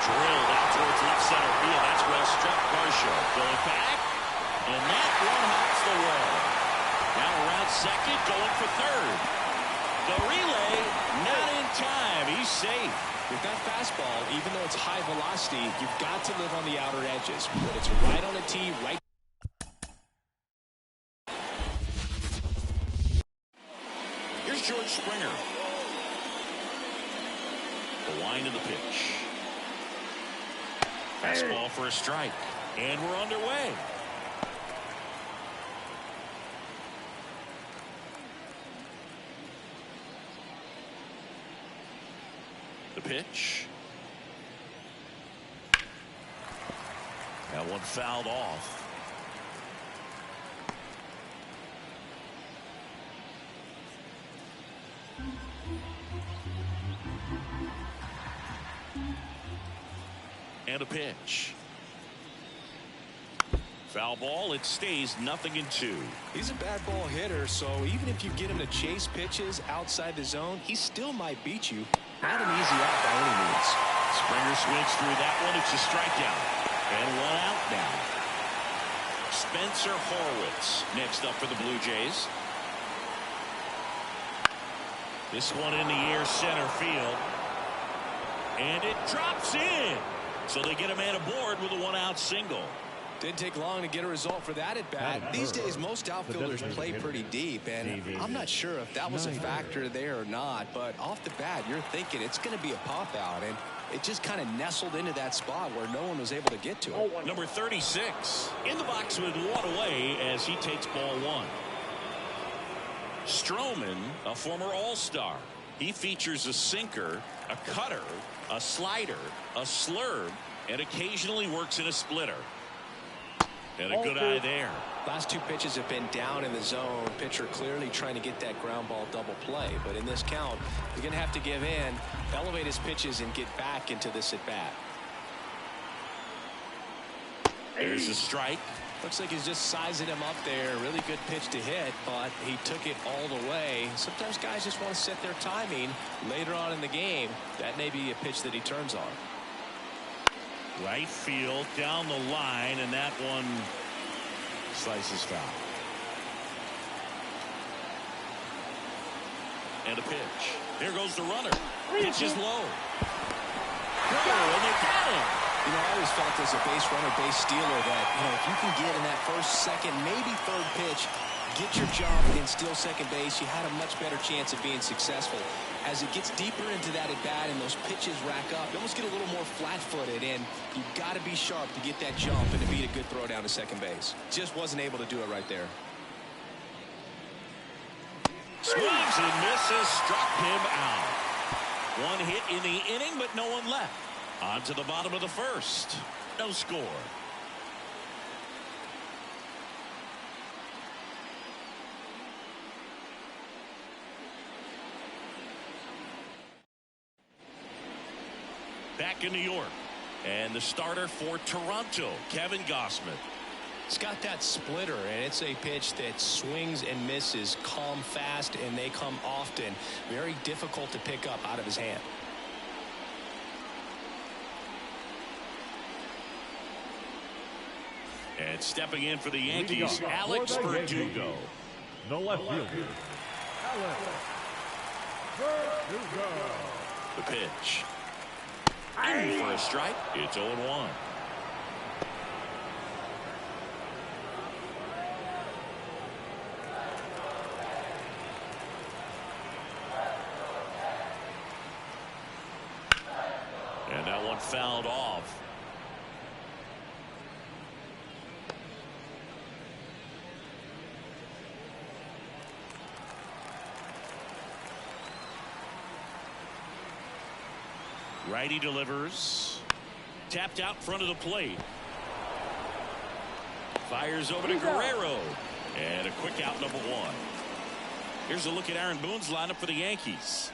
Drilled out towards left center field. That's well struck. Varsho it back, and that one hops the wall. Now around second, going for third. The relay, not in time. He's safe. With that fastball, even though it's high velocity, you've got to live on the outer edges. But it's right on the tee, right. Here's George Springer. The wind of the pitch. Fastball for a strike. And we're underway. The pitch. That one fouled off. And a pitch. Foul ball. It stays 0-2. He's a bad ball hitter, so even if you get him to chase pitches outside the zone, he still might beat you. Not an easy out by any means. Springer swings through that one. It's a strikeout. And one out now. Spencer Horwitz next up for the Blue Jays. This one in the air, center field. And it drops in. So they get a man aboard with a one-out single. Didn't take long to get a result for that at bat. These days, most outfielders play pretty deep, and I'm not sure if that was a factor there or not, but off the bat, you're thinking it's going to be a pop-out, and it just kind of nestled into that spot where no one was able to get to it. Number 36 in the box with one away as he takes ball one. Stroman, a former All-Star. He features a sinker, a cutter, a slider, a slurve, and occasionally works in a splitter. And a good eye there. Last two pitches have been down in the zone. Pitcher clearly trying to get that ground ball double play. But in this count, he's going to have to give in, elevate his pitches, and get back into this at bat. There's a strike. Looks like he's just sizing him up there. Really good pitch to hit, but he took it all the way. Sometimes guys just want to set their timing later on in the game. That may be a pitch that he turns on. Right field down the line, and that one slices foul. And a pitch. Here goes the runner. Pitch is low. And they got him. You know, I always felt as a base runner, base stealer that, you know, if you can get in that first, second, maybe third pitch, get your jump and steal second base, you had a much better chance of being successful. As it gets deeper into that at bat and those pitches rack up, you almost get a little more flat-footed, and you've got to be sharp to get that jump and to beat a good throw down to second base. Just wasn't able to do it right there. Swings and misses, struck him out. One hit in the inning, but no one left. On to the bottom of the first. No score. Back in New York. And the starter for Toronto, Kevin Gausman. It's got that splitter, and it's a pitch that swings and misses, come fast, and they come often. Very difficult to pick up out of his hand. And stepping in for the Yankees, Alex Verdugo. The left fielder, Alex Verdugo. The pitch. In for a strike. It's 0-1. And that one fouled off. Righty delivers. Tapped out front of the plate. Fires over to Guerrero. And a quick out, number one. Here's a look at Aaron Boone's lineup for the Yankees.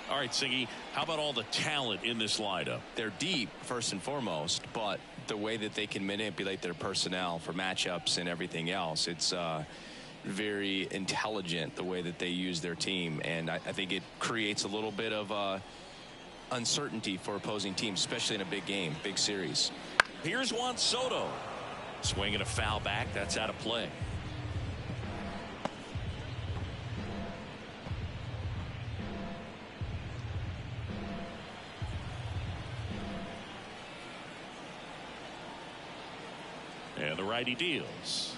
All right, Siggy, how about all the talent in this lineup? They're deep, first and foremost, but the way that they can manipulate their personnel for matchups and everything else, it's very intelligent the way that they use their team. And I think it creates a little bit of uncertainty for opposing teams, especially in a big game, big series. Here's Juan Soto. Swing and a foul back. That's out of play. And the righty deals.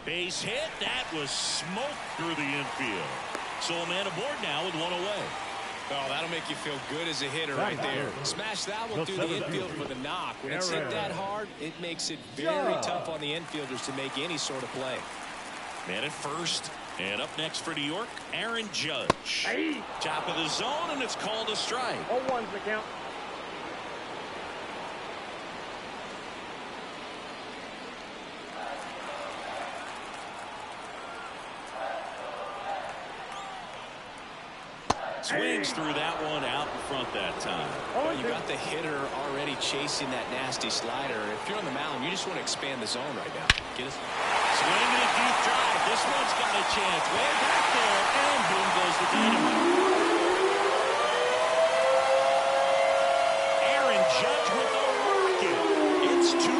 Base hit. That was smoked through the infield. So a man aboard now with one away. Oh, that'll make you feel good as a hitter right there. Smash that one through the infield with a knock. When it's hit that hard, it makes it very tough on the infielders to make any sort of play. Man at first. And up next for New York, Aaron Judge. Hey. Top of the zone, and it's called a strike. 0-1's the count. Swings through that one out in front that time. Well, you got the hitter already chasing that nasty slider. If you're on the mound, you just want to expand the zone right now. Get us. Swing and a deep drive. This one's got a chance. Way back there, and boom goes the dynamite. Aaron Judge with the rocket. It's 2-0.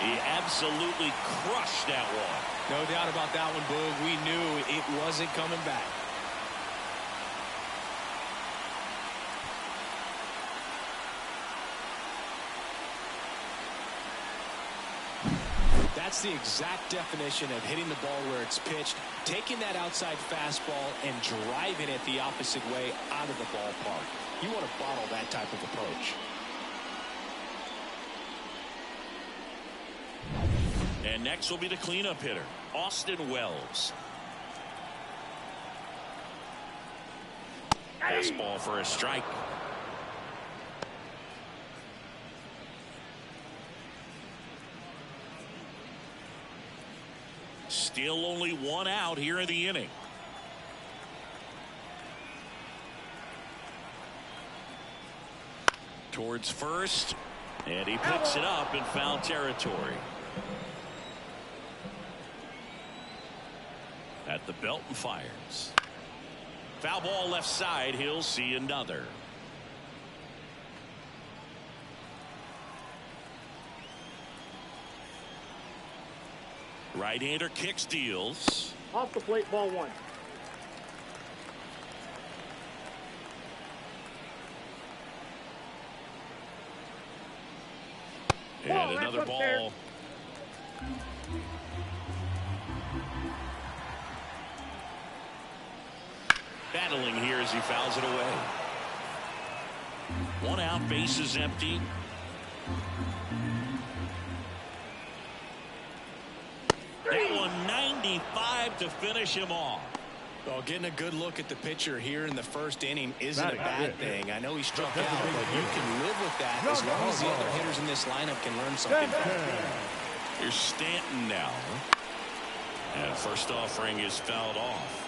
He absolutely crushed that one. No doubt about that one, Boog. We knew it wasn't coming back. That's the exact definition of hitting the ball where it's pitched, taking that outside fastball and driving it the opposite way out of the ballpark. You want to bottle that type of approach. And next will be the cleanup hitter, Austin Wells. Fastball for a strike. Still only one out here in the inning. Towards first, and he picks it up in foul territory. At the belt and fires. Foul ball left side. He'll see another. Right-hander kicks, deals. Off the plate, ball 1. And another ball. There. Battling here as he fouls it away. One out, bases empty. That one 95 to finish him off. Well, getting a good look at the pitcher here in the first inning isn't a bad thing. I know he struck out, but you can live with that as long as the other hitters in this lineup can learn something from it. Here's Stanton now. And first offering is fouled off.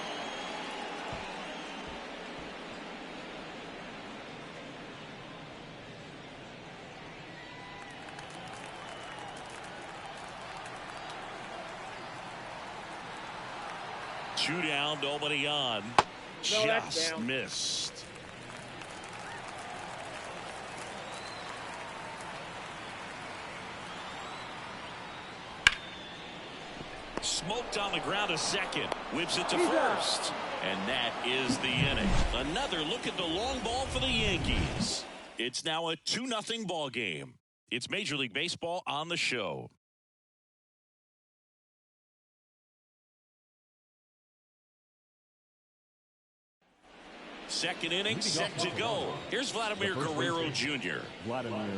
Two down, nobody on. Just missed. Smoked on the ground a second. Whips it to first. And that is the inning. Another look at the long ball for the Yankees. It's now a 2-0 ball game. It's Major League Baseball on the show. Second inning set to go. Here's Vladimir Guerrero Jr.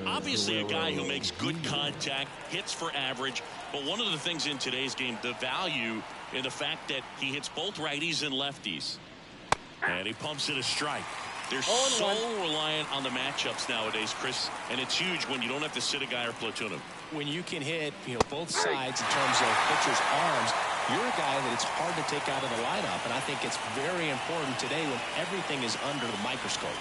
Obviously a guy who makes good contact, hits for average, but one of the things in today's game, the value in the fact that he hits both righties and lefties. And he pumps it a strike. They're so reliant on the matchups nowadays, Chris, and it's huge when you don't have to sit a guy or platoon him. When you can hit, both sides in terms of pitchers' arms, you're a guy that it's hard to take out of the lineup, and I think it's very important today when everything is under the microscope.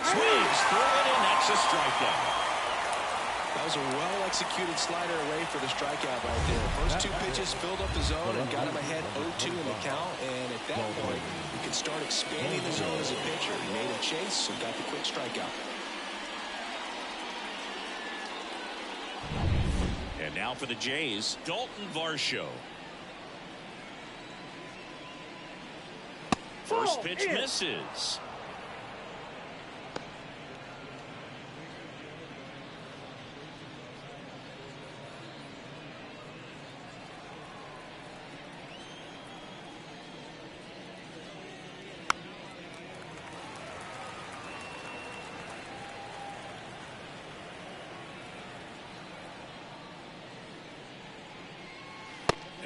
Swings through it, and that's a strikeout. That was a well-executed slider away for the strikeout right there. First two pitches filled up the zone and got him ahead 0-2 in the count, and at that point, you can start expanding the zone as a pitcher. He made a chase and got the quick strikeout. Now for the Jays, Dalton Varsho. First pitch misses.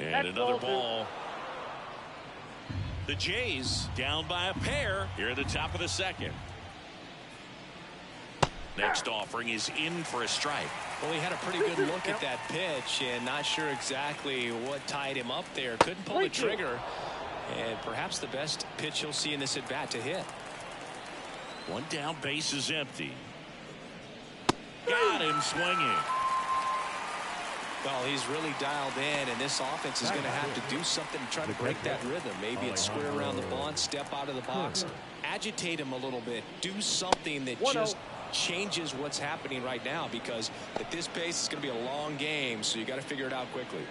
And another ball. The Jays down by a pair here at the top of the second. Next offering is in for a strike. Well, he had a pretty good look at that pitch and not sure exactly what tied him up there. Couldn't pull the trigger. And perhaps the best pitch he'll see in this at bat to hit. One down, base is empty. Got him swinging. Well, he's really dialed in, and this offense is going to have to do something to try to break that rhythm. Maybe it's square around the bunt, step out of the box, agitate him a little bit, do something that just changes what's happening right now, because at this pace it's going to be a long game, so you got to figure it out quickly.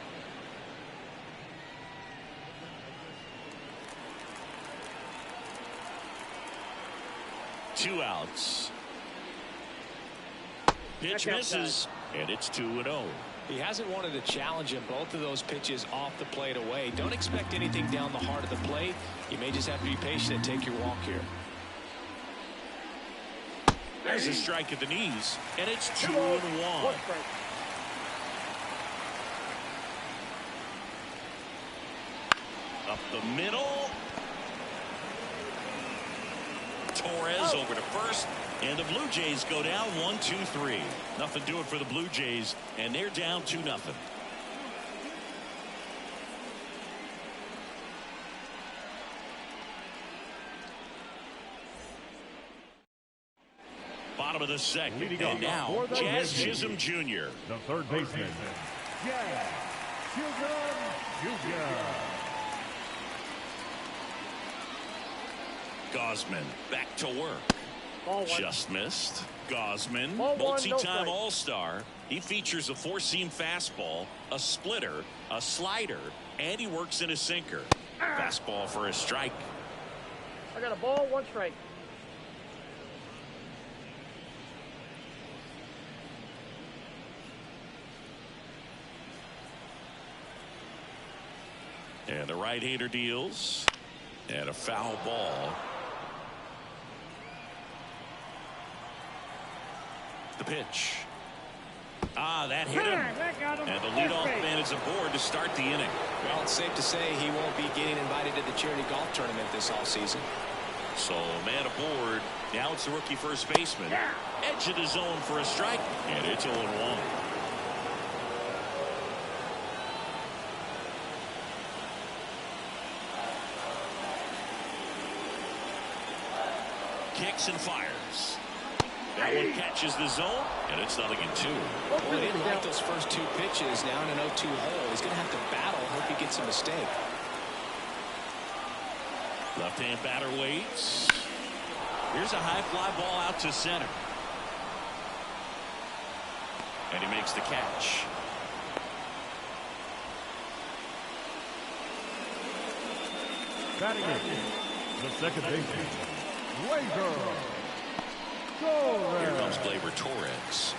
Two outs. Pitch misses, and it's 2-0. He hasn't wanted to challenge him. Both of those pitches off the plate away. Don't expect anything down the heart of the plate. You may just have to be patient and take your walk here. There's a strike at the knees, and it's 2-1. Up the middle. Torres over to first. And the Blue Jays go down 1-2-3. Nothing doing for the Blue Jays, and they're down 2-0. Bottom of the second, and now Jazz Chisholm Jr. The third baseman, Jazz Chisholm Jr. Gosman back to work. Just missed. Gosman, Ball one, multi-time no All-Star. He features a four-seam fastball, a splitter, a slider, and he works in a sinker. Fastball for a strike. I got a ball, one strike. And the right-hander deals. And a foul ball. The pitch. That hit him. And the leadoff man is aboard to start the inning. Well, it's safe to say he won't be getting invited to the charity golf tournament this offseason. So, man aboard. Now it's the rookie first baseman. Edge of the zone for a strike. And it's 0-1. Kicks and fires. That one catches the zone, and it's 0-2. Well, he didn't like those first two pitches. Now in an 0-2 hole, he's going to have to battle. Hope he gets a mistake. Left-hand batter waits. Here's a high fly ball out to center. And he makes the catch. Batting in, the second baseman, Here comes Gleyber Torres.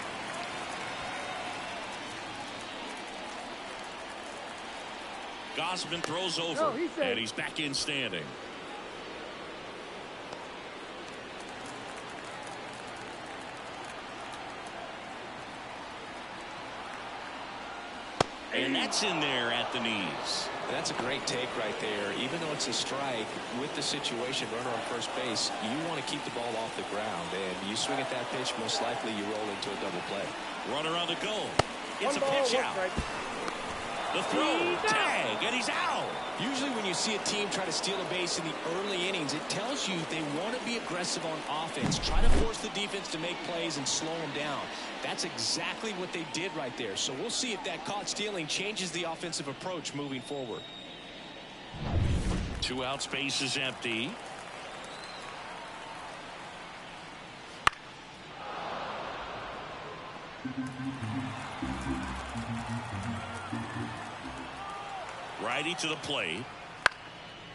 Gosman throws over, and he's back in standing. And that's in there at the knees. That's a great take right there. Even though it's a strike, with the situation, runner on first base, you want to keep the ball off the ground. And you swing at that pitch, most likely you roll into a double play. Runner on the go. It's a pitch out. The throw, tag, and he's out. Usually when you see a team try to steal a base in the early innings, it tells you they want to be aggressive on offense. Try to force the defense to make plays and slow them down. That's exactly what they did right there. So we'll see if that caught stealing changes the offensive approach moving forward. 2 out, space is empty. Righty to the plate.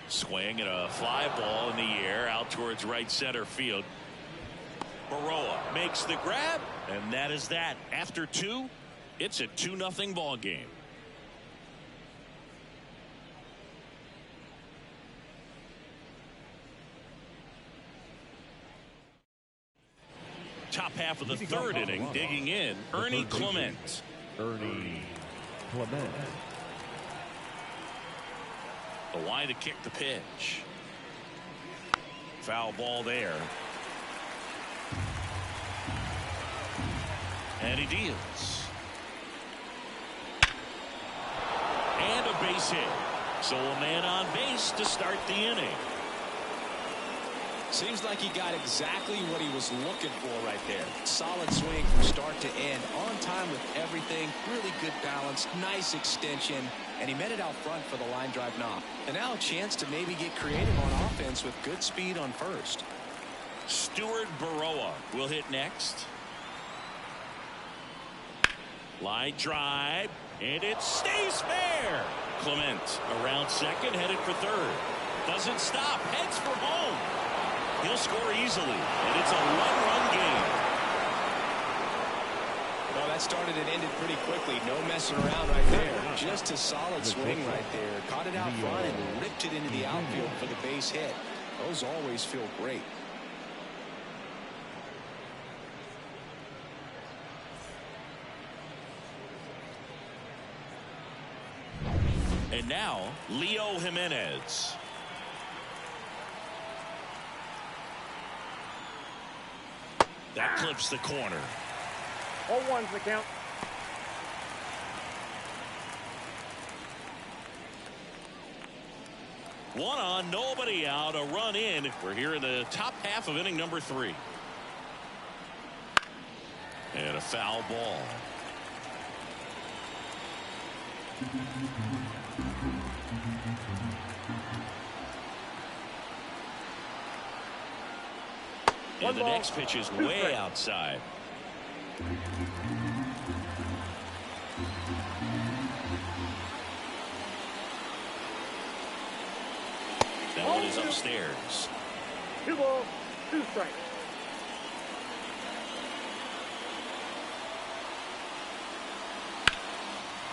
Swing and a fly ball in the air out towards right center field. Baroa makes the grab, and that is that. After 2, it's a 2-0 ball game. Top half of the 3rd inning, digging in, Ernie Clement. Ernie Clement. The line to kick the pitch. Foul ball there. And he deals. And a base hit. So a man on base to start the inning. Seems like he got exactly what he was looking for right there. Solid swing from start to end. On time with everything. Really good balance. Nice extension. And he met it out front for the line drive knock. And now a chance to maybe get creative on offense with good speed on first. Stuart Baroa will hit next. Line drive. And it stays fair. Clement around second, headed for third. Doesn't stop. Heads for home. He'll score easily, and it's a one-run game. Well, that started and ended pretty quickly. No messing around right there. Just a solid swing right there. Caught it out front and ripped it into the outfield for the base hit. Those always feel great. And now, Leo Jimenez. That clips the corner. 0-1's the count. One on, nobody out, a run in. We're here in the top half of inning number 3. And a foul ball. And the next pitch is way outside. That one is upstairs. 2 balls, 2 strikes.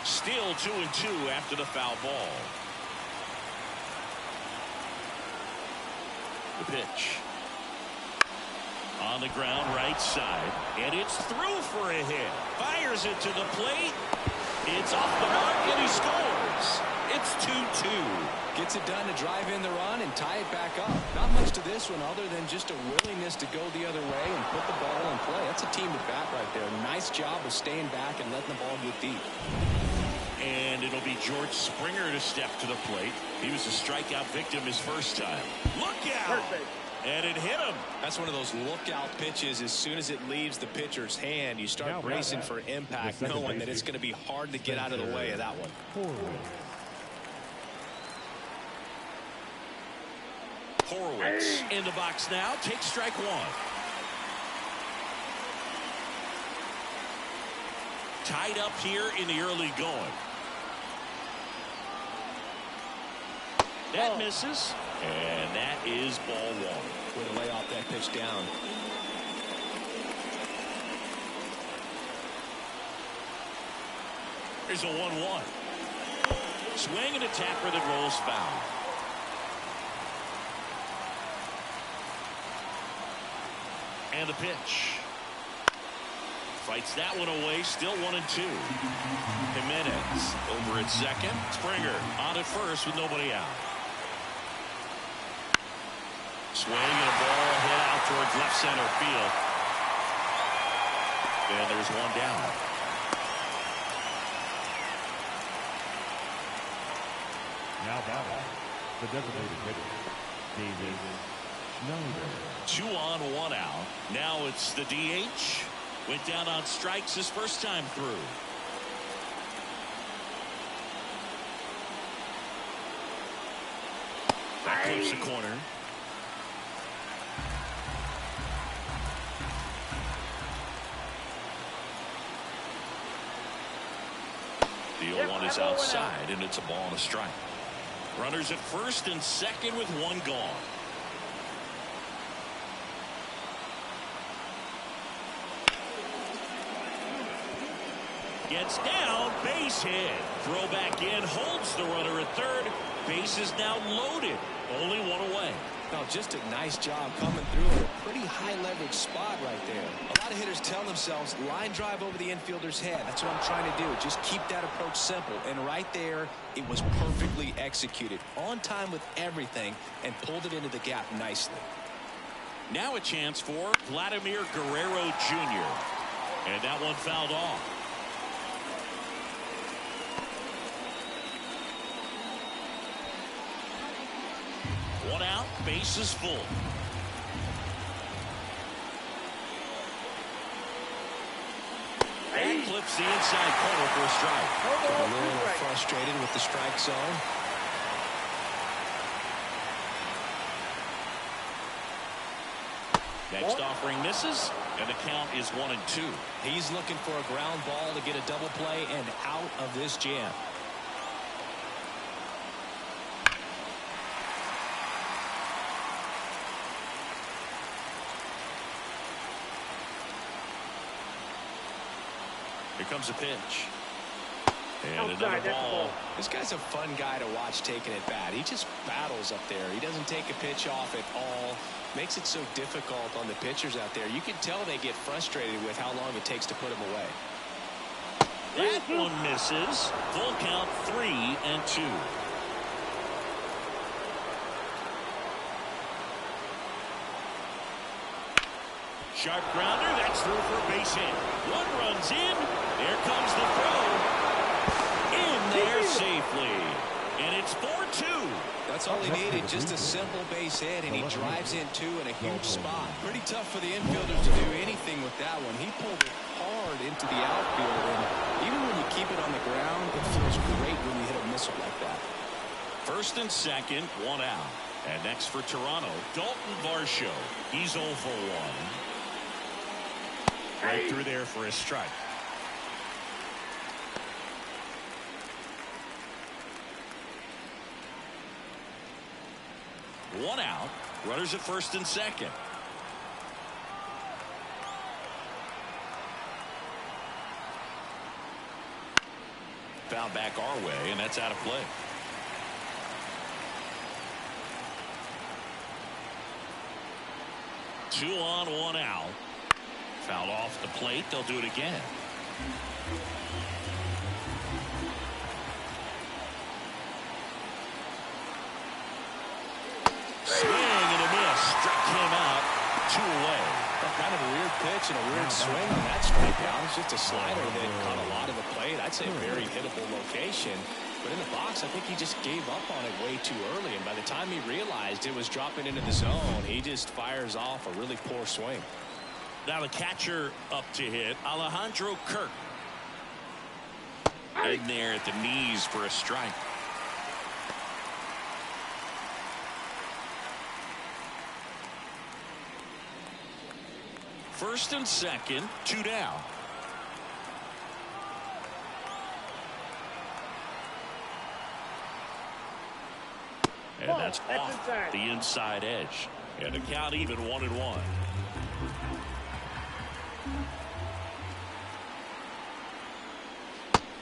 Still 2-2 after the foul ball. The pitch. On the ground, right side. And it's through for a hit. Fires it to the plate. It's off the mark, and he scores. It's 2-2. Gets it done to drive in the run and tie it back up. Not much to this one other than just a willingness to go the other way and put the ball in play. That's a team at bat right there. Nice job of staying back and letting the ball get deep. And it'll be George Springer to step to the plate. He was a strikeout victim his first time. Look out! Perfect. And it hit him. That's one of those lookout pitches. As soon as it leaves the pitcher's hand, you start bracing for impact, knowing that it's going to be hard to get out of the way of that one. Horowitz in the box now. Takes strike 1. Tied up here in the early going. That misses. And that is ball 1. Way to lay off that pitch down. Here's a 1-1. Swing and a tapper that rolls foul. And the pitch. Fights that one away. Still 1-2. Jimenez over at second. Springer on at first with nobody out. Swing and a ball hit out towards left center field. And there's one down. Now batting, the designated hitter, David Schneider. 2 on, 1 out. Now it's the DH. Went down on strikes his first time through. That clips the corner. 0-1 is outside, and it's a ball and a strike. Runners at first and second with one gone. Gets down, base hit. Throw back in, holds the runner at third. Base is now loaded. Only one away. Well, just a nice job coming through in a pretty high leverage spot right there. A lot of hitters tell themselves line drive over the infielder's head. That's what I'm trying to do. Just keep that approach simple. And right there, it was perfectly executed. On time with everything and pulled it into the gap nicely. Now a chance for Vladimir Guerrero Jr. And that one fouled off. One out, base is full. And clips the inside corner for a strike. A little frustrated with the strike zone. Next offering misses, and the count is 1-2. He's looking for a ground ball to get a double play and out of this jam. Here comes a pitch. And another ball. This guy's a fun guy to watch taking it bat. He just battles up there. He doesn't take a pitch off at all. Makes it so difficult on the pitchers out there. You can tell they get frustrated with how long it takes to put him away. That one misses. Full count 3-2. Sharp grounder. That's through for a base hit. One runs in. There comes the throw. In there safely. And it's 4-2. That's all he needed, just a simple base hit, and he drives in two in a huge spot. Pretty tough for the infielders to do anything with that one. He pulled it hard into the outfield, and even when you keep it on the ground, it feels great when you hit a missile like that. First and second, one out. And next for Toronto, Dalton Varsho. He's 0 for 1. Right through there for a strike. One out. Runners at first and second. Foul back our way, and that's out of play. Two on, one out. Fouled off the plate. They'll do it again. Swing and a miss. Struck him out. 2 away. Kind of a weird pitch and a weird swing on that strikeout. It's just a slider that caught a lot of the plate. I'd say a very hittable location. But in the box, I think he just gave up on it way too early. And by the time he realized it was dropping into the zone, he just fires off a really poor swing. Now the catcher up to hit, Alejandro Kirk. In there at the knees for a strike. First and second, 2 down. And that's off the inside edge. And the count even 1-1.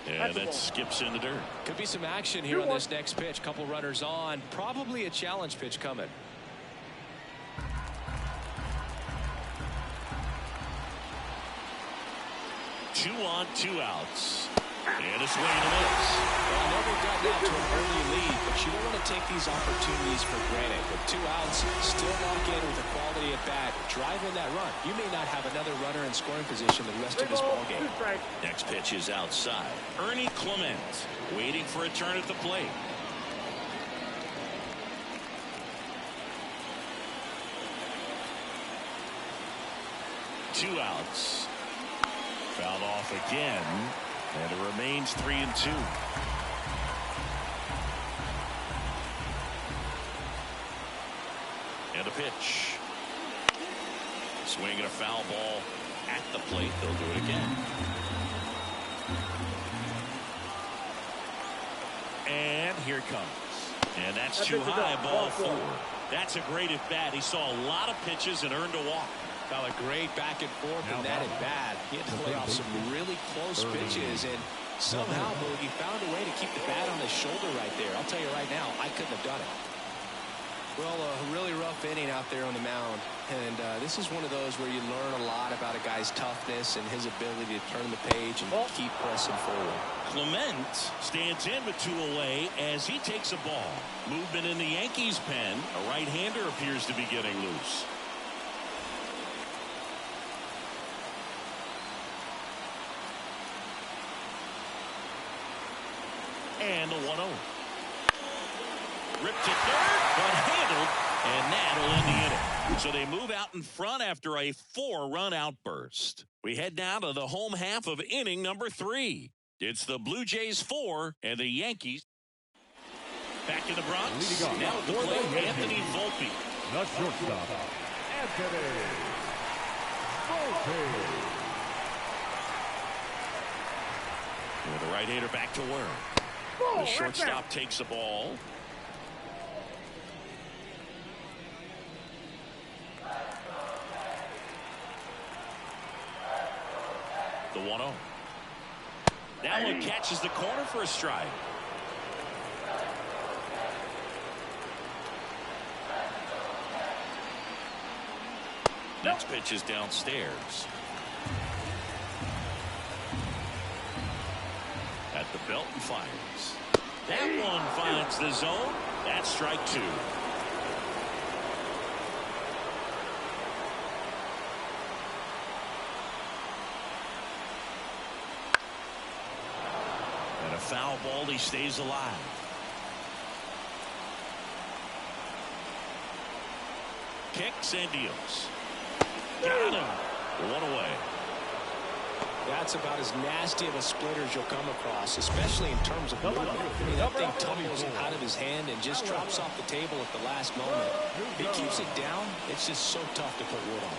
And that skips in the dirt. Could be some action here on this next pitch. Couple runners on. Probably a challenge pitch coming. 2 on, 2 outs. And a swing and a miss. Well, I know they've gotten out to an early lead, but you don't want to take these opportunities for granted. With 2 outs, still lock in with a quality at bat. Drive in that run. You may not have another runner in scoring position the rest of this ballgame. Next pitch is outside. Ernie Clement waiting for a turn at the plate. Two outs. Fouled off again, and it remains 3-2. And a pitch. Swinging a foul ball at the plate. They'll do it again. here it comes. And that's too high, ball 4. That's a great at-bat. He saw a lot of pitches and earned a walk. Got a great back and forth in that at-bat. He had to play off some really close pitches, and somehow, Boogie found a way to keep the bat on his shoulder right there. I'll tell you right now, I couldn't have done it. Well, a really rough inning out there on the mound, and this is one of those where you learn a lot about a guy's toughness and his ability to turn the page and keep pressing forward. Clement stands in with 2 away as he takes a ball. Movement in the Yankees pen. A right-hander appears to be getting loose. And the 1-0. Ripped to third, but handled, and that'll end the inning. So they move out in front after a 4-run outburst. We head now to the home half of inning number 3. It's the Blue Jays 4 and the Yankees. Back in the Bronx. Now at the plate, Anthony Volpe. The shortstop, Anthony Volpe. With the right-hander back to work. The shortstop takes the ball. The 1-0. That one catches the corner for a strike. Next pitch is downstairs. At the belt and fires. That one finds the zone. That's strike 2. And a foul ball, he stays alive. Kicks and deals. Got him. 1 away. That's about as nasty of a splitter as you'll come across, especially in terms of movement. I mean, that thing tumbles out of his hand and just drops off the table at the last moment. He keeps it down. It's just so tough to put wood on.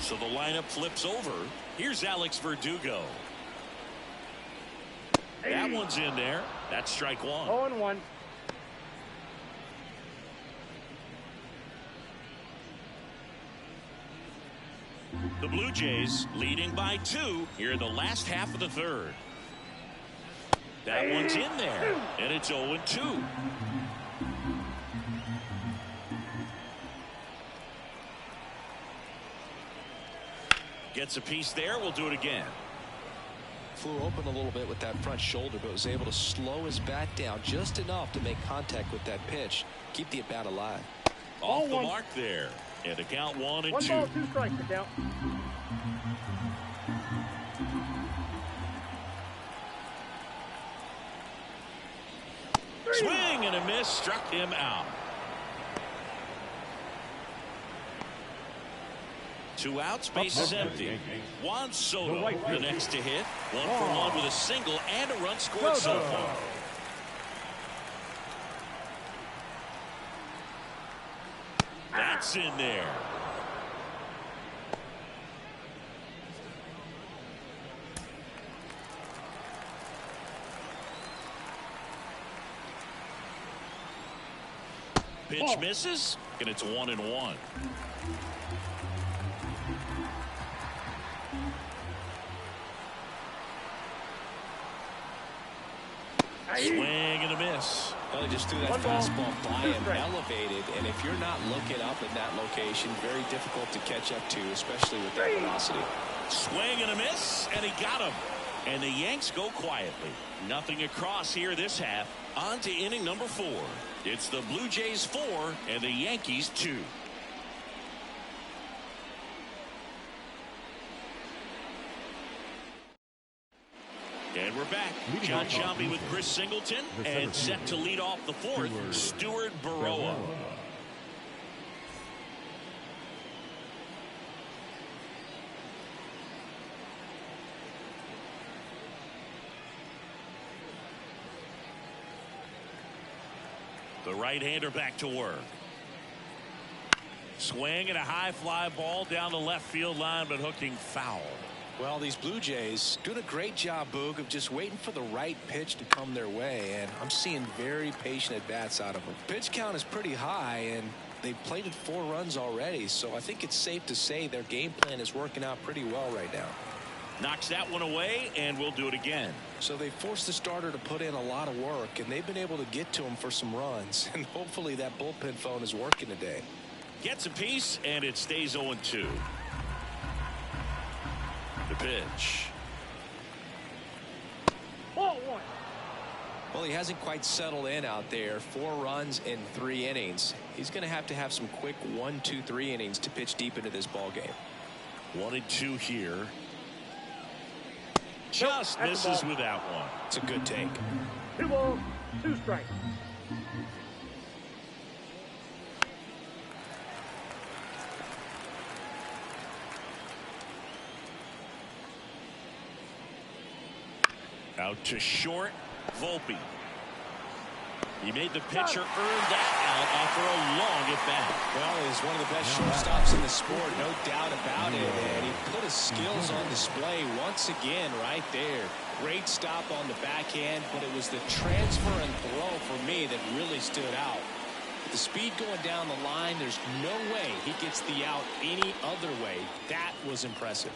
So the lineup flips over. Here's Alex Verdugo. That one's in there. That's strike 1. 0-1. The Blue Jays leading by 2 here in the last half of the 3rd. That one's in there, and it's 0-2. Gets a piece there. We'll do it again. Flew open a little bit with that front shoulder, but was able to slow his bat down just enough to make contact with that pitch. Keep the at-bat alive. Off the mark there. And the count 1-2. 1 ball, 2 strikes to count. Swing and a miss. Struck him out. 2 outs, base is empty. Juan Soto, the next to hit. 1 for 1 with a single and a run scored so far. That's in there. Pitch misses, and it's 1-1. Swing and a miss. Well, he just threw that fastball by him, elevated, and if you're not looking up in that location, very difficult to catch up to, especially with that velocity. Swing and a miss, and he got him. And the Yanks go quietly. Nothing across here this half. On to inning number 4. It's the Blue Jays 4 and the Yankees 2. And we're back. John Sciambi with Chris Singleton, and set to lead off the 4th, Stuart Baroa. The right-hander back to work. Swing and a high fly ball down the left field line, but hooking foul. Well, these Blue Jays doing a great job, Boog, of just waiting for the right pitch to come their way, and I'm seeing very patient at-bats out of them. Pitch count is pretty high, and they've plated 4 runs already, so I think it's safe to say their game plan is working out pretty well right now. Knocks that one away, and we'll do it again. So they forced the starter to put in a lot of work, and they've been able to get to him for some runs, and hopefully that bullpen phone is working today. Gets a piece, and it stays 0-2. The pitch. Ball 1. Well, he hasn't quite settled in out there. 4 runs in 3 innings. He's going to have some quick 1, 2, 3 innings to pitch deep into this ball game. 1-2 here. Just misses with that one. It's a good take. 2 balls, 2 strikes. Out to short, Volpe. He made the pitcher earn that out after a long at-bat. Well, he's one of the best shortstops in the sport, no doubt about it. And he put his skills on display once again right there. Great stop on the backhand, but it was the transfer and throw for me that really stood out. With the speed going down the line, there's no way he gets the out any other way. That was impressive.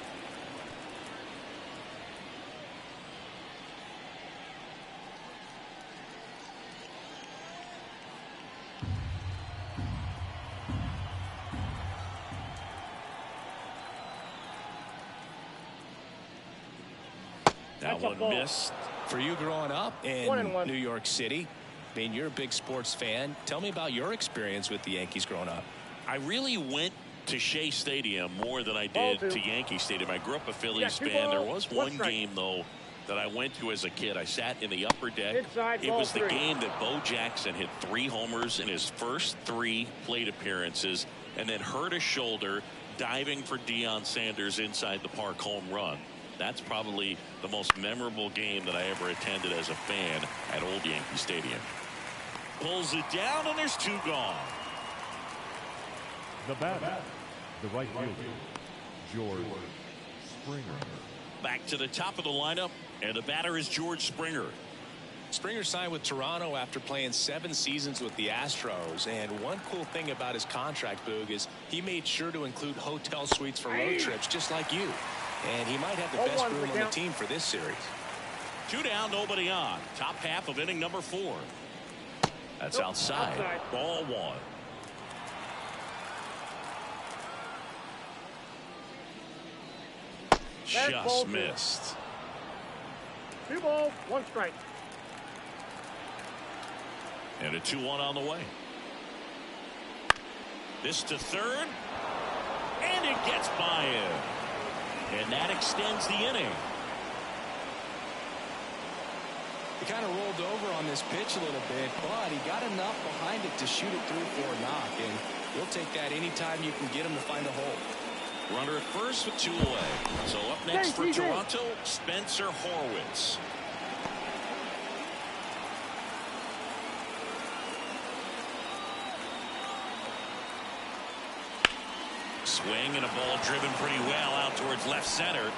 That one missed. For you growing up in 1-1. New York City, I mean, you're a big sports fan. Tell me about your experience with the Yankees growing up. I really went to Shea Stadium more than I did to Yankee Stadium. I grew up a Phillies fan. There was one game, though, that I went to as a kid. I sat in the upper deck. It was the game that Bo Jackson hit 3 homers in his first 3 plate appearances and then hurt his shoulder diving for Deion Sanders' inside the park home run. That's probably the most memorable game that I ever attended as a fan at Old Yankee Stadium. Pulls it down, and there's 2 gone. The batter, the right fielder, George Springer. Back to the top of the lineup, and the batter is George Springer. Springer signed with Toronto after playing 7 seasons with the Astros, and one cool thing about his contract, Boog, is he made sure to include hotel suites for road trips just like you. And he might have the best room on the team for this series. 2 down, nobody on. Top half of inning number 4. That's outside. Ball 1. Just missed. 2 balls, 1 strike. And a 2-1 on the way. This to third. And it gets by him. And that extends the inning. He kind of rolled over on this pitch a little bit, but he got enough behind it to shoot it through for a knock. And you'll take that anytime you can get him to find a hole. Runner at first with 2 away. So up next for Toronto, Spencer Horwitz. Swing and a ball driven pretty well out towards left center.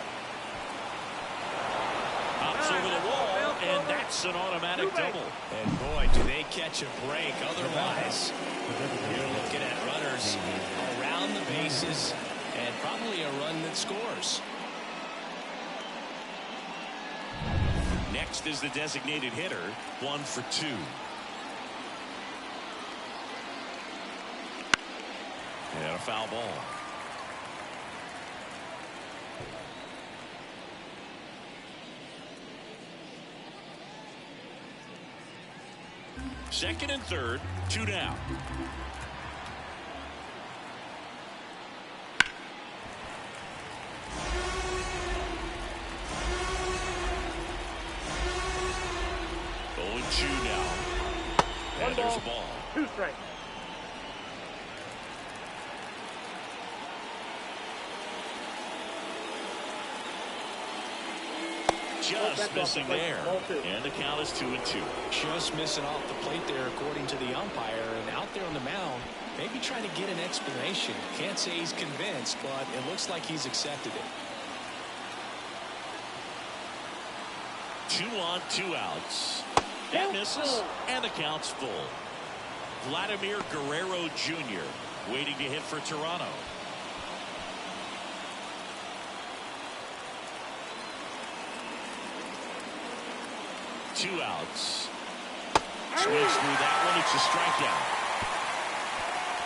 Pops over the wall, and that's an automatic double. And boy, do they catch a break. Otherwise, you're looking at runners around the bases and probably a run that scores. Next is the designated hitter, 1 for 2. And a foul ball. Second and third, 2 down. Going 2 down. And there's a ball. 2 strikes. Just missing there. And the count is 2-2. Just missing off the plate there, according to the umpire. And out there on the mound, Maybe trying to get an explanation. Can't say he's convinced, but it looks like he's accepted it. 2 on, 2 outs. That misses, and the count's full. Vladimir Guerrero Jr. waiting to hit for Toronto. Two outs. Swings through that one. It's a strikeout.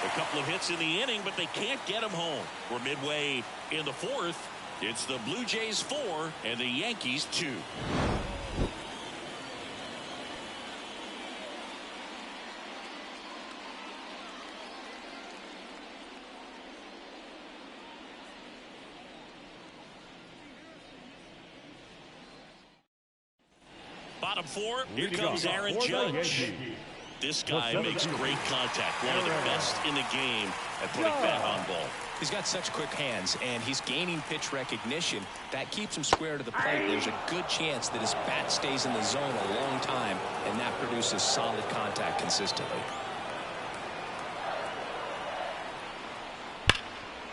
A couple of hits in the inning, but they can't get him home. We're midway in the 4th. It's the Blue Jays 4 and the Yankees 2. Bottom 4, here comes Aaron Judge. This guy makes great contact, one of the best in the game at putting bat on ball. He's got such quick hands, and he's gaining pitch recognition. That keeps him square to the plate. There's a good chance that his bat stays in the zone a long time, and that produces solid contact consistently.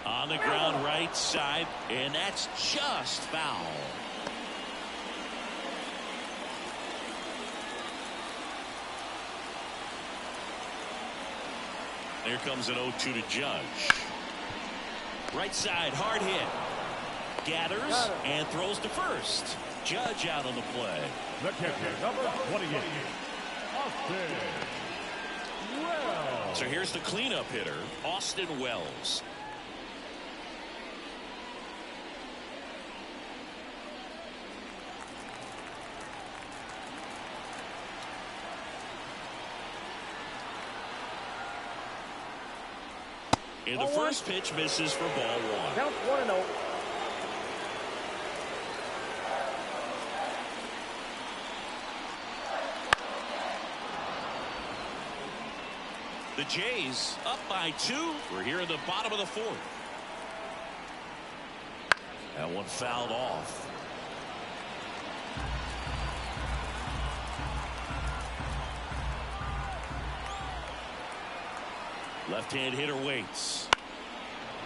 On the ground right side, and that's just foul. Here comes an 0-2 to Judge. Right side, hard hit. Gathers and throws to first. Judge out on the play. The catcher, number 28, Austin Wells. So here's the cleanup hitter, Austin Wells. And the first pitch misses for ball 1. Count 1-0. The Jays up by 2. We're here in the bottom of the 4th. That one fouled off. Left-hand hitter waits.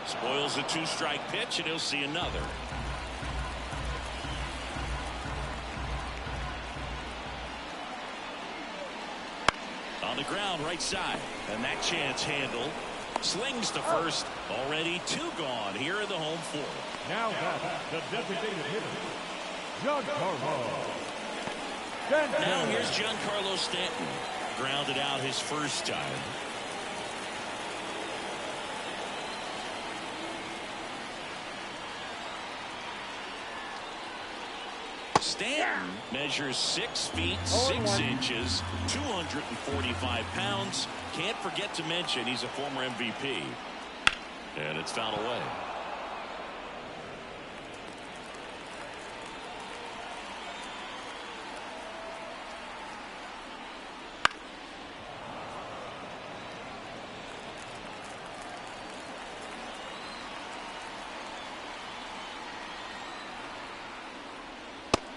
Spoils a 2-strike pitch, and he'll see another. On the ground, right side. And that chance handled. Slings to first. Already 2 gone here in the home 4th. Now that's the designated hitter, Giancarlo Stanton. Now here's Giancarlo Stanton. Grounded out his first time. Stanton measures 6 feet 6 inches, 245 pounds. Can't forget to mention he's a former MVP. And it's fouled away.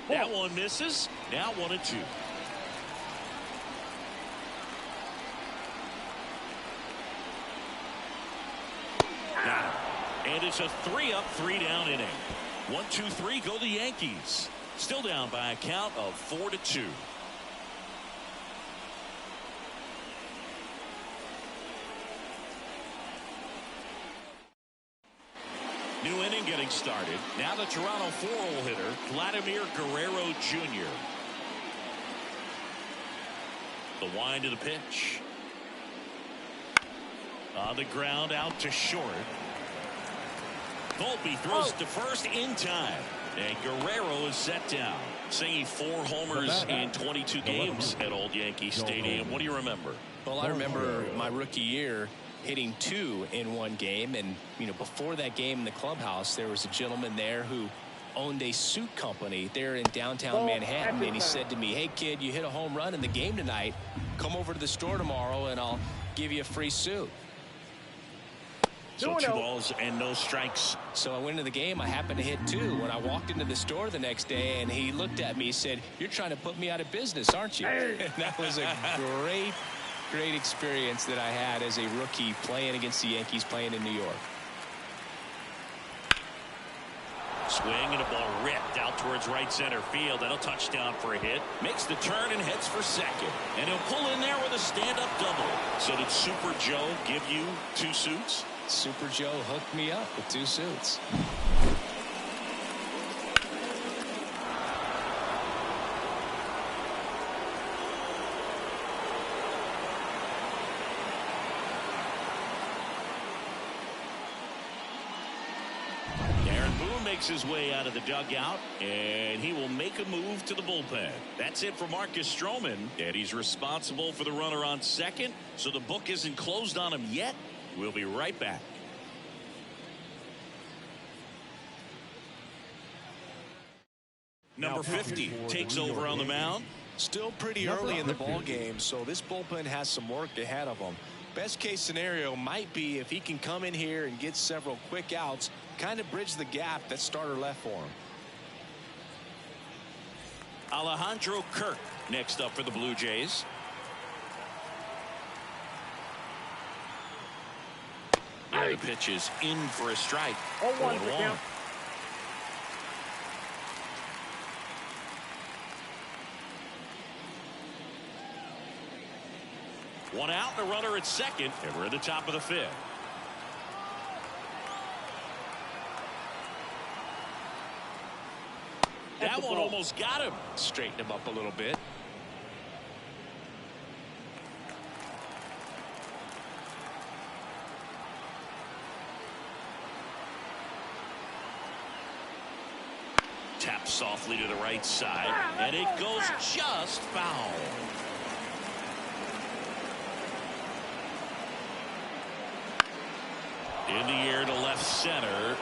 That one misses. Now 1-2. Now, and it's a 3-up, 3-down inning. 1-2-3 go the Yankees. Still down by a count of 4-2. New inning getting started. Now the Toronto 4-hole hitter, Vladimir Guerrero Jr. The wind of the pitch. On the ground, out to short. Volpe throws to first in time. And Guerrero is set down. Singing 4 homers in 22 games at Old Yankee Stadium. What do you remember? Well, I remember my rookie year hitting 2 in 1 game, and before that game in the clubhouse, there was a gentleman there who owned a suit company there in downtown Manhattan, and he said to me, "Hey kid, you hit a home run in the game tonight, come over to the store tomorrow and I'll give you a free suit." So 2 balls and no strikes. So I went into the game. I happened to hit 2. When I walked into the store the next day, and he looked at me, he said, "You're trying to put me out of business, aren't you?" And that was a great experience that I had as a rookie playing against the Yankees, playing in New York. Swing and a ball ripped out towards right center field. That'll touchdown for a hit. Makes the turn and heads for second. And he'll pull in there with a stand-up double. So did Super Joe give you 2 suits? Super Joe hooked me up with 2 suits. Makes his way out of the dugout, and he will make a move to the bullpen. That's it for Marcus Stroman, and he's responsible for the runner on second, so the book isn't closed on him yet. We'll be right back. Number 50 takes over on the mound. Still pretty early in the ball game, so this bullpen has some work ahead of them. Best case scenario might be if he can come in here and get several quick outs, kind of bridge the gap that starter left for him. Alejandro Kirk next up for the Blue Jays. And the pitch is in for a strike. 0-1. One out and a runner at second, and we're at the top of the 5th. That one almost got him. Straighten him up a little bit. Taps softly to the right side, and it goes just foul. In the air to left center,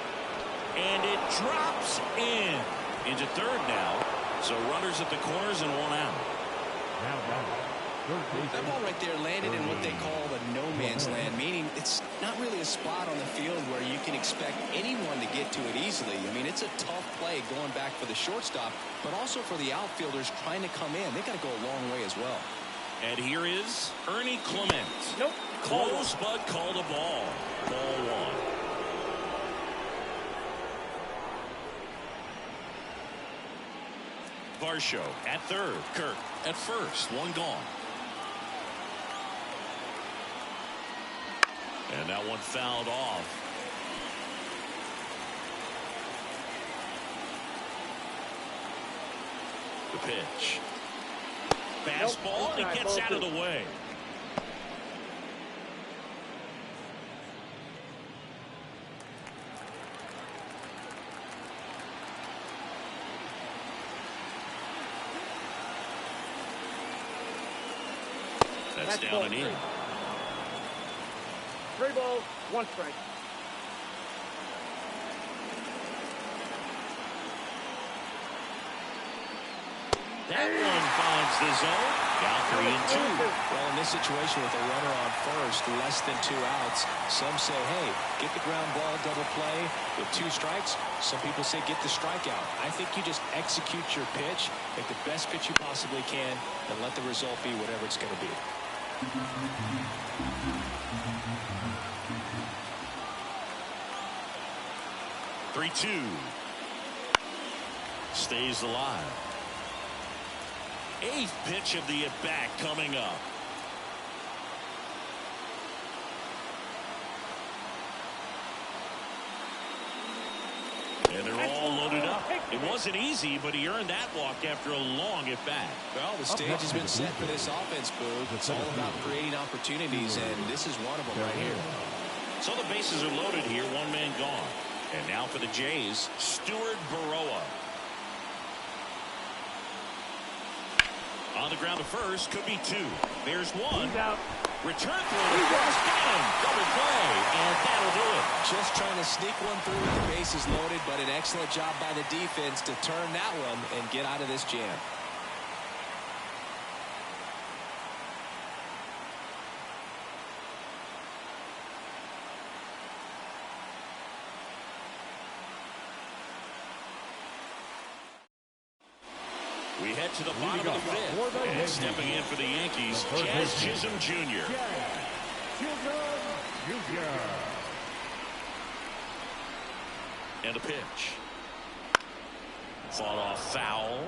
and it drops in. Into third now, so runners at the corners and 1 out. That ball right there landed in what they call the no man's land, meaning it's not really a spot on the field where you can expect anyone to get to it easily. I mean, it's a tough play going back for the shortstop, but also for the outfielders trying to come in. They got to go a long way as well. And here is Ernie Clement. Nope. Close, but called a ball. Ball 1. Varsho at third. Kirk at first. 1 gone. And that one fouled off. The pitch. Fastball, and he gets out of the way. That's down and in. 3 balls, 1 strike. That one finds the zone. Now 3-2. Well, in this situation with a runner on first, less than 2 outs, some say, hey, get the ground ball, double play with 2 strikes. Some people say get the strikeout. I think you just execute your pitch, make the best pitch you possibly can, and let the result be whatever it's going to be. 3-2. Stays alive. 8th pitch of the at-bat coming up. And they're all loaded up. It wasn't easy, but he earned that walk after a long at-bat. Well, the stage has been set for this offense, Boog. It's all about creating opportunities, and this is one of them right here. So the bases are loaded here, 1 man gone. And now for the Jays, Stuart Baroa. On the ground to first, could be 2. There's 1. He's out. Return throw to first, got him. Double play, and that'll do it. Just trying to sneak one through with the bases loaded, but an excellent job by the defense to turn that one and get out of this jam. We head to the bottom of the fifth. And stepping in for the Yankees, Jazz Chisholm Jr. And a pitch. Fought off foul.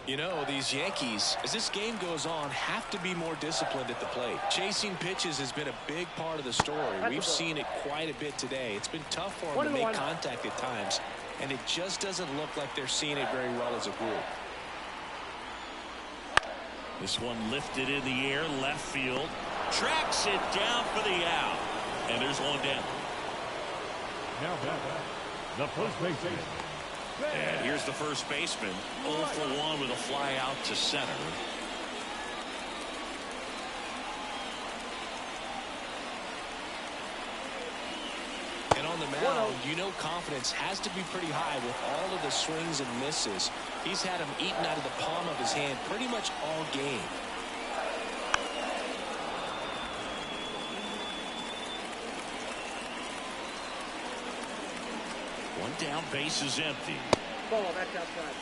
You know, these Yankees, as this game goes on, have to be more disciplined at the plate. Chasing pitches has been a big part of the story. We've seen it quite a bit today. It's been tough for them to make contact at times, and it just doesn't look like they're seeing it very well as a group. This one lifted in the air, left field. Tracks it down for the out. And there's one down. Now back, the first baseman. And here's the first baseman, 0 for 1 with a fly out to center. And on the mound, you know confidence has to be pretty high with all of the swings and misses. He's had them eaten out of the palm of his hand pretty much all game. One down, base is empty. Ball, that's outside.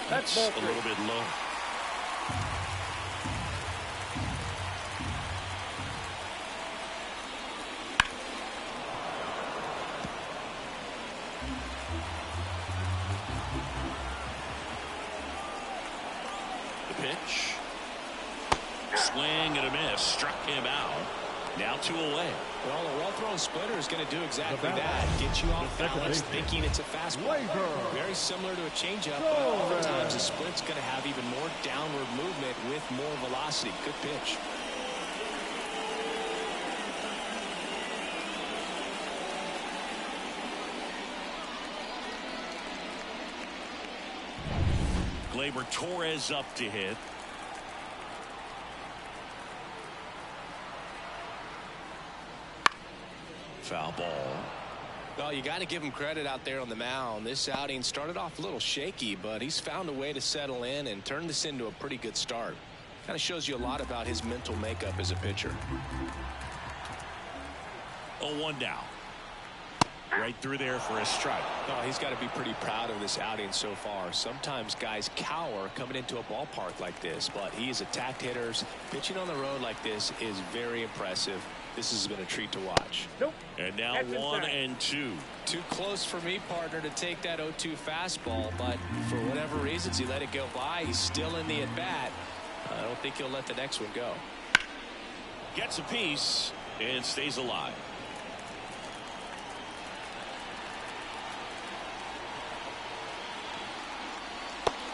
That's a little bit low. The pitch. Swing and a miss. Struck him out. Now 2 away. Well, a well-thrown splitter is going to do exactly that. Get you off balance thinking it's a fastball. Very similar to a changeup, but oftentimes a split's going to have even more downward movement with more velocity. Good pitch. Gleyber Torres up to hit. Foul ball. Well, you got to give him credit out there on the mound. This outing started off a little shaky, but he's found a way to settle in and turn this into a pretty good start. Kind of shows you a lot about his mental makeup as a pitcher. 0-1 down. Right through there for a strike. Oh, he's got to be pretty proud of this outing so far. Sometimes guys cower coming into a ballpark like this, but he has attacked hitters. Pitching on the road like this is very impressive. This has been a treat to watch. Nope. And now 1-2. Too close for me, partner, to take that 0-2 fastball, but for whatever reasons he let it go by. He's still in the at-bat. I don't think he'll let the next one go. Gets a piece and stays alive.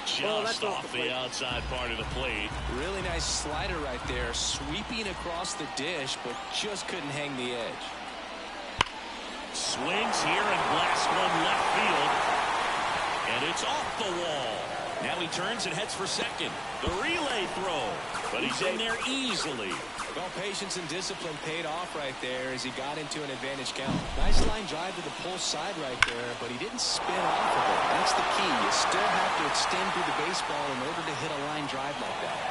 Just off the outside part of the plate. Really nice slider right there, sweeping across the dish, but just couldn't hang the edge. Swings here and blasts one left field. And it's off the wall. Now he turns and heads for second. The relay throw, but he's in there easily. Well, patience and discipline paid off right there as he got into an advantage count. Nice line drive to the pull side right there, but he didn't spin off of it. That's the key. You still have to extend through the baseball in order to hit a line drive like that.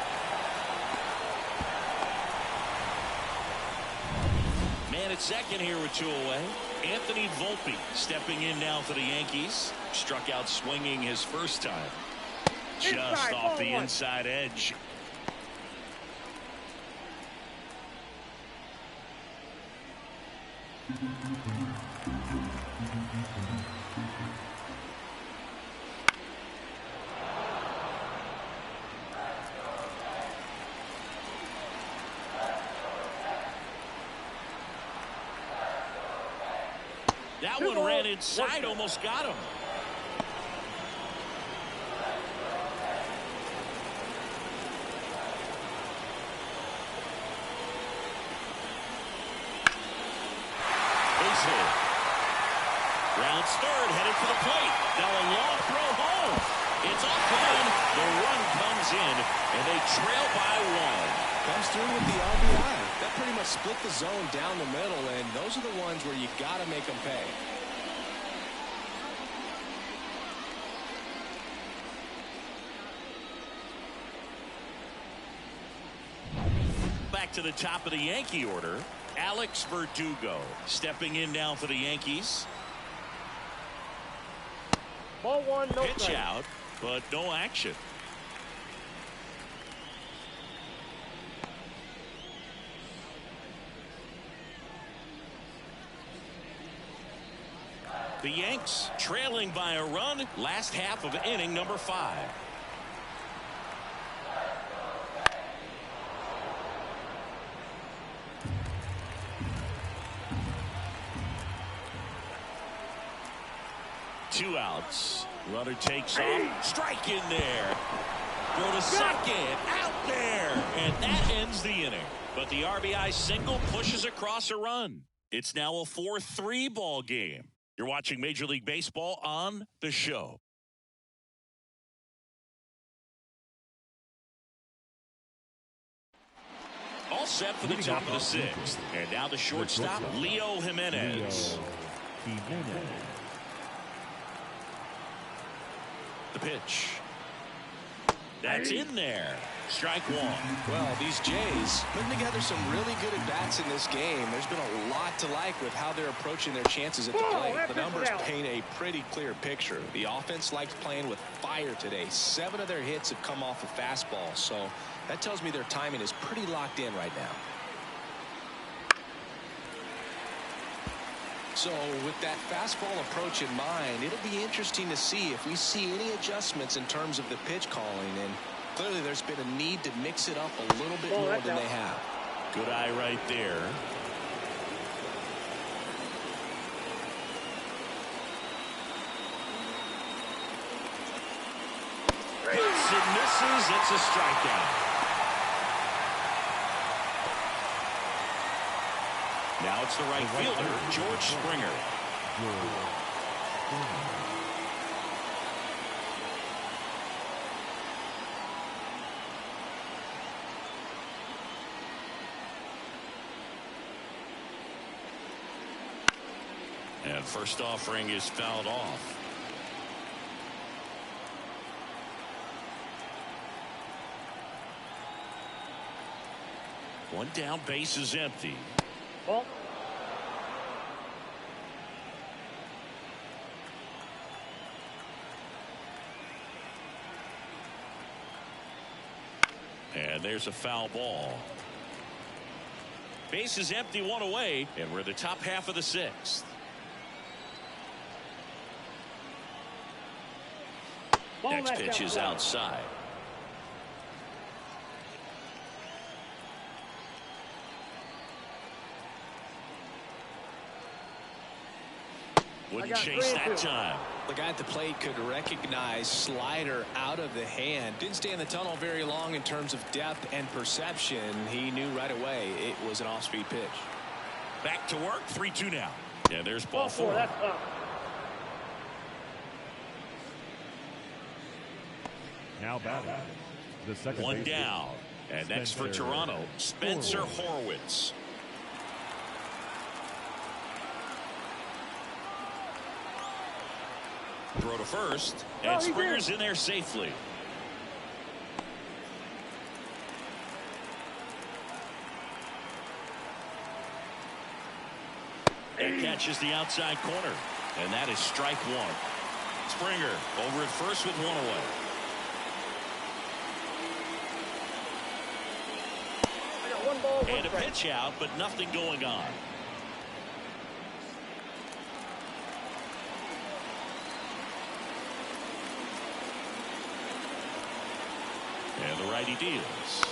Man at second here with 2 away. Anthony Volpe stepping in now for the Yankees. Struck out swinging his first time. Just off the inside edge. That one ran inside, almost got him. Rounds third, headed for the plate. Now a long throw home. It's offline. The run comes in, and they trail by 1. Comes through with the RBI. That pretty much split the zone down the middle, and those are the ones where you got to make them pay. Back to the top of the Yankee order. Alex Verdugo stepping in now for the Yankees. Ball one, no Pitch strike. out, but no action. The Yanks trailing by a run, last half of inning number 5. Two outs. Runner takes off. Strike in there. Go to second. Out there. And that ends the inning. But the RBI single pushes across a run. It's now a 4-3 ball game. You're watching Major League Baseball on The Show. All set for the top of the 6th. And now the shortstop, Leo Jimenez. The pitch. That's in there. Strike one. Well, these Jays putting together some really good at-bats in this game. There's been a lot to like with how they're approaching their chances at the plate. The numbers paint a pretty clear picture. The offense likes playing with fire today. 7 of their hits have come off of fastballs, so that tells me their timing is pretty locked in right now. So with that fastball approach in mind, it'll be interesting to see if we see any adjustments in terms of the pitch calling. And clearly there's been a need to mix it up a little bit more than they have. Good eye right there. Hits and misses. It's a strikeout. Now it's the right fielder, George Springer. And first offering is fouled off. One down, base is empty. Ball. And there's a foul ball. Base is empty, one away, and we're in the top half of the 6th. Next pitch is outside. Wouldn't chase that time. The guy at the plate could recognize slider out of the hand. Didn't stay in the tunnel very long in terms of depth and perception. He knew right away it was an off-speed pitch. Back to work, 3-2 now. And there's ball 4. That's up. Now batting, the second One baseman, down. And next for Toronto, Spencer Horwitz. Throw to first, and Springer's in there safely. And catches the outside corner, and that is strike 1. Springer over at first with 1 away. I got 1 ball, 1 And a strike. pitch out, but nothing going on. And the righty deals.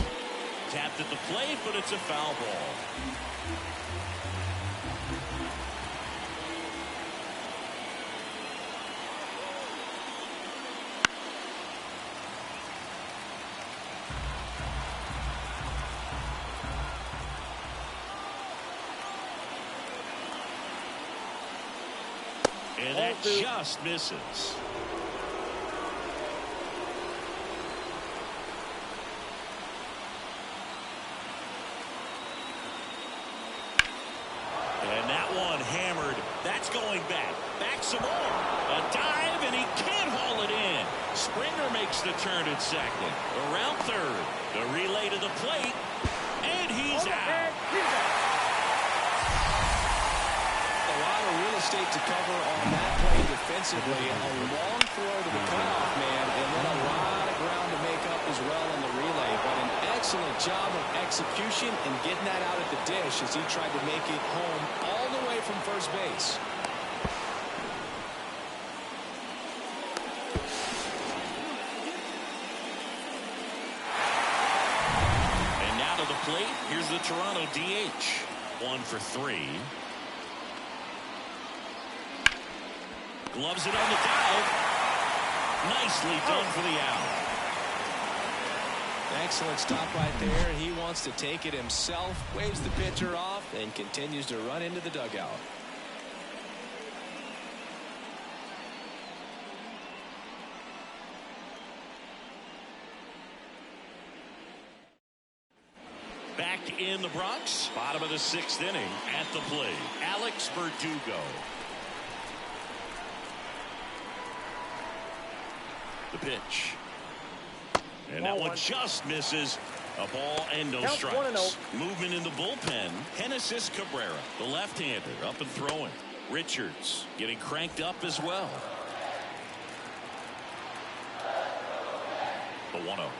Tapped at the plate, but it's a foul ball. And that just misses. And that one hammered. That's going back. Back some more. A dive, and he can't haul it in. Springer makes the turn at second. Around third. The relay to the plate. And he He's out. A lot of real estate to cover on that play defensively. A long throw to the cutoff man, and then a lot of ground to make up as well on the relay. But an excellent job of execution and getting that out at the dish as he tried to make it home all the way from first base. And now to the plate, here's the Toronto DH. 1 for 3. Gloves it on the dive. Nicely done for the out. Excellent stop right there. He wants to take it himself, waves the pitcher off, and continues to run into the dugout. Back in the Bronx, bottom of the 6th inning. At the plate, Alex Verdugo. The pitch. And that one just misses. A ball and no strikes. Movement in the bullpen. Genesis Cabrera, the left-hander, up and throwing. Richards getting cranked up as well. The 1-0.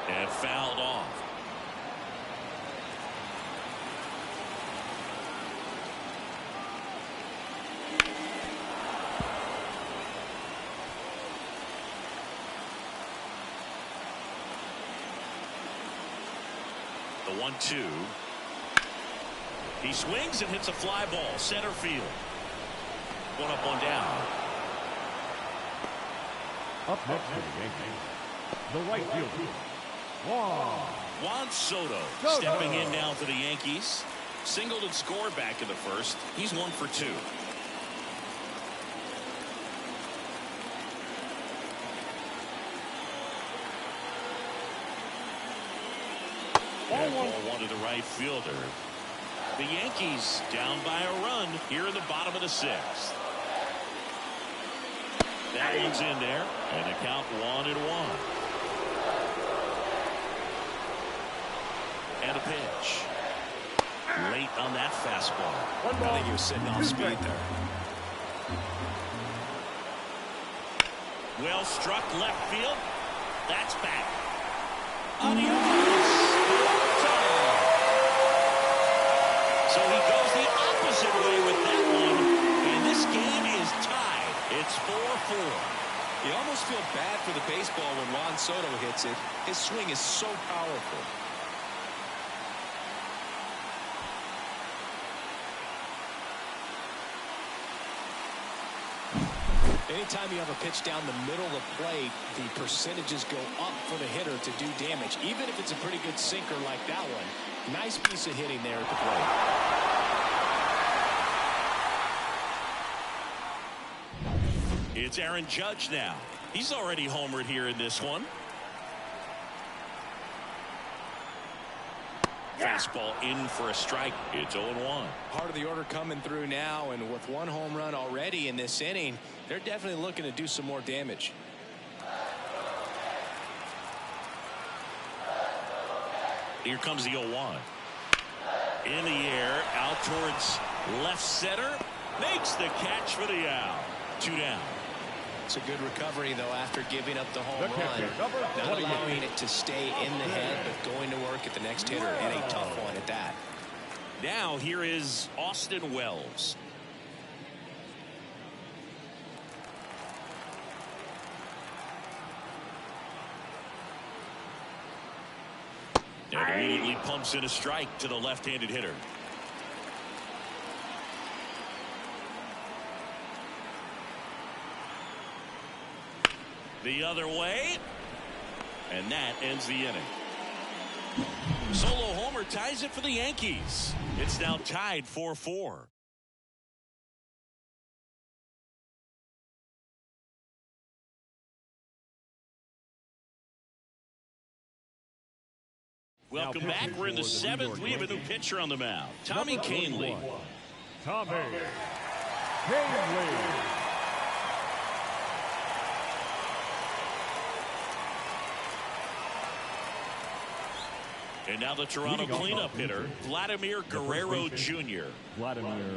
And fouled off. The 1-2. He swings and hits a fly ball center field. 1 up, 1 down. Up next for the Yankees, the right fielder, Juan Soto stepping in now for the Yankees. Singled and scored back in the first. He's 1 for 2. That ball one to the right fielder. The Yankees down by a run here in the bottom of the 6th. That one's in there, and the count 1-1. And a pitch. Late on that fastball. I think he was sitting off speed there. Well struck left field. That's back. Adios. So he goes the opposite way with that one, and this game is tied. It's 4-4. You almost feel bad for the baseball when Juan Soto hits it. His swing is so powerful. Anytime you have a pitch down the middle of the plate, the percentages go up for the hitter to do damage, even if it's a pretty good sinker like that one. Nice piece of hitting there at the plate. It's Aaron Judge now. He's already homered here in this one. Fastball in for a strike. It's 0-1. Part of the order coming through now, and with 1 home run already in this inning, they're definitely looking to do some more damage. Here comes the 0-1. In the air, out towards left center. Makes the catch for the out. 2 down. It's a good recovery, though, after giving up the home run. Not allowing it to stay in the head, but going to work at the next hitter, and a tough one at that. Now here is Austin Wells. And immediately pumps in a strike to the left-handed hitter. The other way, and that ends the inning. Solo homer ties it for the Yankees. It's now tied 4-4. Welcome back. We're in the 7th. We have a new pitcher on the mound. Tommy Kahnle. Tommy Kahnle. And now the Toronto cleanup hitter, Vladimir Guerrero Jr.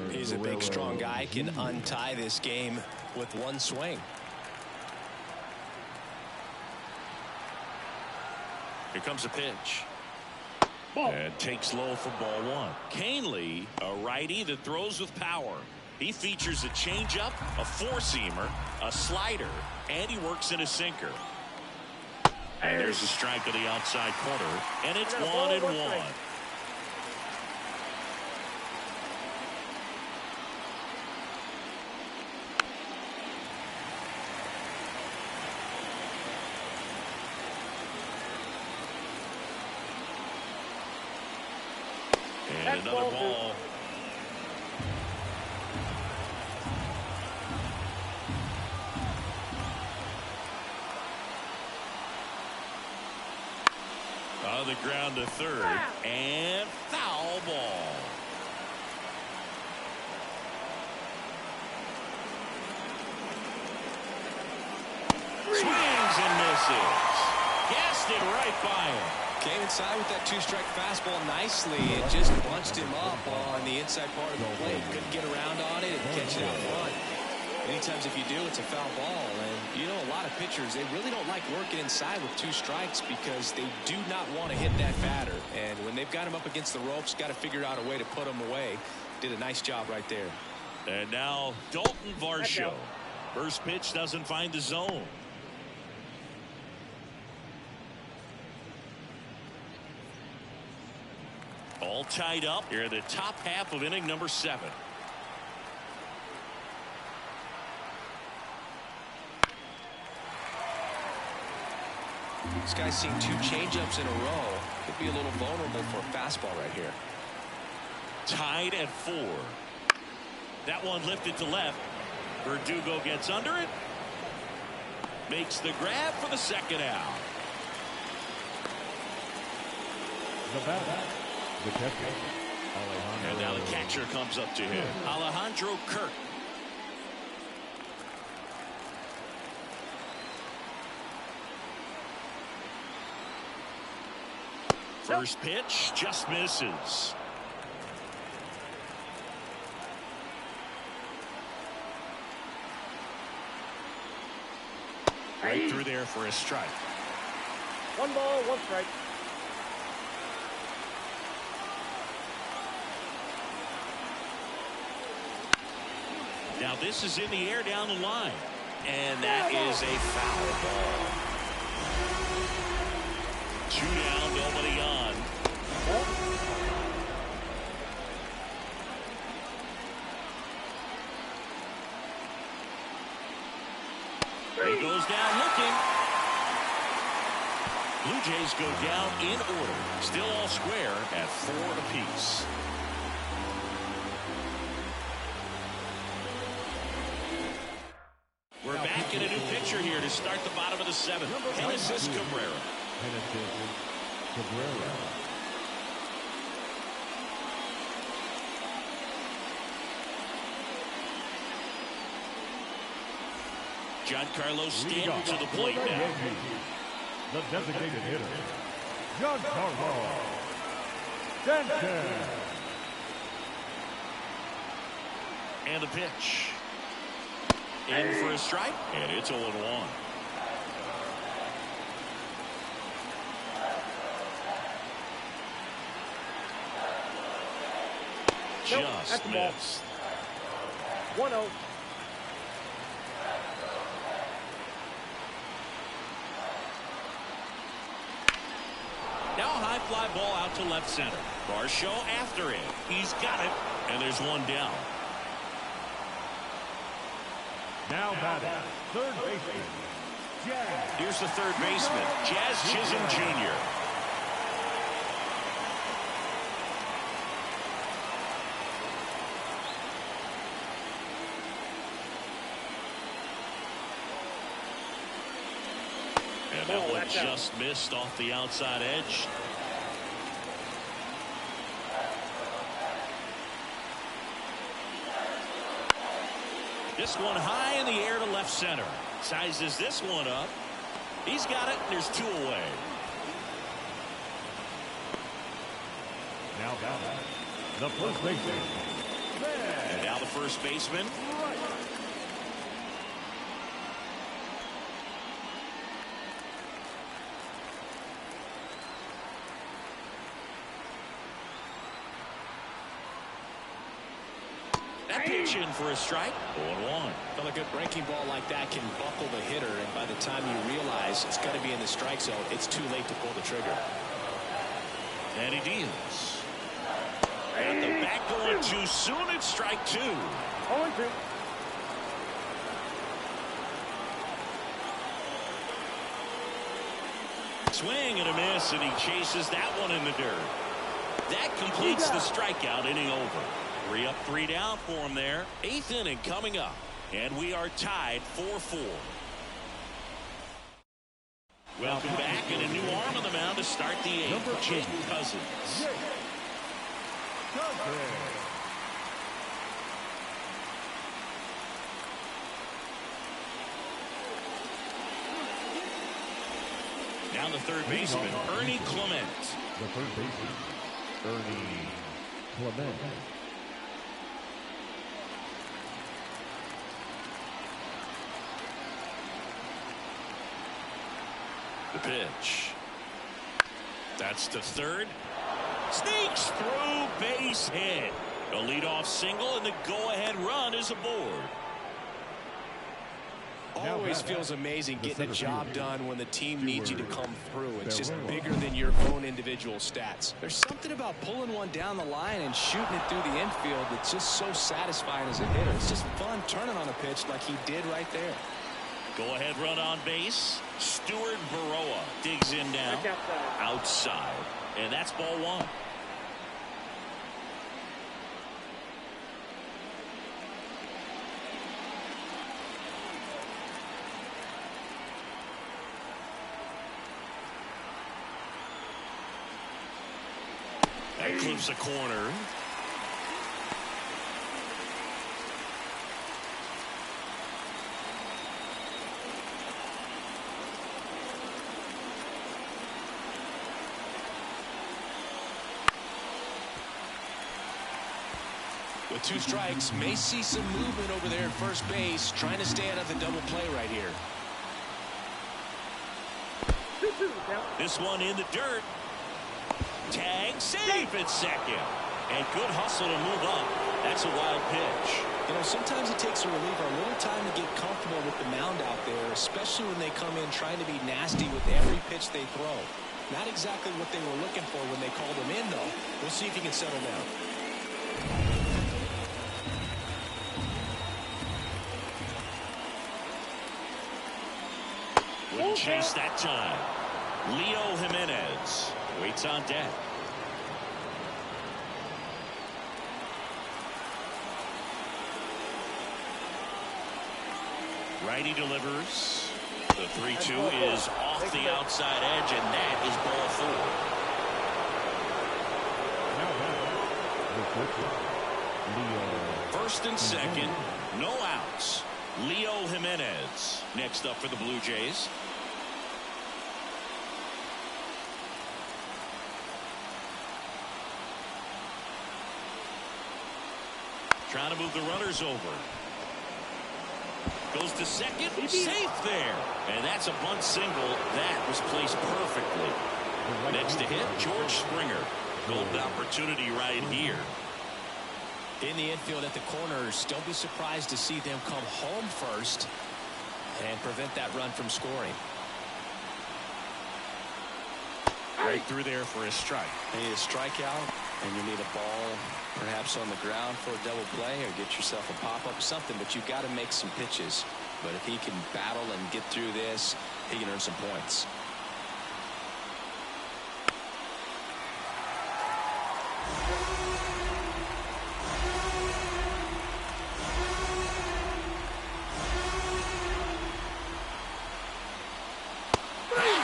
He's a big, strong guy. Can untie this game with one swing. Here comes a pitch. And takes low for ball one. Canely, a righty that throws with power. He features a changeup, a four-seamer, a slider, and he works in a sinker. And there's a strike to the outside corner, and it's 1-1. And another ball. On the ground to third, and foul ball. Swings and misses. Gassed it right by him. Came inside with that two-strike fastball nicely and just bunched him up on the inside part of the plate. Couldn't get around on it and catch it out front. Many times if you do, it's a foul ball. And, you know, a lot of pitchers, they really don't like working inside with two strikes because they do not want to hit that batter. And when they've got him up against the ropes, got to figure out a way to put him away. Did a nice job right there. And now Dalton Varsho. First pitch doesn't find the zone. All tied up here in the top half of inning number 7. This guy's seen 2 changeups in a row. Could be a little vulnerable for a fastball right here. Tied at 4. That one lifted to left. Verdugo gets under it. Makes the grab for the second out. The batter, the catcher, And now the catcher comes up to him. Alejandro Kirk. First pitch just misses. Right through there for a strike. 1 ball, 1 strike. Now this is in the air down the line. And that is a foul ball. 2 down, nobody on. He goes down looking. Blue Jays go down in order. Still all square at 4 apiece. We're back in a new pitcher here to start the bottom of the 7th. Genesis Cabrera. Giancarlo Stanton to the plate now. The designated hitter, Giancarlo Stanton. And the pitch. In for a strike, and it's 0-1. Just missed. 1-0. Now a high fly ball out to left center. Varsho after it. He's got it, and there's one down. Now batting, third baseman, Jazz. Here's the third baseman, Jazz Chisholm Jr. And that one just missed off the outside edge. This one high in the air to left center. Sizes this one up. He's got it. There's 2 away. The first baseman. And now the first baseman. That pitch in for a strike. 0-1. Well, a good breaking ball like that can buckle the hitter, and by the time you realize it's going to be in the strike zone, it's too late to pull the trigger. And he deals. Got the bat going too soon. It's strike 2. 0-2. Swing and a miss, and he chases that one in the dirt. That completes the strikeout inning over. 3 up, 3 down for him there. 8th inning coming up, and we are tied 4-4. Welcome back, and a new arm on the mound to start the 8th. Jake Cousins. Now the third baseman, Ernie Clement. The third baseman, Ernie Clement. The pitch. That's to third. Sneaks through, base hit. A leadoff single, and the go-ahead run is aboard. Always feels amazing getting a job done when the team needs you to come through. It's just bigger than your own individual stats. There's something about pulling one down the line and shooting it through the infield that's just so satisfying as a hitter. It's just fun turning on a pitch like he did right there. Go-ahead run on base. Stuart Baroa digs in now. Outside. And that's ball 1. That clips a corner. With 2 strikes, may see some movement over there at first base, trying to stay out of the double play right here. This one in the dirt. Tag, safe at second. And good hustle to move up. That's a wild pitch. You know, sometimes it takes a reliever a little time to get comfortable with the mound out there, especially when they come in trying to be nasty with every pitch they throw. Not exactly what they were looking for when they called him in, though. We'll see if he can settle down. Wouldn't chase that time. Leo Jimenez waits on deck. Righty delivers. The 3-2 is off the outside edge, and that is ball 4. First and second, no outs. Leo Jimenez next up for the Blue Jays. Trying to move the runners over. Goes to second, safe there. And that's a bunt single. That was placed perfectly. Next to hit, George Springer. Golden opportunity right here. In the infield at the corners, don't be surprised to see them come home first and prevent that run from scoring. Right through there for a strike. You need a strikeout, and you need a ball perhaps on the ground for a double play, or get yourself a pop-up, something, but you've got to make some pitches. But if he can battle and get through this, he can earn some points.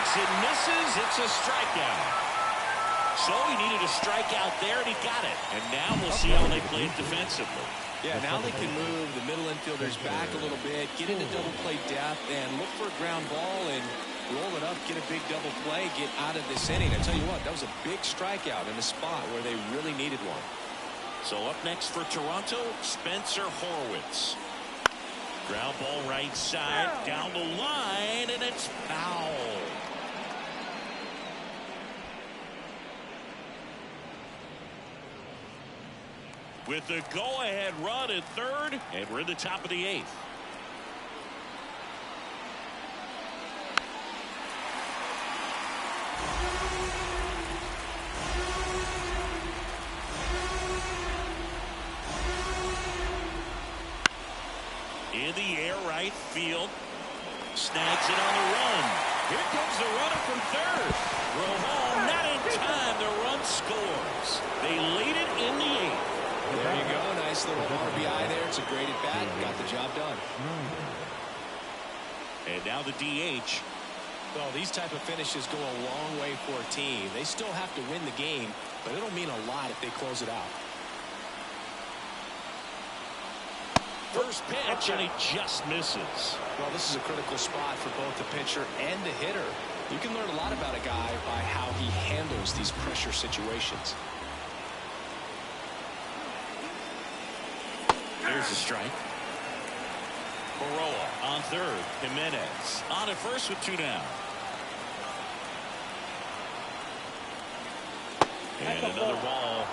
It misses. It's a strikeout. So he needed a strikeout there, and he got it. And now we'll see how they play it defensively. Yeah, now they can move the middle infielders back a little bit, get into double play depth, and look for a ground ball and roll it up, get a big double play, get out of this inning. I tell you what, that was a big strikeout in a spot where they really needed one. So up next for Toronto, Spencer Horwitz. Ground ball right side, down the line, and it's foul. With the go-ahead run at third, and we're in the top of the eighth. In the air, right field. Snags it on the run. Here comes the runner from third. Throw home, not in time. The run scores. They lead it in the eighth. There you go. Nice little RBI there. It's a great at bat. Got the job done. And now the DH. Well, these type of finishes go a long way for a team. They still have to win the game, but it'll mean a lot if they close it out. First pitch, and he just misses. Well, this is a critical spot for both the pitcher and the hitter. You can learn a lot about a guy by how he handles these pressure situations. There's a strike. Baroa on third. Jimenez on at first with two down. And another ball.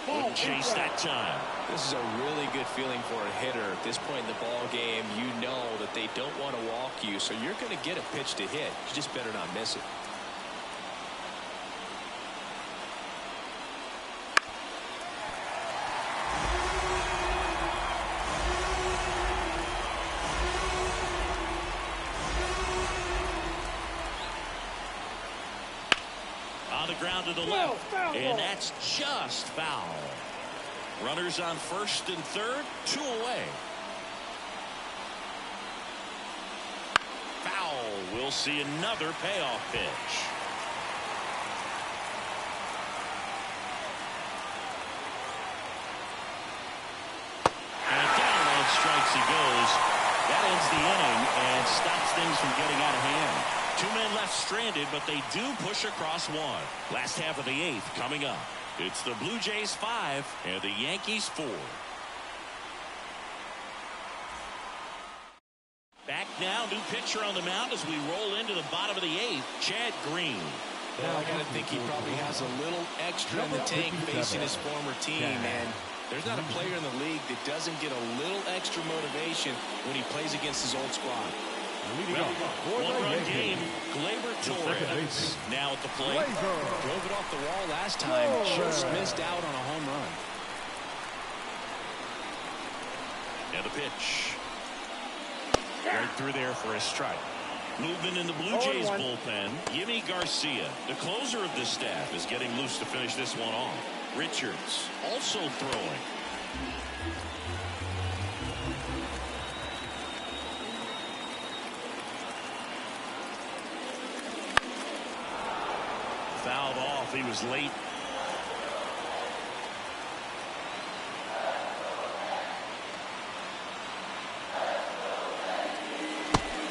Wouldn't chase that time. This is a really good feeling for a hitter. At this point in the ball game, you know that they don't want to walk you, so you're going to get a pitch to hit. You just better not miss it. On the ground to the left, and that's just foul. Runners on first and third, two away. Foul. We'll see another payoff pitch. And down on strikes he goes. That ends the inning and stops things from getting out of hand. Two men left stranded, but they do push across one. Last half of the eighth coming up. It's the Blue Jays 5 and the Yankees 4. Back now, new pitcher on the mound as we roll into the bottom of the eighth, Chad Green. Well, I got to think he probably has a little extra in the tank facing his former team, and there's not a player in the league that doesn't get a little extra motivation when he plays against his old squad. One-run game, Gleyber Torres now at the plate. Drove it off the wall last time, just missed out on a home run. And the pitch. Right through there for a strike. Movement in the Blue Jays bullpen. Yimi Garcia, the closer of this staff, is getting loose to finish this one off. Richards also throwing. Fouled off. He was late.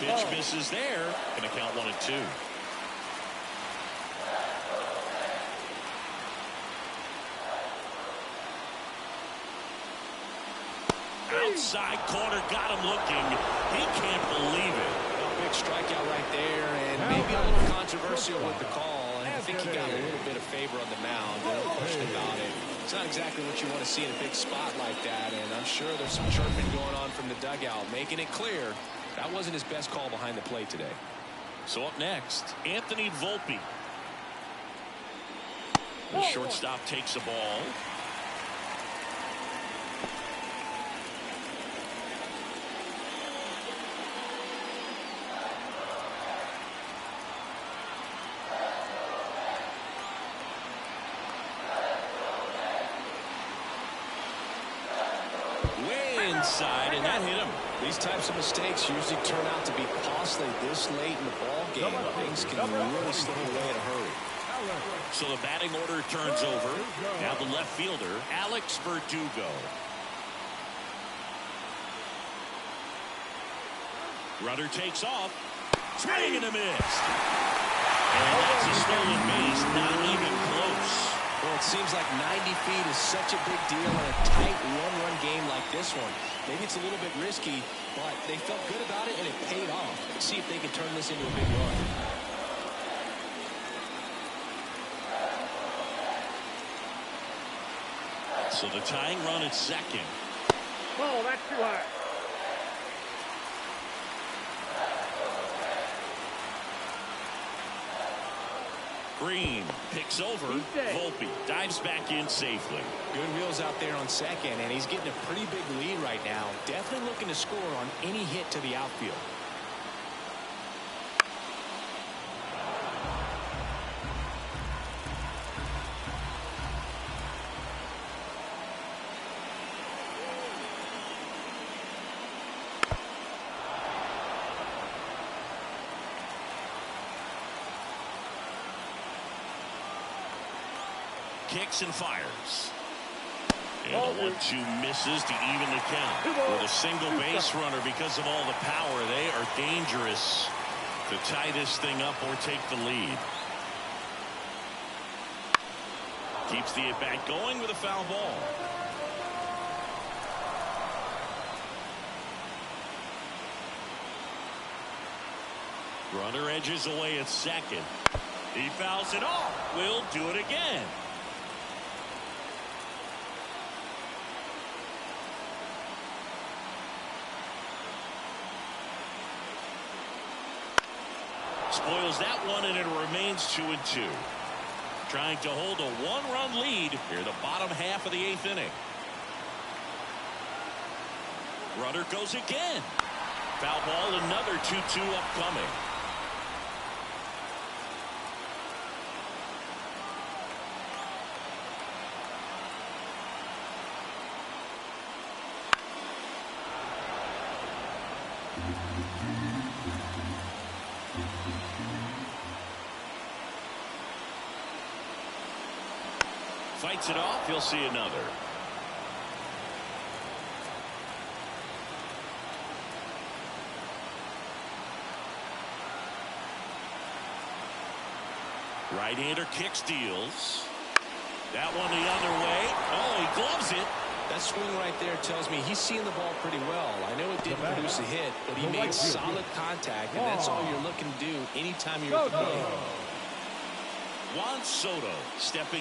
Pitch misses there. Going to count 1-2. Outside corner, got him looking. He can't believe it. A big strikeout right there, and maybe a little controversial with the call. I think he got a little bit of favor on the mound. No question about it. It's not exactly what you want to see in a big spot like that, and I'm sure there's some chirping going on from the dugout, making it clear that wasn't his best call behind the plate today. So up next, Anthony Volpe. The shortstop takes the ball. Inside, and that hit him. These types of mistakes usually turn out to be costly this late in the ball game. Things can really slip away in a hurry. So the batting order turns over. Now the left fielder, Alex Verdugo. Runner takes off. Swing and a miss. And that's a stolen base. Not even close. Well, it seems like 90 feet is such a big deal in a tight one-run game like this one. Maybe it's a little bit risky, but they felt good about it, and it paid off. Let's see if they can turn this into a big run. So the tying run at second. Oh, that's too high. Green picks over. Volpe dives back in safely. Good wheels out there on second, and he's getting a pretty big lead right now. Definitely looking to score on any hit to the outfield. Kicks and fires. And the 1-2 misses to even the count. With a single base runner, because of all the power, they are dangerous to tie this thing up or take the lead. Keeps the at-bat going with a foul ball. Runner edges away at second. He fouls it off. Will do it again. Spoils that one, and it remains 2-2. Trying to hold a one-run lead here, the bottom half of the 8th inning. Runner goes again. Foul ball, another 2-2 upcoming. Fights it off. He'll see another. Right-hander kick steals. That one the other way. Oh, he gloves it. That swing right there tells me he's seeing the ball pretty well. I know it didn't produce a hit, but he made solid contact, and that's all you're looking to do anytime you're at the plate. Juan Soto stepping